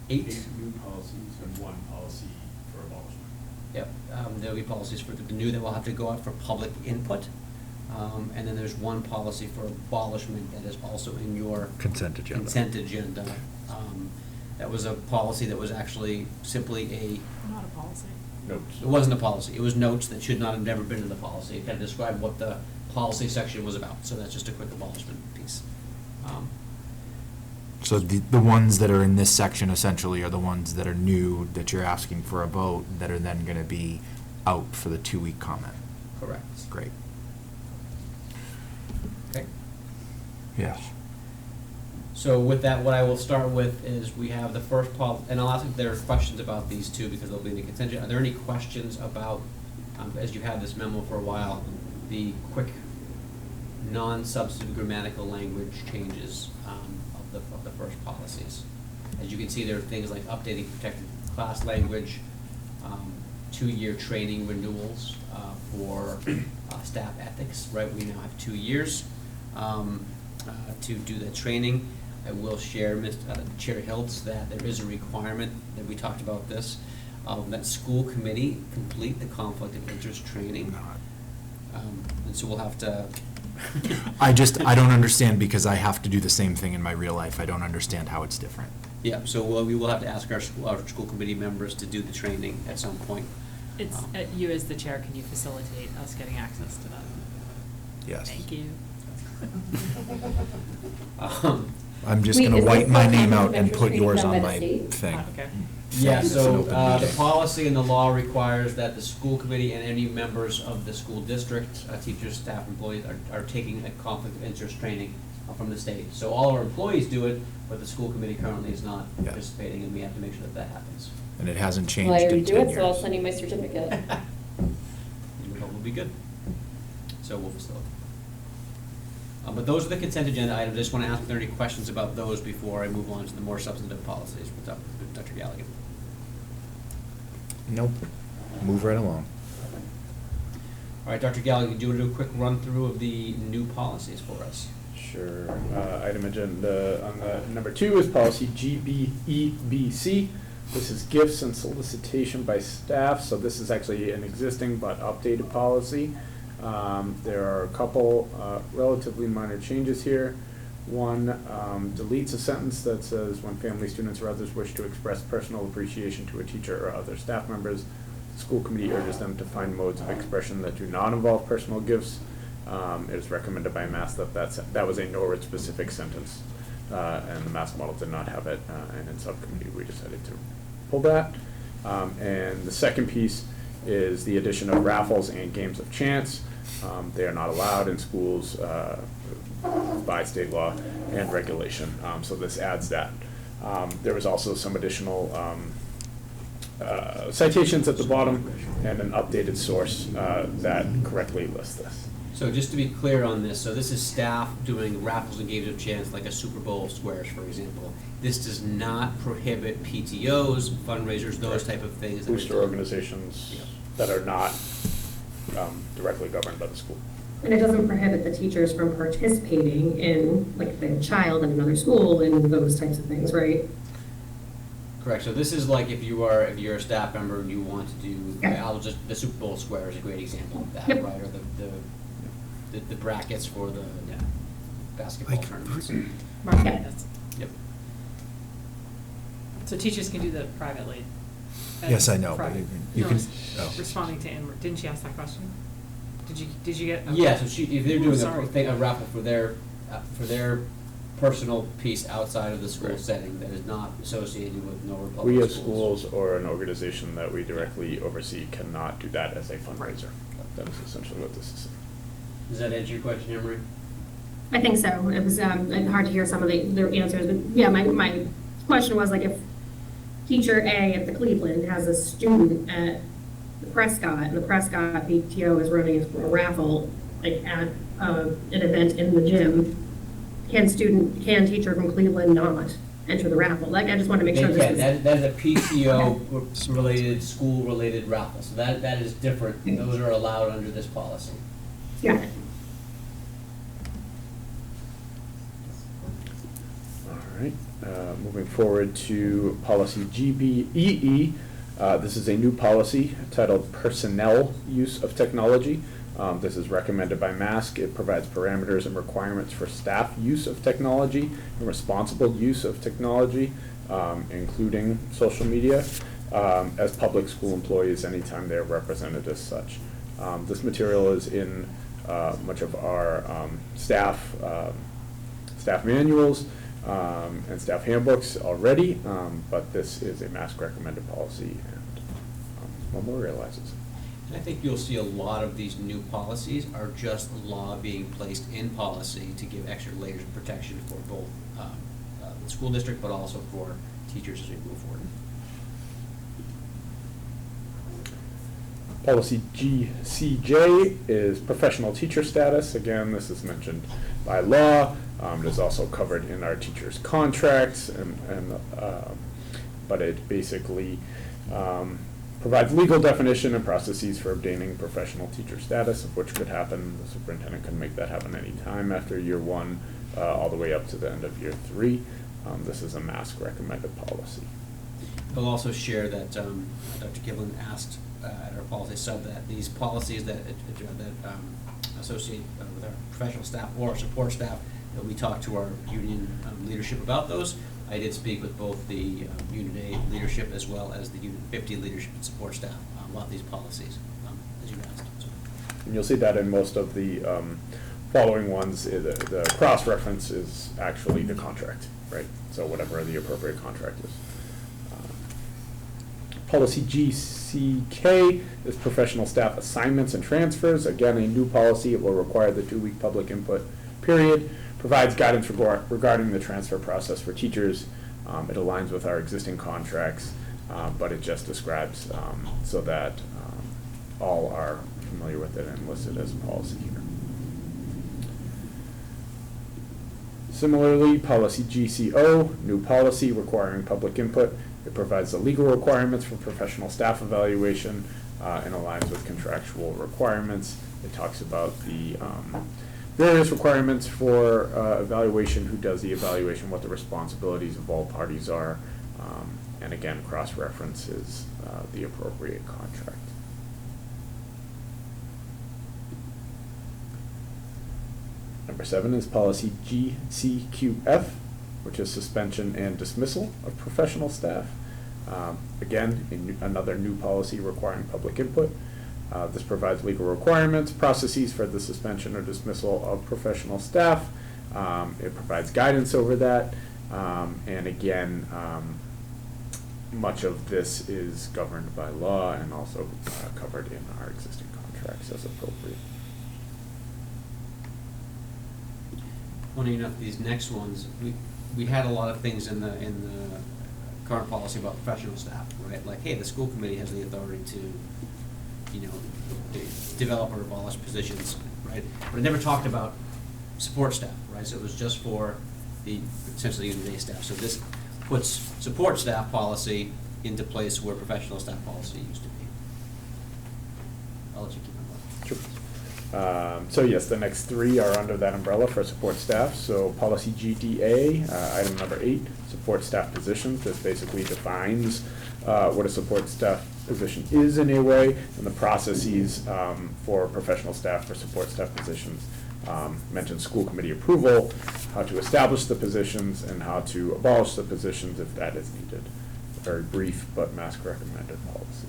8. New policies and one policy for abolishment. Yep, there'll be policies for the new that will have to go out for public input. And then there's one policy for abolishment that is also in your Consent agenda. consent agenda. That was a policy that was actually simply Not a policy. it wasn't a policy, it was notes that should not have never been in the policy. It kind of described what the policy section was about, so that's just a quick abolishment piece. So the ones that are in this section essentially are the ones that are new, that you're asking for a vote, that are then gonna be out for the 2-week comment. Correct. Great. Okay. Yes. So with that, what I will start with is we have the first and I'll ask if there are questions about these two because they'll be in the consent agenda. Are there any questions about, as you've had this memo for a while, the quick, non-substantive grammatical language changes of the first policies? As you can see, there are things like updating protected class language, 2-year training renewals for staff ethics, right? We now have 2 years to do that training. I will share, Chair Hiltz, that there is a requirement, that we talked about this, that school committee complete the conflict of interest training. And so we'll have to. I don't understand because I have to do the same thing in my real life. I don't understand how it's different. Yeah, so we will have to ask our school committee members to do the training at some point. It's, you as the chair, can you facilitate us getting access to that? Yes. Thank you. I'm just gonna wipe my name out and put yours on my thing. Okay. Yeah, It's an so open the meeting. policy and the law requires that the school committee and any members of the school district, teachers, staff, employees, are taking a conflict of interest training from the state. So all our employees do it, but the school committee currently is not Yeah. participating, and we have to make sure that that happens. And it hasn't Well, changed I in already 10 do years. it, so I'll send you my certificate. We hope we'll be good. So we'll facilitate. But those are the consent agenda items. I just want to ask if there are any questions about those before I move on to the more substantive policies with Dr. Galligan. Nope. Move right along. All right, Dr. Galligan, do you want to do a quick run-through of the new policies for us? Sure. Item agenda on the number 2 is policy GBEBC. This is gifts and solicitation by staff, so this is actually an existing but updated policy. There are a couple relatively minor changes here. One deletes a sentence that says, when family, students, or others wish to express personal appreciation to a teacher or other staff members, the school committee urges them to find modes of expression that do not involve personal gifts. It is recommended by MASC that was a Norwood-specific sentence, and the MASC model did not have it, and in subcommittee we decided to pull that. And the second piece is the addition of raffles and games of chance. They are not allowed in schools by state law and regulation, so this adds that. There was also some additional citations at the bottom and an updated source that correctly lists this. So just to be clear on this, so this is staff doing raffles and games of chance, like a Super Bowl squares, for example. This does not prohibit PTOs, fundraisers, those type of things. that are Booster done. organizations that are not directly governed by the school. And it doesn't prohibit the teachers from participating in, like, the child in another school and those types of things, right? Correct, so this is like if you're a staff member and you want to do, Yeah. the Super Bowl square is a great example of that, Yep. right? Or the brackets for the basketball Like, tournaments. Mark, Yeah. that's- Yep. So teachers can do that privately? Yes, I know, but Private. you No, can- it's oh. Responding to Anne, didn't she ask that question? Did you get? Yeah, okay. so if they're doing Sorry. a raffle for their personal piece outside of the school setting that is not associated with Norwood Public We Schools. as schools or an organization that we directly oversee cannot do that as a fundraiser. That is essentially what this is saying. Does that answer your question, Emery? I think so. It was hard to hear some of their answers, but yeah, my question was, like, if teacher A at the Cleveland has a student at the Prescott, and the Prescott PTO is running a raffle, like, at an event in the gym, can teacher from Cleveland not enter the raffle? Like, I just wanted to make They sure this can, was. that is a PTO related, school related raffle, so that is different, those are allowed under this policy. Got it. All right, moving forward to policy GBEE. This is a new policy titled Personnel Use of Technology. This is recommended by MASC. It provides parameters and requirements for staff use of technology and responsible use of technology, including social media, as public school employees anytime they're represented as such. This material is in much of our staff manuals and staff handbooks already, but this is a MASC recommended policy and memorializes. I think you'll see a lot of these new policies are just law being placed in policy to give extra layers of protection for both the school district, but also for teachers as we move forward. Policy GCJ is professional teacher status. Again, this is mentioned by law. It is also covered in our teachers' contracts, but it basically provides legal definition and processes for obtaining professional teacher status, of which could happen. The superintendent can make that happen any time after year 1, all the way up to the end of year 3. This is a MASC recommended policy. I'll also share that Dr. Giblin asked at our policy sub that these policies that associate with our professional staff or support staff, that we talk to our union leadership about those. I did speak with both the Unit A leadership as well as the Unit 50 leadership and support staff about these policies, as you asked. So. And you'll see that in most of the following ones, the cross-reference is actually the contract, right? So whatever the appropriate contract is. Policy GCK is professional staff assignments and transfers. Again, a new policy. It will require the 2-week public input period. Provides guidance regarding the transfer process for teachers. It aligns with our existing contracts, but it just describes so that all are familiar with it and listed as a policy here. Similarly, policy GCO, new policy requiring public input. It provides the legal requirements for professional staff evaluation and aligns with contractual requirements. It talks about the various requirements for evaluation, who does the evaluation, what the responsibilities of all parties are, and again, cross-references the appropriate contract. Number 7 is policy GCQF, which is suspension and dismissal of professional staff. Again, another new policy requiring public input. This provides legal requirements, processes for the suspension or dismissal of professional staff. It provides guidance over that. And again, much of this is governed by law and also covered in our existing contracts as appropriate. Funny enough, these next ones, we had a lot of things in the current policy about professional staff, right? Like, hey, the school committee has the authority to, develop or abolish positions, right? But it never talked about support staff, right? So it was just for the essentially Unit A staff. So this puts support staff policy into place where professional staff policy used to be. I'll let you keep on going. Sure. So yes, the next 3 are under that umbrella for support staff. So policy GDA, item number 8, support staff positions. This basically defines what a support staff position is in a way, and the processes for professional staff for support staff positions. Mentions school committee approval, how to establish the positions, and how to abolish the positions if that is needed. A very brief but MASC recommended policy.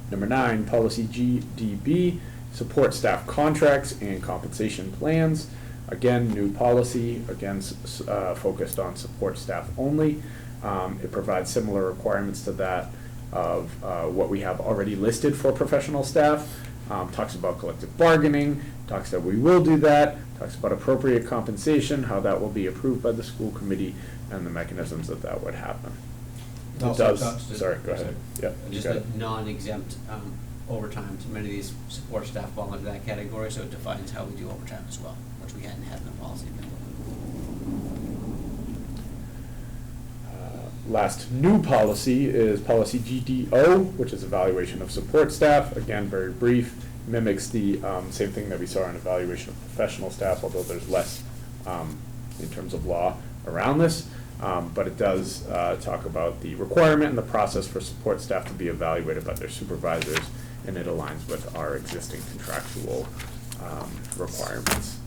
Number 9, policy GDB, support staff contracts and compensation plans. Again, new policy, again, focused on support staff only. It provides similar requirements to that of what we have already listed for professional staff. Talks about collective bargaining, talks that we will do that, talks about appropriate compensation, how that will be approved by the school committee, and the mechanisms that that would happen. It also talks to- Sorry, go ahead. Yeah, you Just got like it. non-exempt overtime, so many of these support staff fall into that category, so it defines how we do overtime as well, which we hadn't had in the policy before. Last new policy is policy GDO, which is evaluation of support staff. Again, very brief, mimics the same thing that we saw in evaluation of professional staff, although there's less in terms of law around this. But it does talk about the requirement and the process for support staff to be evaluated by their supervisors, and it aligns with our existing contractual requirements.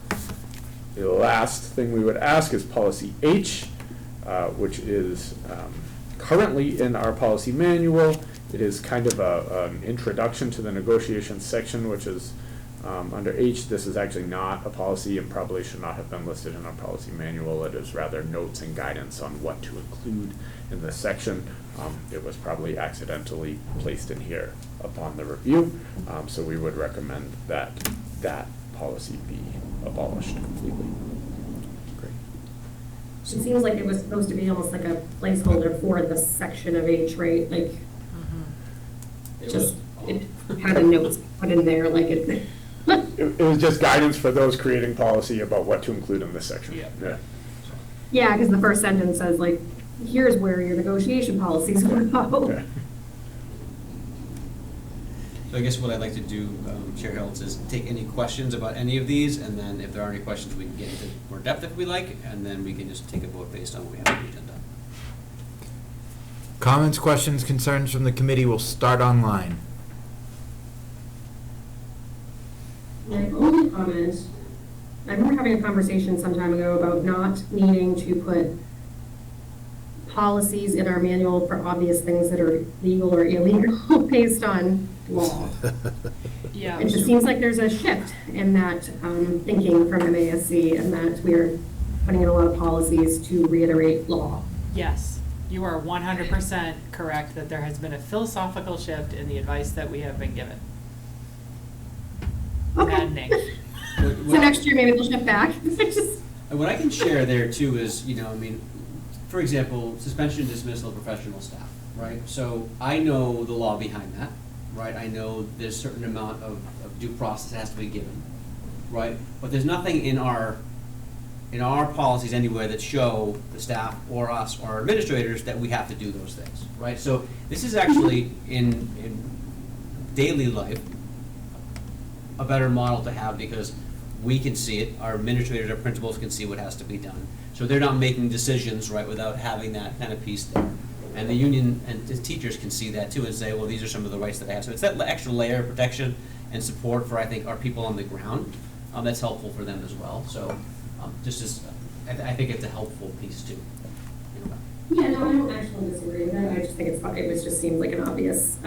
The last thing we would ask is policy H, which is currently in our policy manual. It is kind of an introduction to the negotiations section, which is Under H, this is actually not a policy and probably should not have been listed in our policy manual. It is rather notes and guidance on what to include in this section. It was probably accidentally placed in here upon the review, so we would recommend that that policy be abolished completely. Great. It seems like it was supposed to be almost like a placeholder for the section of H, right? Like, It just, was- it had a note put in there, like it. It was just guidance for those creating policy about what to include in this section. Yeah. Yeah, because the first sentence says like, here's where your negotiation policies will go. Yeah. So I guess what I'd like to do, Chair Hiltz, is take any questions about any of these, and then if there are any questions, we can get into more depth if we like, and then we can just take a vote based on what we have on the agenda. Comments, questions, concerns from the committee will start online. My only comment, I remember having a conversation some time ago about not needing to put policies in our manual for obvious things that are legal or illegal based on law. Yeah. It just seems like there's a shift in that thinking from MASC, and that we're putting in a lot of policies to reiterate law. Yes, you are 100% correct that there has been a philosophical shift in the advice that we have been given. Okay. Maddening. So next year, maybe they'll shift back. Just- And what I can share there too is, I mean, for example, suspension and dismissal of professional staff, right? So I know the law behind that, right? I know there's a certain amount of due process that has to be given, right? But there's nothing in our policies anywhere that show the staff or us or our administrators that we have to do those things, right? So this is actually in daily life a better model to have, because we can see it, our administrators, our principals can see what has to be done. So they're not making decisions, right, without having that kind of piece there. And the union and the teachers can see that too and say, well, these are some of the rights that I have. So it's that extra layer of protection and support for, I think, our people on the ground, that's helpful for them as well. So I think it's a helpful piece too. Yeah, no, I don't actually disagree with that. I just think it just seems like an obvious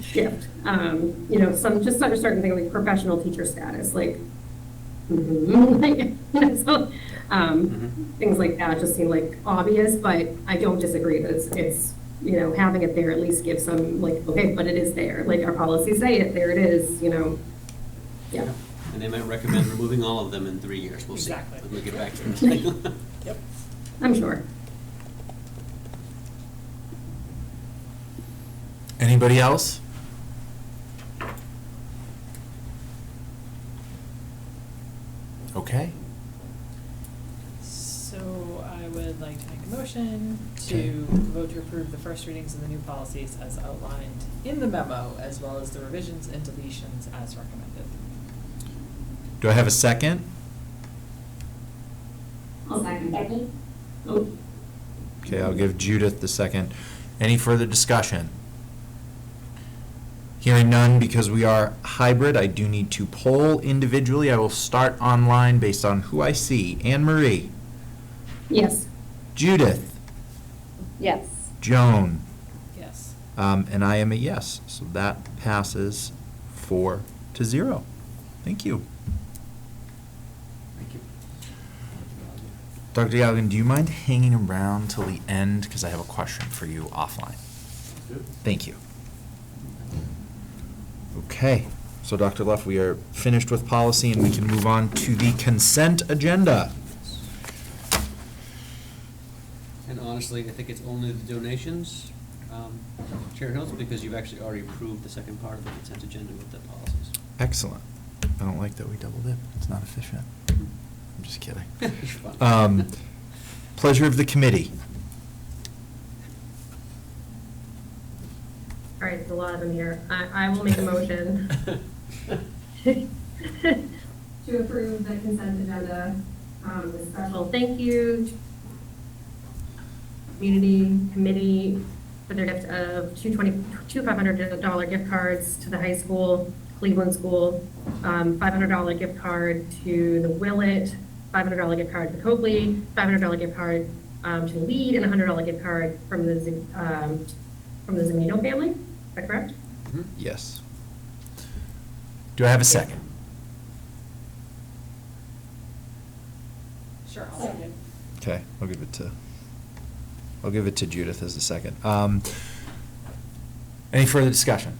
shift. Some just starting to think like professional teacher status, like, so things like that just seem like obvious, but I don't disagree that it's having it there at least gives some like, okay, but it is there. Like our policies say it, there it is, yeah. And they might recommend removing all of them in 3 years. We'll see. Exactly. We'll get back to it. Yep. I'm sure. Anybody else? Okay. So I would like to make a motion Okay. to vote to approve the first readings of the new policies as outlined in the memo, as well as the revisions and deletions as recommended. Do I have a second? I'll second. Oh, Okay, I'll give Judith the second. Any further discussion? Hearing none, because we are hybrid, I do need to poll individually. I will start online based on who I see. Anne Marie, yes. Judith, Yes. Joan, Yes. and I am a yes. So that passes 4-0. Thank you. Thank you. Dr. Galligan, do you mind hanging around till the end? Because I have a question for you offline. Thank you. Okay, so Dr. Luff, we are finished with policy and we can move on to the consent agenda. And honestly, I think it's only the donations, Chair Hills, because you've actually already approved the second part of the consent agenda with the policies. Excellent. I don't like that we double dip. It's not efficient. I'm just kidding. You're fine. Pleasure of the committee. All right, there's a lot of them here. I will make a motion to approve the consent agenda, with special thank you to community committee for their gift of two $500 gift cards to the high school, Cleveland School, $500 gift card to the Willett, $500 gift card to Copley, $500 gift card to Lead, and $100 gift card from the Zamino family. Is that correct? Yes. Do I have a second? Sure. Okay, I'll give it to Judith as a second. Any further discussion?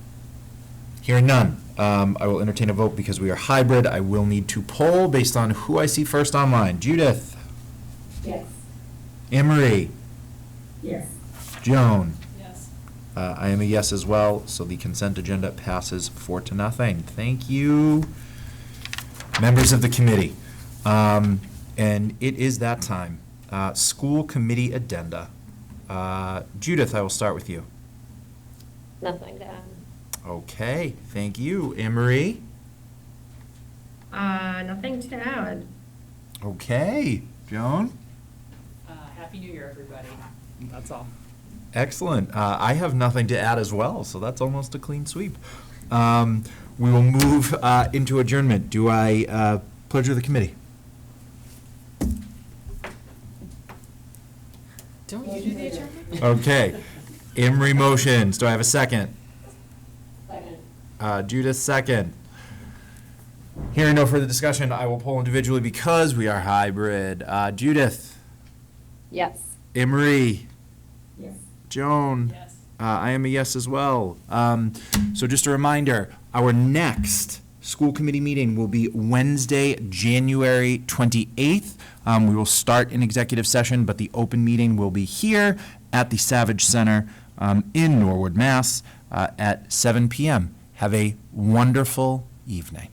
Hearing none, I will entertain a vote because we are hybrid. I will need to poll based on who I see first online. Judith, Yes. Emery, Yes. Joan. Yes. I am a yes as well, so the consent agenda passes 4-0. Thank you, members of the committee. And it is that time. School committee addenda. Judith, I will start with you. Nothing to add. Okay, thank you. Emery? Nothing to add. Okay. Joan? Happy New Year, everybody. That's all. Excellent. I have nothing to add as well, so that's almost a clean sweep. We will move into adjournment. Do I pledge of the committee? Don't you do the adjournment? Okay. Emery motions. Do I have a second? Judith, second. Hearing no further discussion, I will poll individually because we are hybrid. Judith? Yes. Emery? Yes. Joan? Yes. I am a yes as well. So just a reminder, our next school committee meeting will be Wednesday, January 28th. We will start an executive session, but the open meeting will be here at the Savage Center in Norwood, Mass. At 7 p.m. Have a wonderful evening.